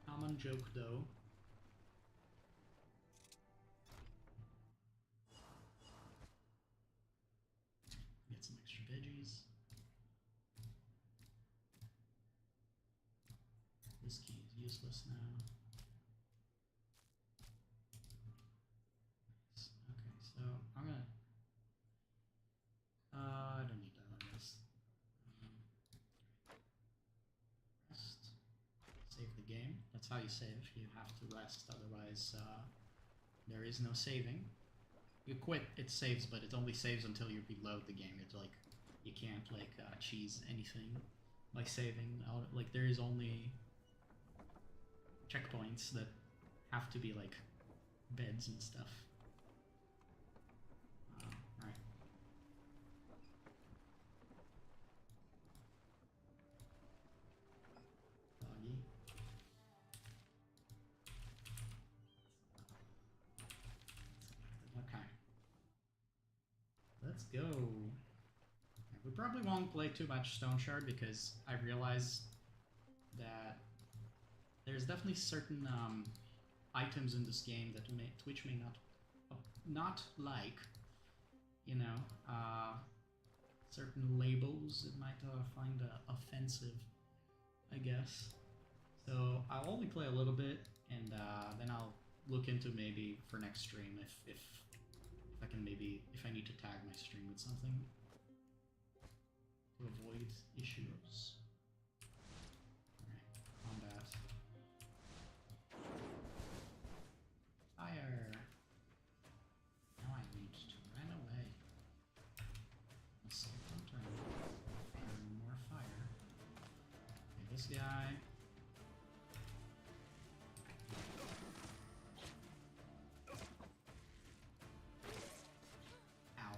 Common joke though. Get some extra veggies. This key is useless now. Nice. Okay, so I'm gonna... I don't need that on this. Rest. Save the game. Let's That's how you save. You have to rest, otherwise there is no saving. You quit, it saves, but it only saves until you reload the game. It's like you can't like cheese anything by saving. Like there is only checkpoints that have to be like beds and stuff. Right. Doggy. Okay. Let's go. We probably won't play too much Stoneshard because I realized that there's definitely certain items in this game that Twitch may not like. You know, certain labels it might find offensive, I guess. So I'll only play a little bit, and then I'll look into maybe for next stream if I can if I need to tag my stream with something to avoid issues. Alright, combat. Fire! Now I need to run away. Second turn. And more fire. Okay, this guy. Ow.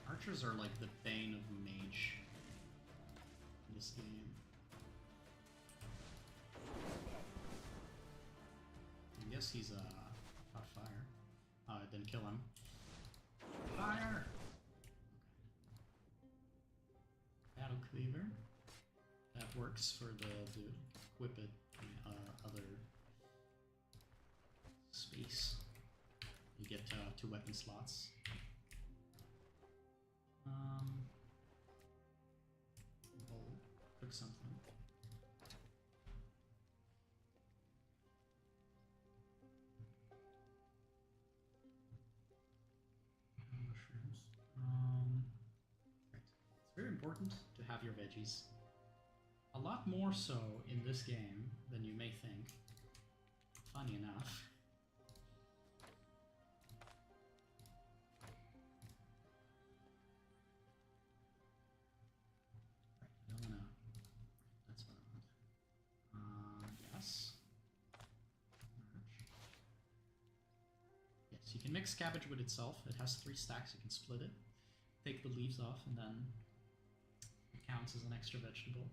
Archers are like the bane of mage in this game. I guess he's hot fire. Oh, I didn't kill him. Fire! Okay. Battle cleaver. That works for the equip it other space. You get 2 weapon slots. Bowl. Cook something. Mushrooms. Right. It's very important to have your veggies. A lot more so in this game than you may think. Funny enough. You can mix cabbage with itself. It has 3 stacks. You can split it, take the leaves off, and then it counts as an extra vegetable.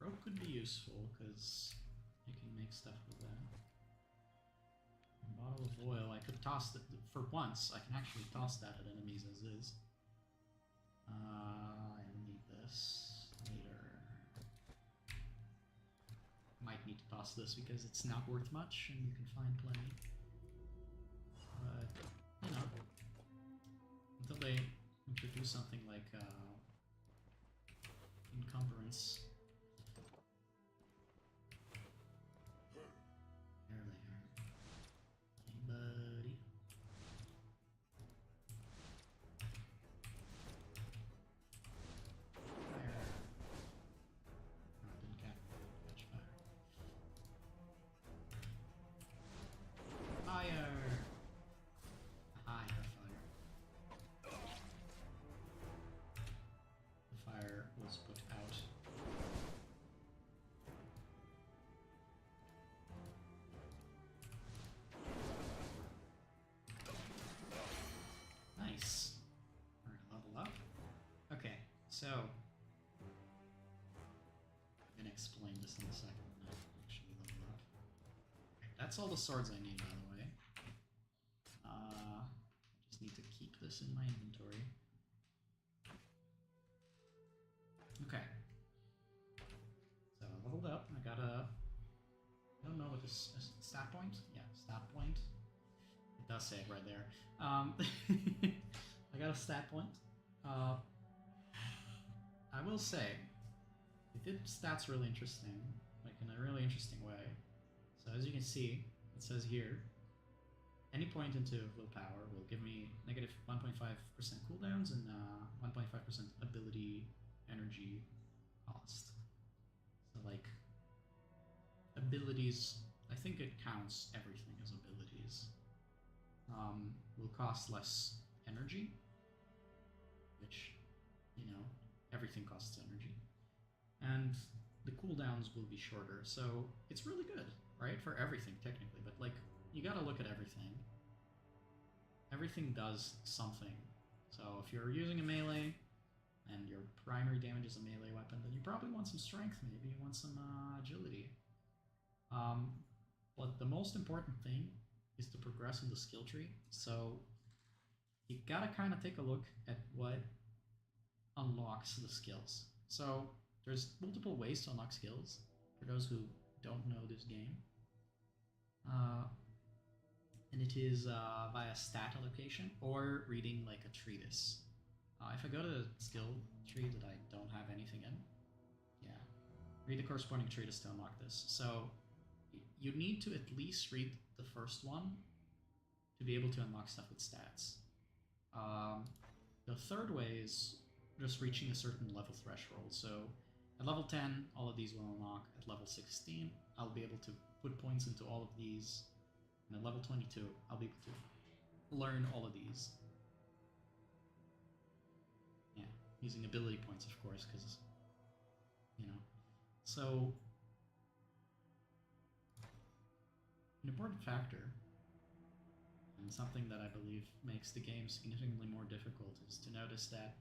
Rope could be useful because you can make stuff with that. A bottle of oil. I could toss that for once. I can actually toss that at enemies as is. I need this later. Might need to toss this because it's not worth much and you can find plenty. But, you know, until they introduce something like encumbrance. There they are. Hey, buddy. Fire. Oh, didn't catch fire. Fire! Aha, I got fire. The fire was put out. Nice. We're gonna level up. Okay, so I'm gonna explain this in a second when I actually level up. That's all the swords I need, by the way. I just need to keep this in my inventory. Okay. So I leveled up. I got a... I don't know what this is. Stat point? Yeah, stat point. It does say it right there. I got a stat point. I will say, it did stats really interesting, like in a really interesting way. So as you can see, it says here, any point into willpower will give me negative 1.5% cooldowns and 1.5% ability energy cost. So like abilities, I think it counts everything as abilities. Will cost less energy, which, you know, everything costs energy. And the cooldowns will be shorter, so it's really good, right? For everything, technically, but like, you gotta look at everything. Everything does something. So if you're using a melee, and your primary damage is a melee weapon, then you probably want some strength, maybe you want some agility. But the most important thing is to progress in the skill tree, so you gotta kind of take a look at what unlocks the skills. So there's multiple ways to unlock skills, for those who don't know this game. And it is via stat allocation or reading like a treatise. If I go to the skill tree that I don't have anything in, yeah, read the corresponding treatise to unlock this. So you need to at least read the first one to be able to unlock stuff with stats. The third way is just reaching a certain level threshold. So at level 10, all of these will unlock. At level 16, I'll be able to put points into all of these. And at level 22, I'll be able to learn all of these. Yeah, using ability points, of course, because, you know. So, an important factor, and something that I believe makes the game significantly more difficult, is to notice that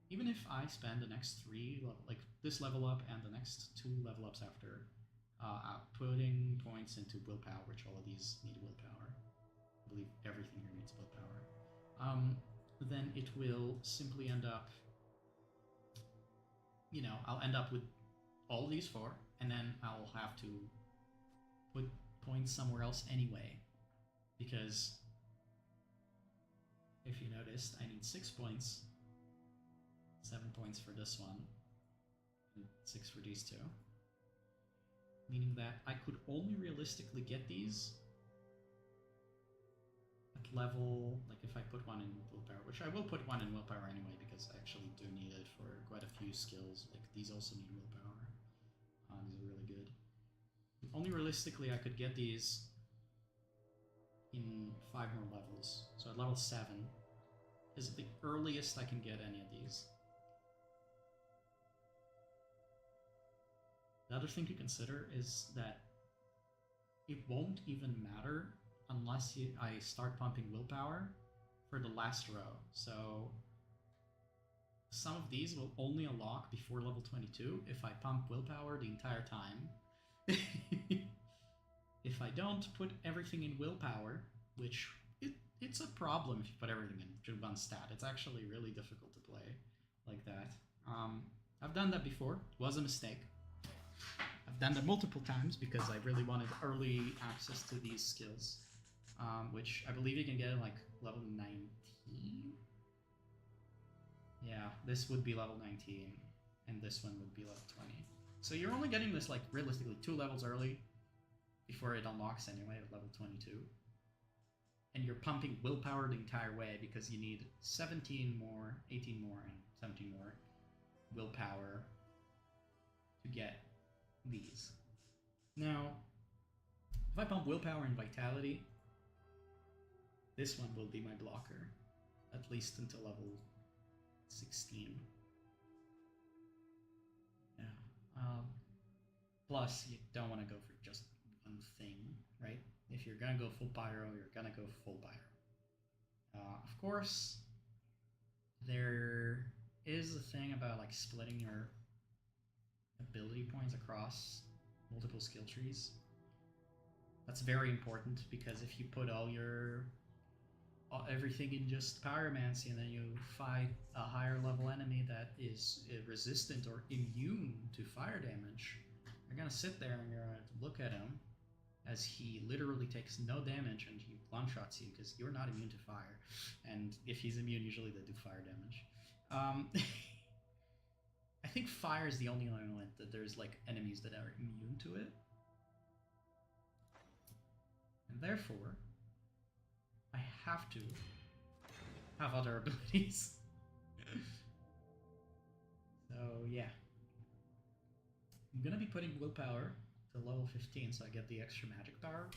even if I spend the next 3, like this level up and the next 2 level ups after, putting points into willpower, which all of these need willpower. I believe everything here needs willpower. Then it will simply end up, you know, I'll end up with all these 4, and then I'll have to put points somewhere else anyway, because if you noticed, I need 6 points, 7 points for this one, and 6 for these 2. Meaning that I could only realistically get these at level, like if I put one in willpower, which I will put one in willpower anyway because I actually do need it for quite a few skills. Like these also need willpower. These are really good. Only realistically I could get these in 5 more levels. So at level 7 is the earliest I can get any of these. The other thing to consider is that it won't even matter unless I start pumping willpower for the last row. So some of these will only unlock before level 22 if I pump willpower the entire time. If I don't put everything in willpower, which it's a problem if you put everything in one stat. It's actually really difficult to play like that. I've done that before. It was a mistake. I've done that multiple times because I really wanted early access to these skills, which I believe you can get at like level 19. Yeah, this would be level 19, and this one would be level 20. So you're only getting this like realistically 2 levels early before it unlocks anyway at level 22. And you're pumping willpower the entire way because you need 17 more, 18 more, and 17 more willpower to get these. Now, if I pump willpower and vitality, this one will be my blocker, at least until level 16. Yeah. Plus, you don't want to go for just one thing, right? If you're gonna go full pyro, you're gonna go full pyro. Of course, there is a thing about like splitting your ability points across multiple skill trees. That's very important because if you put all your everything in just pyromancy and then you fight a higher level enemy that is resistant or immune to fire damage, you're gonna sit there and you're gonna look at him as he literally takes no damage and he one-shots you because you're not immune to fire. And if he's immune, usually they do fire damage. I think fire is the only element that there's like enemies that are immune to it. And therefore, I have to have other abilities. So yeah. I'm gonna be putting willpower to level 15 so I get the extra magic power.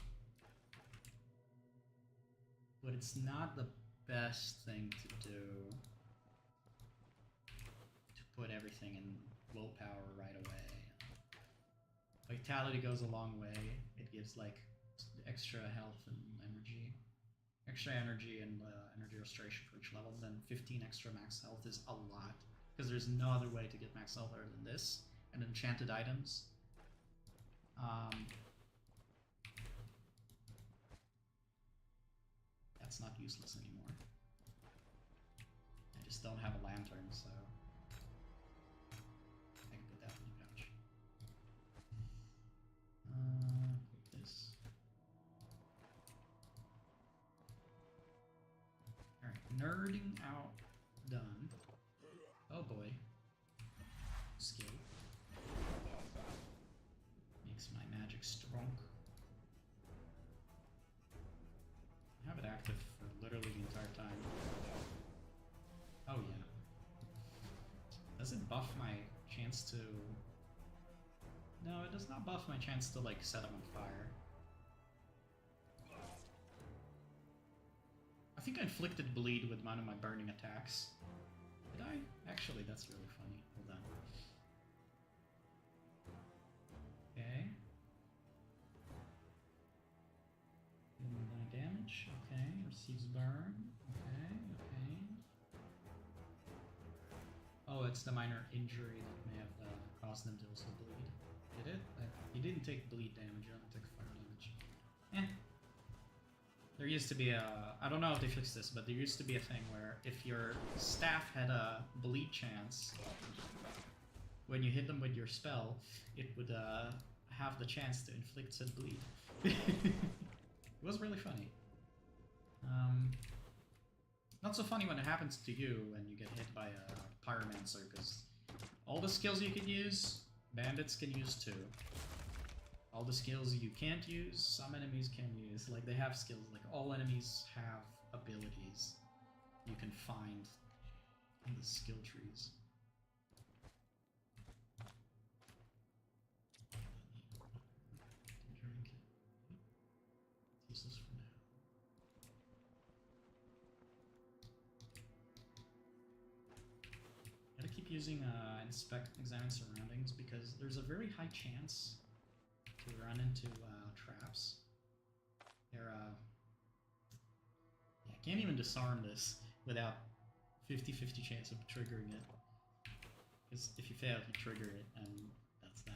But it's not the best thing to do to put everything in willpower right away. Vitality goes a long way. It gives like extra health and energy. Extra energy and energy restoration for each level. Then 15 extra max health is a lot. Because there's no other way to get max health other than this. And enchanted items. That's not useless anymore. I just don't have a lantern, so I can put that in the pouch. Put this. Alright, nerding out done. Oh boy. Skill. Makes my magic strong. I have it active for literally the entire time. Oh yeah. Does it buff my chance to... No, it does not buff my chance to like set them on fire. I think I inflicted bleed with one of my burning attacks. Did I? Actually, that's really funny. Hold on. Okay. 9 damage. Okay. Receives burn. Okay. Okay. Oh, it's the minor injury that may have caused them to also bleed. Did it? You didn't take bleed damage. You only took fire damage. Eh. There used to be a... I don't know if they fixed this, but there used to be a thing where if your staff had a bleed chance, when you hit them with your spell, it would have the chance to inflict said bleed. It was really funny. Not so funny when it happens to you when you get hit by a pyromancer, because all the skills you can use, bandits can use too. All the skills you can't use, some enemies can use. Like, they have skills. Like, all enemies have abilities you can find in the skill trees. Drink it. Use this for now. Gotta keep using inspect, examine surroundings, because there's a very high chance to run into traps. They're yeah, I can't even disarm this without 50-50 chance of triggering it. Because if you fail, you trigger it, and that's that.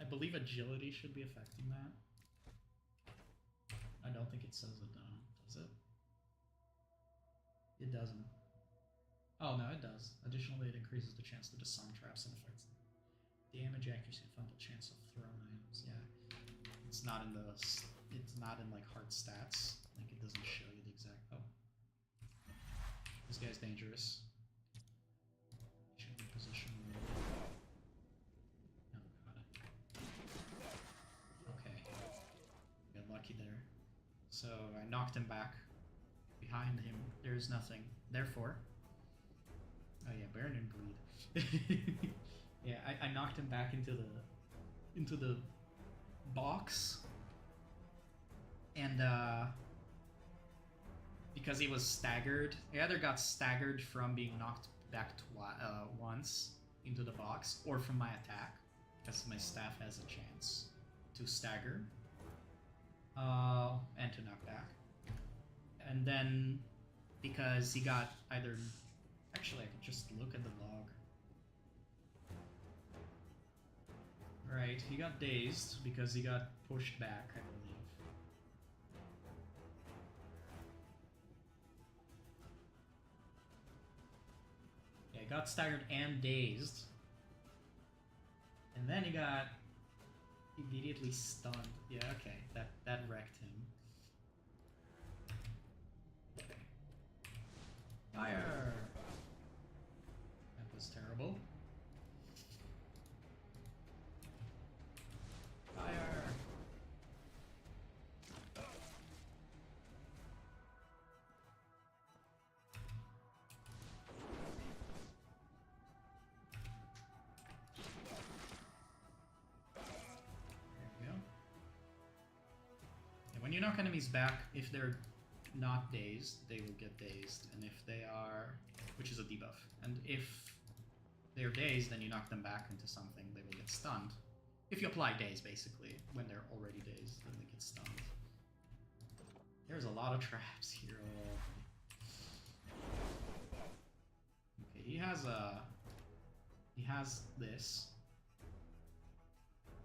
I believe agility should be affecting that. I don't think it says it does it? It doesn't. Oh no, it does. Additionally, it increases the chance to disarm traps and affects them. Damage, accuracy, and fumble chance of thrown items. Yeah, it's not in the. It's not in like hard stats. Like, it doesn't show you the exact. Oh, this guy's dangerous. Should be positioned. Oh, got it. Okay, got lucky there. So I knocked him back. Behind him, there's nothing. Therefore, oh yeah, burn and bleed. Yeah, I knocked him back into the box, and because he was staggered, he either got staggered from being knocked back once into the box, or from my attack, because my staff has a chance to stagger and to knock back, and then because he got either... Actually, I could just look at the log. Right, he got dazed because he got pushed back, I believe. Yeah, he got staggered and dazed. And then he got immediately stunned. Yeah, okay, that wrecked him. Fire! That was terrible. Fire! you knock enemies back, if they're not dazed, they will get dazed, and if they are, which is a debuff, and if they're dazed and you knock them back into something, they will get stunned. If you apply daze, basically, when they're already dazed, then they get stunned. There's a lot of traps here. Okay, he has this.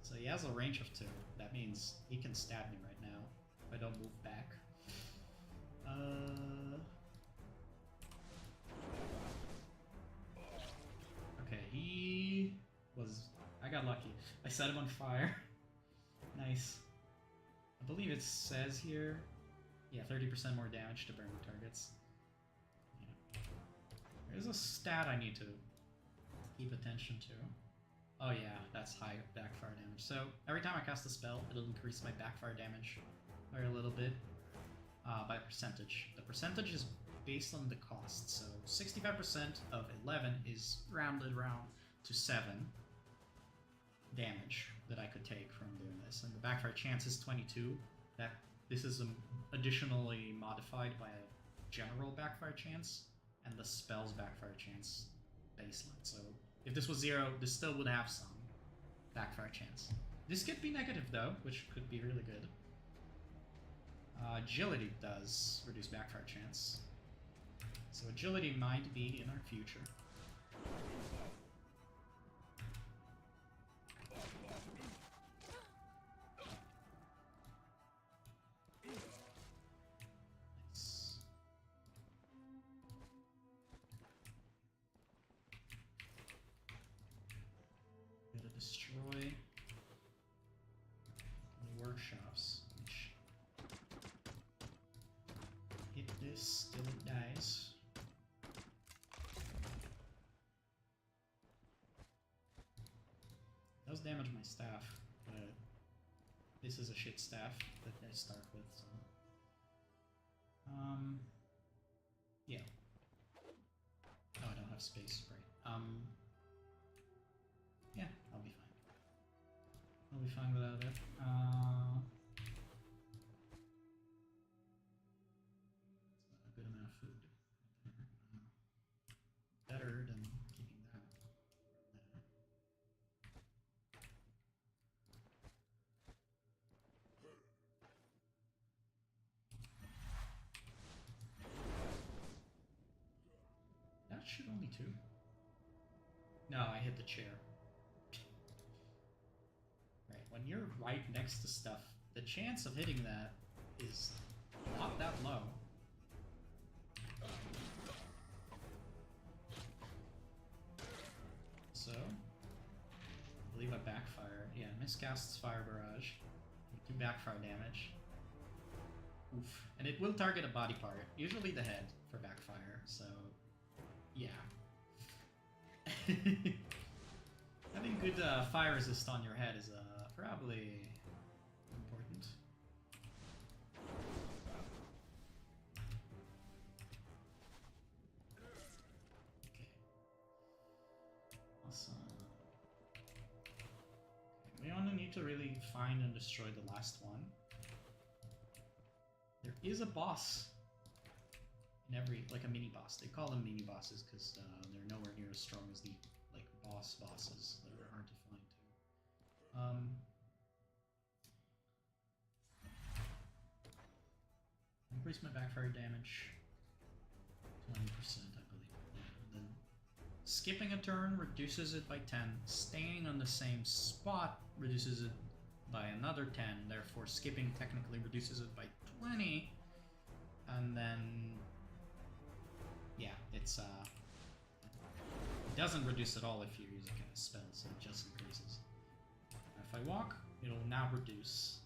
So he has a range of 2. That means he can stab me right now if I don't move back. Okay, he was... I got lucky. I set him on fire. Nice. I believe it says here... Yeah, 30% more damage to burn targets. Yeah. There's a stat I need to keep attention to. Oh yeah, that's high backfire damage. So every time I cast a spell, it'll increase my backfire damage by a little bit by a percentage. The percentage is based on the cost. So 65% of 11 is rounded round to 7 damage that I could take from doing this. And the backfire chance is 22. This is additionally modified by a general backfire chance and the spell's backfire chance baseline. So if this was 0, this still would have some backfire chance. This could be negative though, which could be really good. Agility does reduce backfire chance. So agility might be in our future. Destroy the workshops, which hit this till it dies. It does damage my staff, but this is a shit staff that I start with, so yeah. Oh, I don't have space, right. Yeah, I'll be fine. I'll be fine without it. It's a good amount of food. Better than keeping that. That should only 2. No, I hit the chair. When you're right next to stuff, the chance of hitting that is not that low. So, I believe I backfire. Yeah, miscasts Fire Barrage. 2 backfire damage. Oof. And it will target a body part, usually the head, for backfire, so yeah. Having good fire resist on your head is probably important. Okay. Awesome. Okay, we only need to really find and destroy the last one. There is a boss in every, like a mini boss. They call them mini bosses because they're nowhere near as strong as the like bosses that are hard to find too. Increase my backfire damage 20%, I believe. Yeah. And then skipping a turn reduces it by 10. Staying on the same spot reduces it by another 10. Therefore, skipping technically reduces it by 20. And then, yeah, it doesn't reduce at all if you're using a spell, so it just increases. If I walk, it'll now reduce.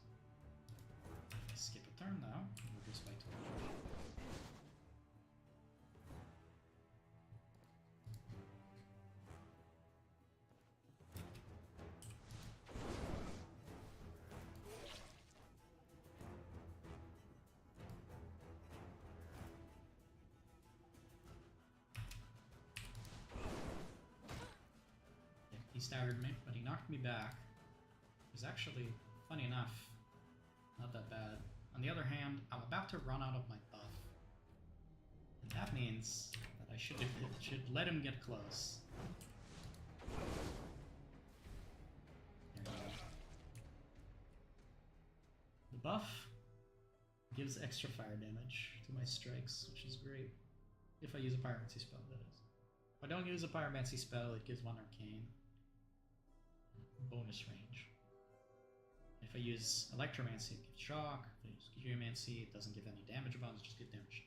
If I skip a turn now, it'll reduce by 20. He staggered me, but he knocked me back. It was actually, funny enough, not that bad. On the other hand, I'm about to run out of my buff. And that means that I should let him get close. There you go. The buff gives extra fire damage to my strikes, which is great. If I use a pyromancy spell, that is. If I don't use a pyromancy spell, it gives 1 arcane. Bonus range. If I use electromancy, it gives shock. If I use geomancy, it doesn't give any damage bonus, just give damage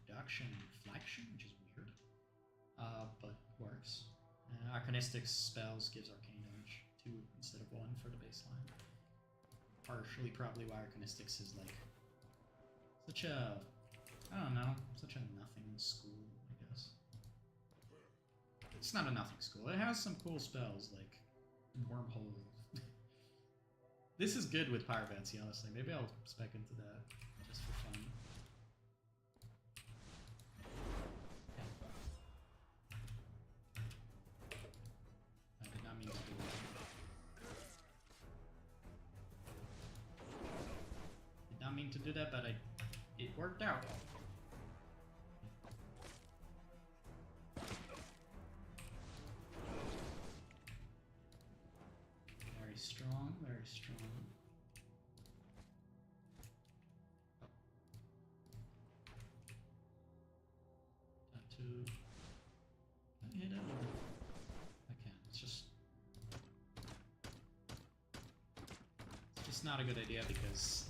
reduction and reflection, which is weird. But works. Arcanistic spells gives arcane damage 2 instead of 1 for the baseline. Partially probably why Arcanistics is like such a, I don't know, such a nothing school, I guess. It's not a nothing school. It has some cool spells like Wormhole. This is good with Pyromancy, honestly. Maybe I'll spec into that just for fun. I did not mean to do that. Did not mean to do that, but it worked out. Very strong, very strong. Got to hit it. I can't. It's just not a good idea because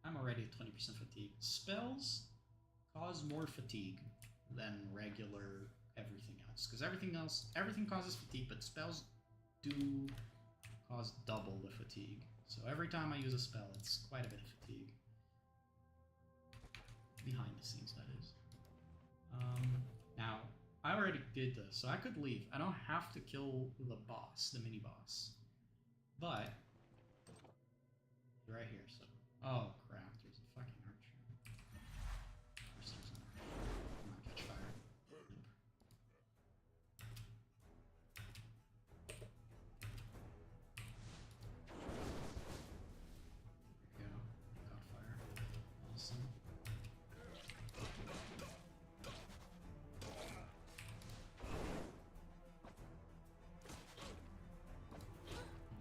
I'm already at 20% fatigue. Spells cause more fatigue than regular everything else. Because everything causes fatigue, but spells do cause double the fatigue. So every time I use a spell, it's quite a bit of fatigue. Behind the scenes, that is. Now, I already did this, so I could leave. I don't have to kill the boss, the mini-boss. But, right here, so... Oh, crap, there's a fucking archer. Of course there's an archer. Come on, catch fire. Nope. There we go. Caught fire. Awesome.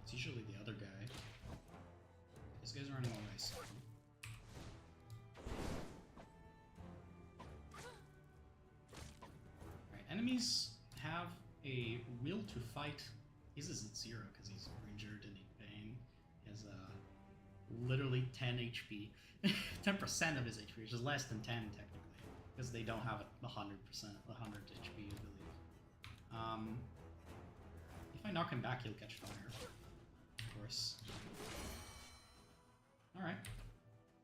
It's usually the other guy. This guy's running away, so... Alright, enemies have a will to fight. His is at 0 because he's injured and in pain. He has literally 10 HP. 10% of his HP, which is less than 10 technically. Because they don't have 100%, 100 HP, I believe. If I knock him back, he'll catch fire. Of course. Alright.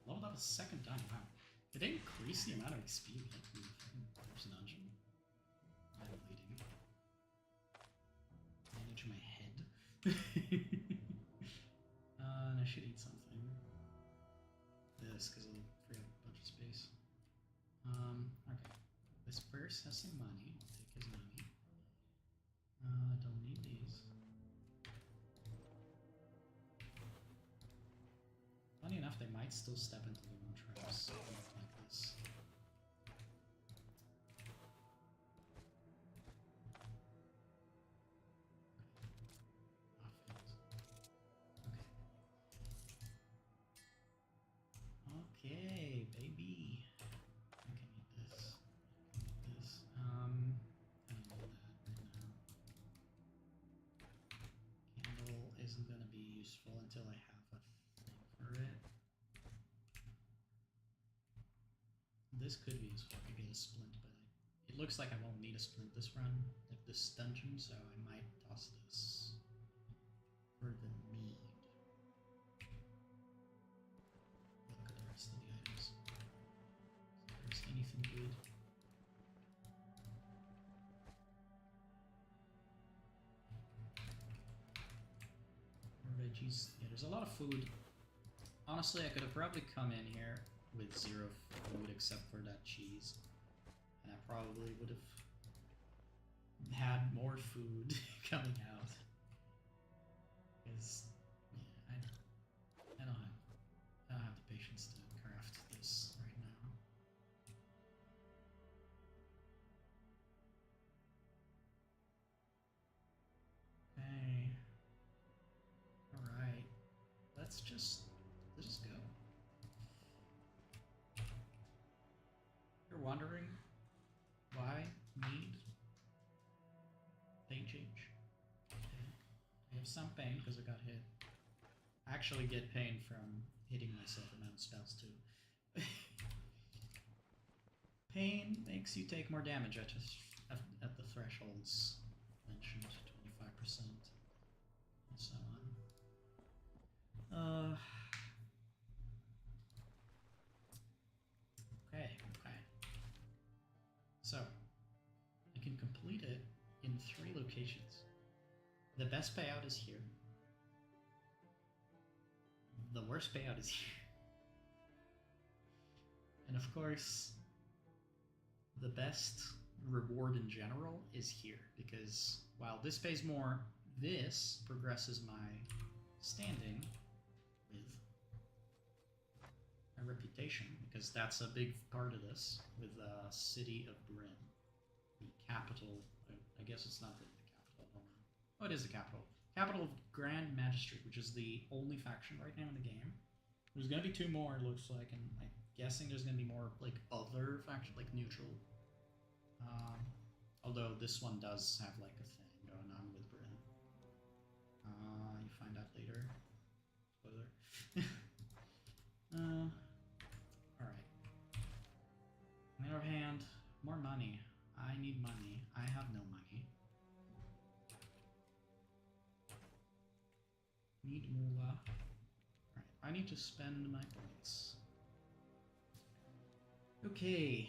Leveled up a second time. Wow. Did they increase the amount of XP we get from the first dungeon? I'm bleeding. Manage my head. And I should eat something. This, because it'll free up a bunch of space. Okay. This purse has some money. I'll take his money. Don't need these. Funny enough, they might still step into their own traps like this. Okay, baby. I can eat this. I can eat this. I don't know that right now. Candle isn't gonna be useful until I have a thing for it. This could be useful. I could get a splint, but it looks like I won't need a splint this run, like this dungeon, so I might toss this for the mead. Look at the rest of the items. If there's anything good. Veggies. Yeah, there's a lot of food. Honestly, I could have probably come in here with 0 food except for that cheese. And I probably would have had more food coming out. Because, yeah, I don't have let's just go. You're wondering why need pain change? Okay. I have some pain because I got hit. I actually get pain from hitting myself amount of spells too. Pain makes you take more damage at the thresholds mentioned, 25% and so on. Okay. So, I can complete it in 3 locations. The best payout is here. The worst payout is here. And of course, the best reward in general is here, because while this pays more, this progresses my standing with my reputation, because that's a big part of this, with the City of Bryn, the capital. I guess it's not the capital. I don't know. Oh, it is the capital. Capital of Grand Magistrate, which is the only faction right now in the game. There's gonna be 2 more, it looks like, and I'm guessing there's gonna be more like other faction, like neutral. Although this one does have like a thing going on with Bryn. You find out later. Spoiler. Alright. On the other hand, more money. I need money. I have no money. Need moolah. Alright, I need to spend my points. Okay.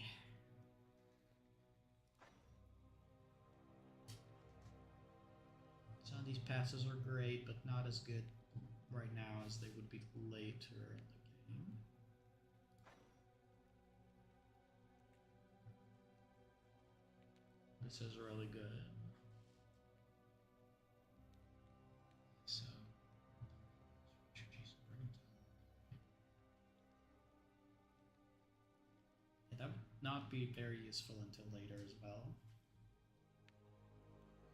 Some of these passes are great, but not as good right now as they would be later in the game. This is really good. So, yeah, that would not be very useful until later as well.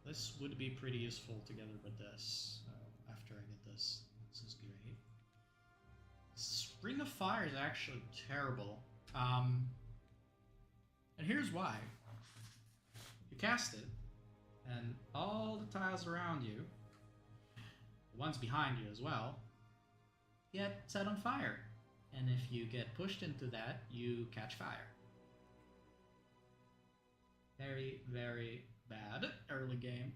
This would be pretty useful together with this. So after I get this, this is great. Ring of Fire is actually terrible. And here's why. You cast it, and all the tiles around you, the ones behind you as well, get set on fire. And if you get pushed into that, you catch fire. Very, very bad early game.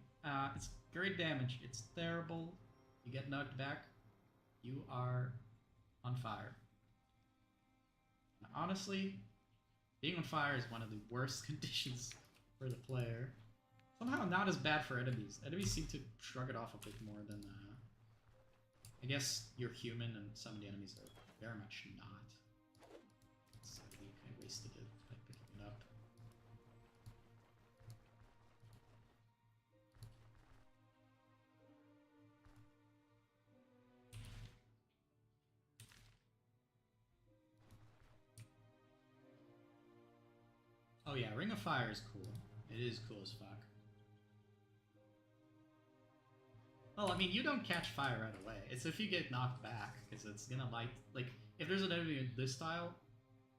It's great damage. It's terrible. You get knocked back, you are on fire. And honestly, being on fire is one of the worst conditions for the player. Somehow not as bad for enemies. Enemies seem to shrug it off a bit more than... I guess you're human and some of the enemies are very much not. So I wasted it by picking it up. Oh yeah, Ring of Fire is cool. It is cool as fuck. Well, I mean, you don't catch fire right away. It's if you get knocked back, because it's gonna light... Like, if there's an enemy in this tile,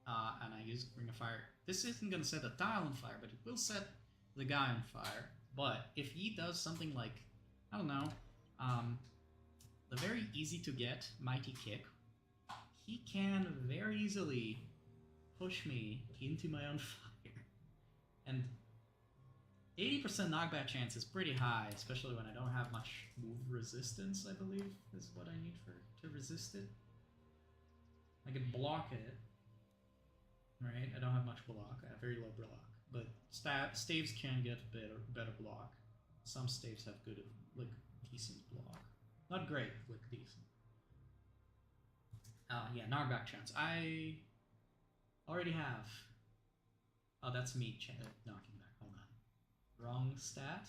and I use Ring of Fire, this isn't gonna set a tile on fire, but it will set the guy on fire. But if he does something like, I don't know, the very easy to get Mighty Kick, he can very easily push me into my own fire. And 80% knockback chance is pretty high, especially when I don't have much move resistance, I believe, is what I need to resist it. I can block it, right? I don't have much block, I have very low block, but staves can get better block. Some staves have good, like, decent block. Not great, like decent. Yeah, knockback chance. I already have... Oh, that's me knocking back. Hold on. Wrong stat?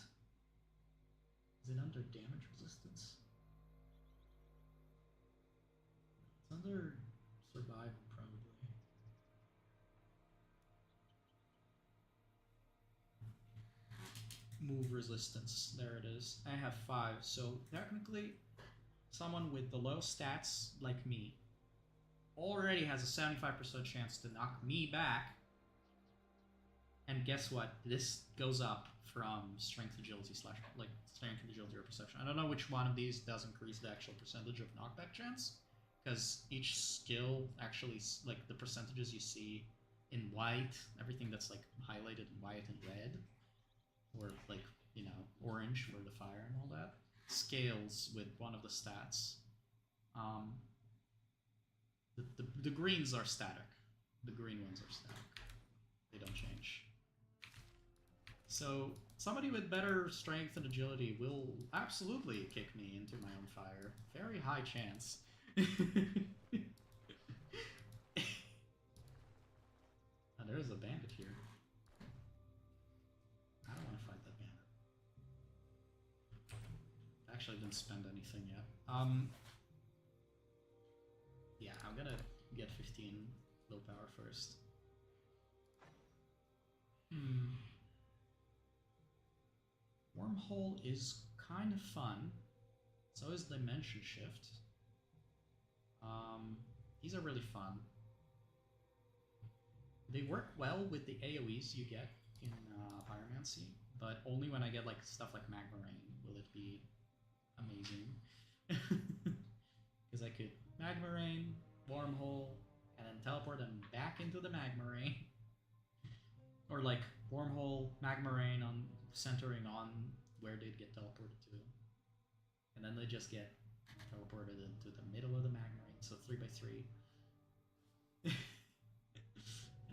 Is it under damage resistance? It's under survival, probably. Move resistance. There it is. I have 5, so technically someone with the low stats like me already has a 75% chance to knock me back. And guess what? This goes up from strength, agility, strength, agility, or perception. I don't know which one of these does increase the actual percentage of knockback chance, because each skill actually, like the percentages you see in white, everything that's like highlighted in white and red, or like, you know, orange for the fire and all that, scales with one of the stats. The greens are static. The green ones are static. They don't change. So somebody with better strength and agility will absolutely kick me into my own fire. Very high chance. Oh, there's a bandit here. I don't want to fight that bandit. Actually, I didn't spend anything yet. Yeah, I'm gonna get 15 willpower first. Wormhole is kind of fun. So is Dimension Shift. These are really fun. They work well with the AoEs you get in Pyromancy, but only when I get like stuff like Magma Rain will it be amazing. Because I could Magma Rain, Wormhole, and then teleport them back into the Magma Rain. Or like Wormhole, Magma Rain on centering on where they'd get teleported to. And then they just get teleported into the middle of the Magma Rain, so 3x3.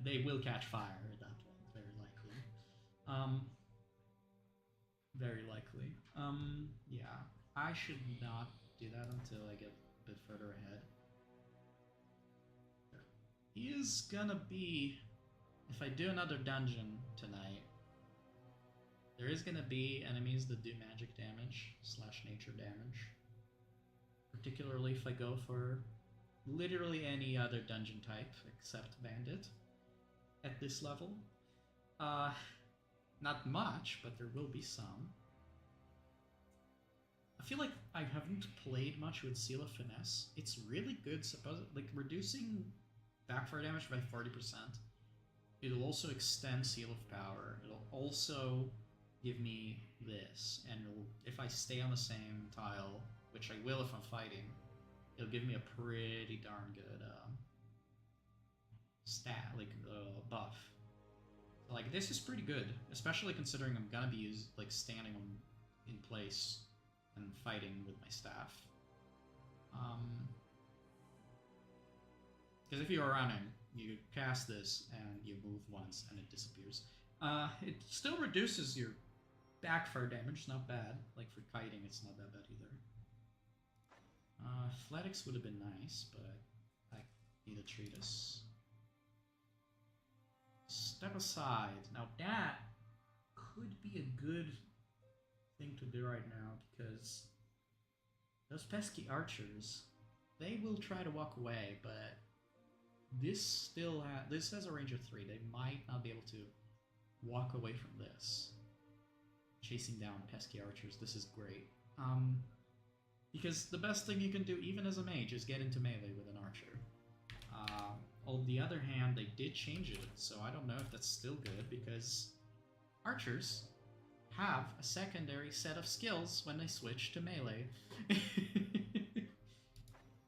They will catch fire at that point, very likely. Very likely. Yeah, I should not do that until I get a bit further ahead. There is gonna be, if I do another dungeon tonight, there is gonna be enemies that do magic damage / nature damage. Particularly if I go for literally any other dungeon type except bandit at this level. Not much, but there will be some. I feel like I haven't played much with Seal of Finesse. It's really good, like reducing backfire damage by 40%. It'll also extend Seal of Power. It'll also give me this, and if I stay on the same tile, which I will if I'm fighting, it'll give me a pretty darn good buff. So, like, this is pretty good, especially considering I'm gonna be standing in place and fighting with my staff. Because if you're running, you cast this and you move once and it disappears. It still reduces your backfire damage, not bad. Like for kiting, it's not that bad either. Athletics would have been nice, but I need a treatise. Step aside. Now that could be a good thing to do right now, because those pesky archers, they will try to walk away, but this has a range of 3. They might not be able to walk away from this. Chasing down pesky archers, this is great. Because the best thing you can do, even as a mage, is get into melee with an archer. On the other hand, they did change it, so I don't know if that's still good, because archers have a secondary set of skills when they switch to melee.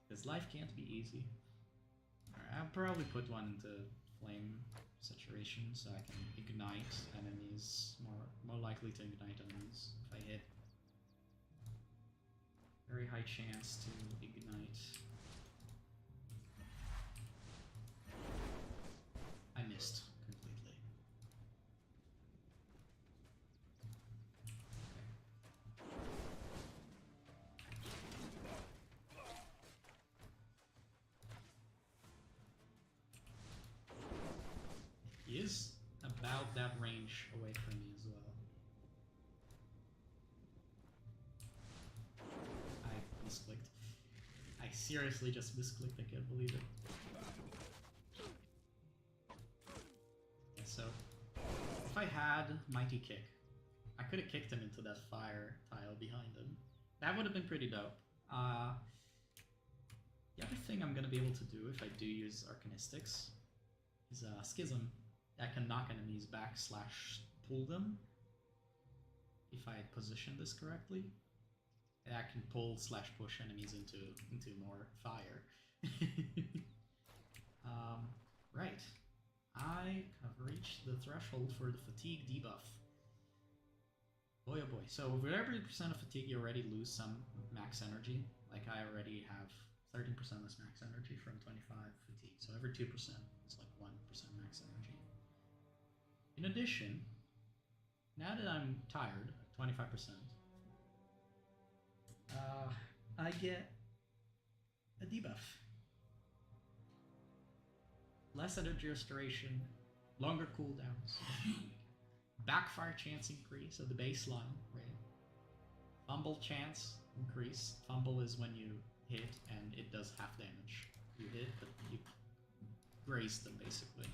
Because life can't be easy. Alright, I'll probably put one into flame saturation so I can ignite enemies, more likely to ignite enemies if I hit. Very high chance to ignite. I missed completely. He is about that range away from me as well. I misclicked. I seriously just misclicked, I can't believe it. So, if I had Mighty Kick, I could have kicked him into that fire tile behind him. That would have been pretty dope. The other thing I'm gonna be able to do if I do use Arcanistics is Schism that can knock enemies back / pull them. If I position this correctly, that can pull / push enemies into more fire. Right. I have reached the threshold for the fatigue debuff. Boy oh boy. So with every percent of fatigue you already lose some max energy. Like I already have 13% less max energy from 25 fatigue. So every 2% is like 1% max energy. In addition, now that I'm tired, 25%, I get a debuff. Less energy restoration, longer cooldowns, backfire chance increase at the baseline, right? Fumble chance increase. Fumble is when you hit and it does half damage. You hit, but you graze them basically.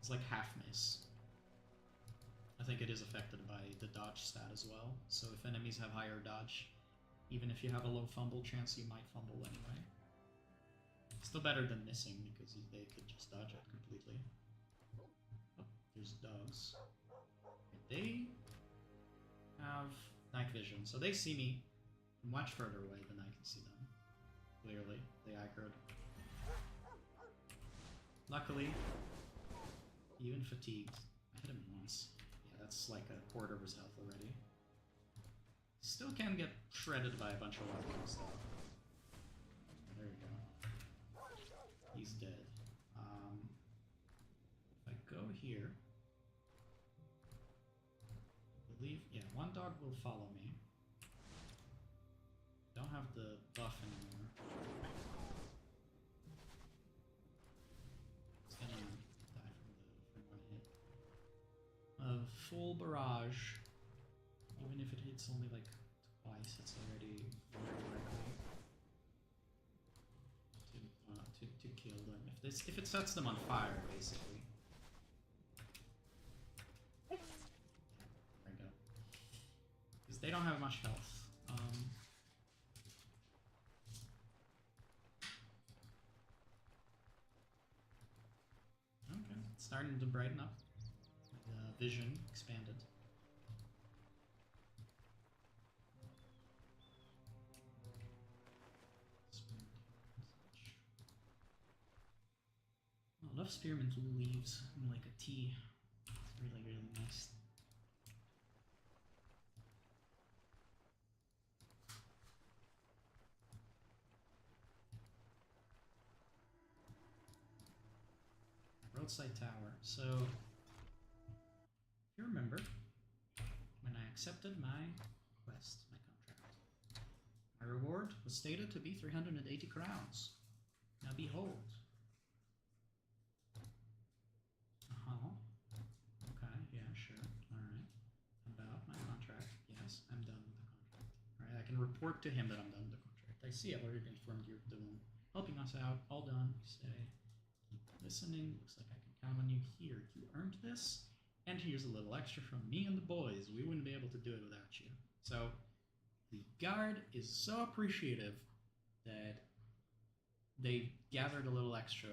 It's like half miss. I think it is affected by the dodge stat as well. So if enemies have higher dodge, even if you have a low fumble chance, you might fumble anyway. Still better than missing because they could just dodge it completely. Oh, there's dogs. They have night vision, so they see me much further away than I can see them. Clearly, they aggroed. Luckily, even fatigued, I hit him once. Yeah, that's like a quarter of his health already. Still can get shredded by a bunch of weapons stuff. There you go. He's dead. If I go here, I believe, yeah, one dog will follow me. Don't have the buff anymore. He's gonna die from one hit. Full barrage, even if it hits only like twice, it's already very likely to kill them. If it sets them on fire, basically. There we go. Because they don't have much health. Okay, it's starting to brighten up. The vision expanded. I love spearmint leaves in like a tea. It's really, really nice. Roadside tower. So, if you remember, when I accepted my quest, my contract, my reward was stated to be 380 crowns. Now behold. Okay, yeah, sure. Alright. About my contract. Yes, I'm done with the contract. Alright, I can report to him that I'm done with the contract. I see I've already informed you of doing helping us out. All done. Say, keep listening. Looks like I can count on you here. You earned this. And here's a little extra from me and the boys. We wouldn't be able to do it without you. So, the guard is so appreciative that they gathered a little extra,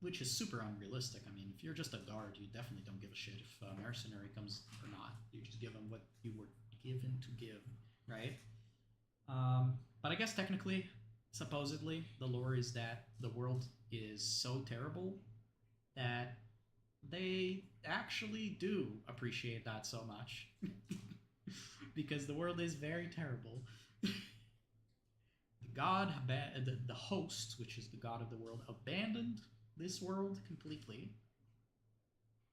which is super unrealistic. I mean, if you're just a guard, you definitely don't give a shit if a mercenary comes or not. You just give them what you were given to give, right? But I guess technically, supposedly, the lore is that the world is so terrible that they actually do appreciate that so much. Because the world is very terrible. The host, which is the god of the world, abandoned this world completely.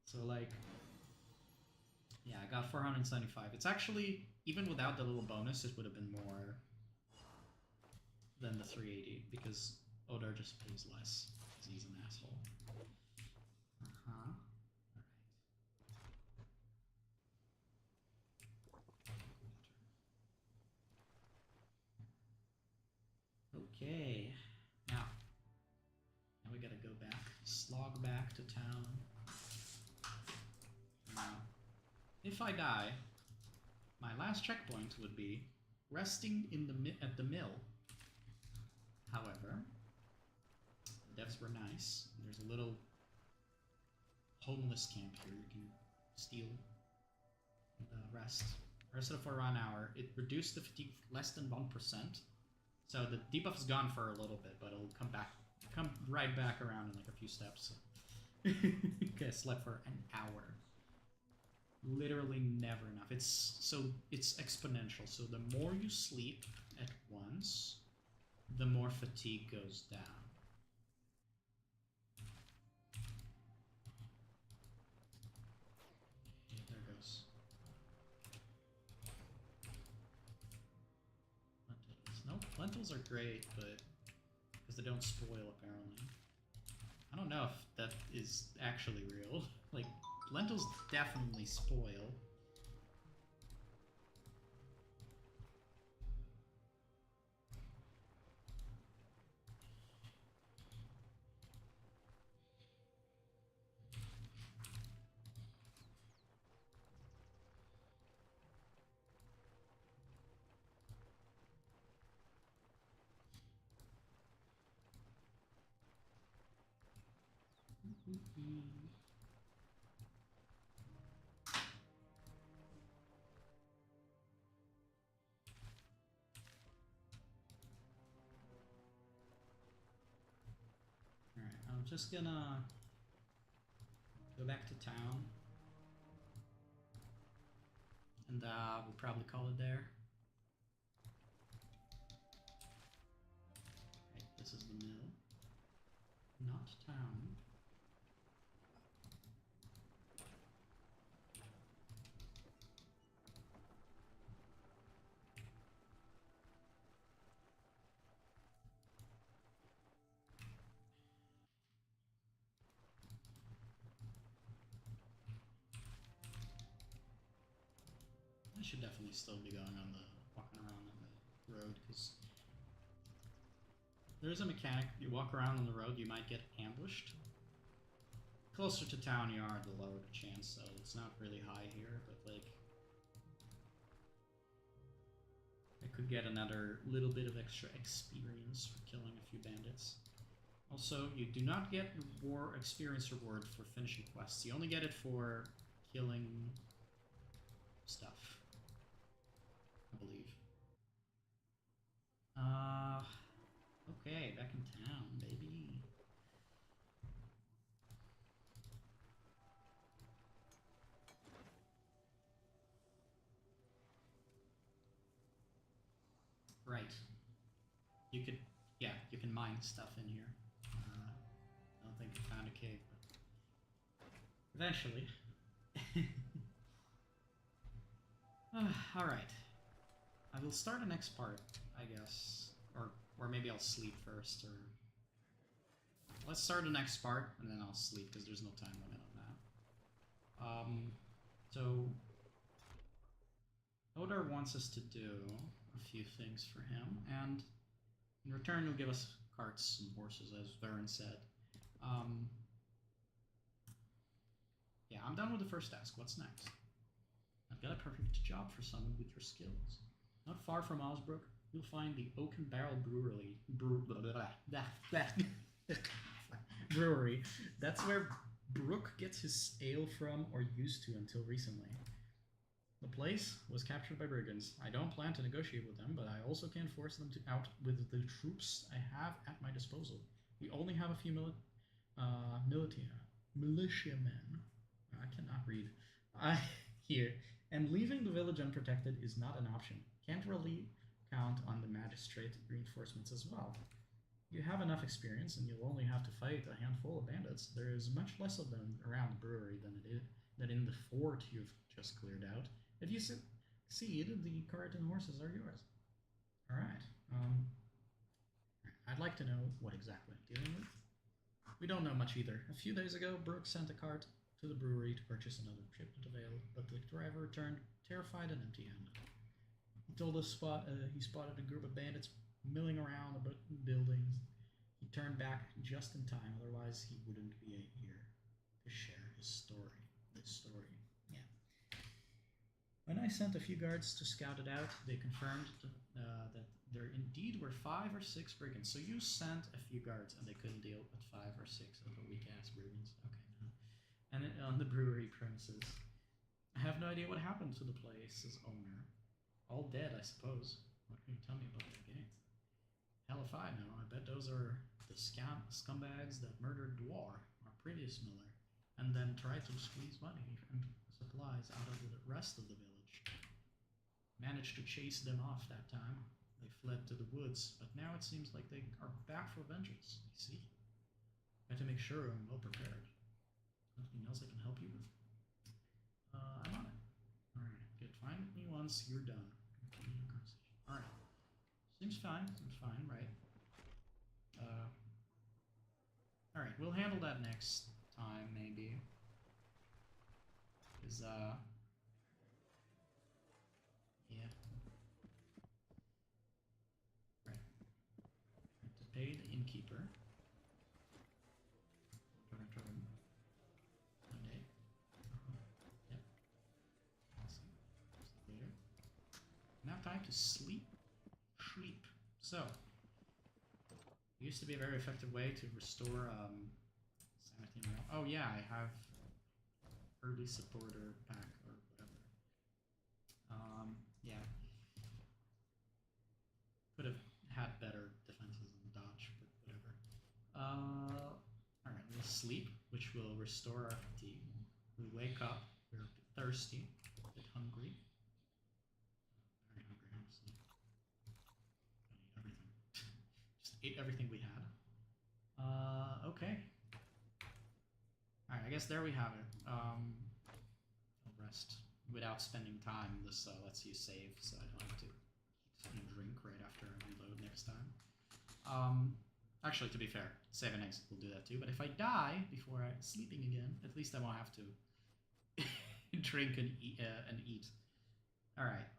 So like, yeah, I got 475. It's actually, even without the little bonus, it would have been more than the 380 because Odar just pays less because he's an asshole. Okay, now we gotta go back, slog back to town. Now, if I die, my last checkpoint would be resting in the at the mill. However, the devs were nice. There's a little homeless camp here you can steal and rest. Rested for around an hour. It reduced the fatigue less than 1%. So the debuff is gone for a little bit, but it'll come right back around in like a few steps. Okay, I slept for an hour. Literally never enough. It's exponential. So the more you sleep at once, the more fatigue goes down. Yeah, there it goes. Lentils. Nope, lentils are great, but because they don't spoil apparently. I don't know if that is actually real. Like, lentils definitely spoil. Alright, I'm just gonna go back to town. And we'll probably call it there. Right, this is the mill. Not town. I should definitely still be going on walking around on the road, because there's a mechanic. You walk around on the road, you might get ambushed. Closer to town you are, the lower the chance, so it's not really high here, but like, I could get another little bit of extra experience for killing a few bandits. Also, you do not get experience reward for finishing quests. You only get it for killing stuff, I believe. Okay, back in town, baby. Right. You could, yeah, you can mine stuff in here. I don't think I found a cave, but eventually. Alright. I will start the next part, I guess. Or maybe I'll sleep first, or... Let's start the next part, and then I'll sleep, because there's no time limit on that. So... Odar wants us to do a few things for him, and in return he'll give us carts and horses, as Varen said. Yeah, I'm done with the first task. What's next? I've got a perfect job for someone with your skills. Not far from Osbrook, you'll find the Oak and Barrel Brewery. That's where Brooke gets his ale from, or used to until recently. The place was captured by brigands. I don't plan to negotiate with them, but I also can't force them out with the troops I have at my disposal. We only have a few militiamen. I cannot read. Here. And leaving the village unprotected is not an option. Can't really count on the magistrate reinforcements as well. You have enough experience, and you'll only have to fight a handful of bandits. There is much less of them around the brewery than in the fort you've just cleared out. If you succeed, the cart and horses are yours. Alright. I'd like to know what exactly I'm dealing with. We don't know much either. A few days ago, Brooke sent a cart to the brewery to purchase another shipment of ale, but the driver returned terrified and empty-handed. He told us he spotted a group of bandits milling around buildings. He turned back just in time, otherwise he wouldn't be here to share his story. This story, yeah. When I I sent a few guards to scout it out. They confirmed that there indeed were 5 or 6 brigands. So you sent a few guards and they couldn't deal with 5 or 6 of the weak-ass brigands. Okay, no. And on the brewery premises. I have no idea what happened to the place's owner. All dead, I suppose. What can you tell me about the game? Hell if I know. I bet those are the scumbags that murdered Dwar, our previous miller, and then tried to squeeze money and supplies out of the rest of the village. Managed to chase them off that time. They fled to the woods, but now it seems like they are back for vengeance. I see. I have to make sure I'm well prepared. Anything else I can help you with? I'm on it. Alright, good. Find me once you're done. Alright. Seems fine, right? Alright, we'll handle that next time, maybe. Because, yeah. Right. Have to pay the innkeeper. Turn. Monday. Yep. Later. Now time to sleep. So, it used to be a very effective way to restore sanity. Oh yeah, I have early supporter pack or whatever. Yeah. Could have had better defenses and dodge, but whatever. Alright, we'll sleep, which will restore our fatigue. We wake up, we're a bit thirsty, a bit hungry. Very hungry, honestly. Ate everything we had. Okay. Alright, I guess there we have it. I'll rest without spending time. This lets you save, so I don't have to eat and drink right after I reload next time. Actually, to be fair, save and exit will do that too, but if I die before sleeping again, at least I won't have to drink and eat. Alright.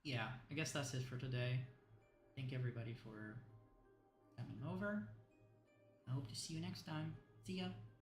Yeah, I guess that's it for today. Thank everybody for coming over. I hope to see you next time. See ya.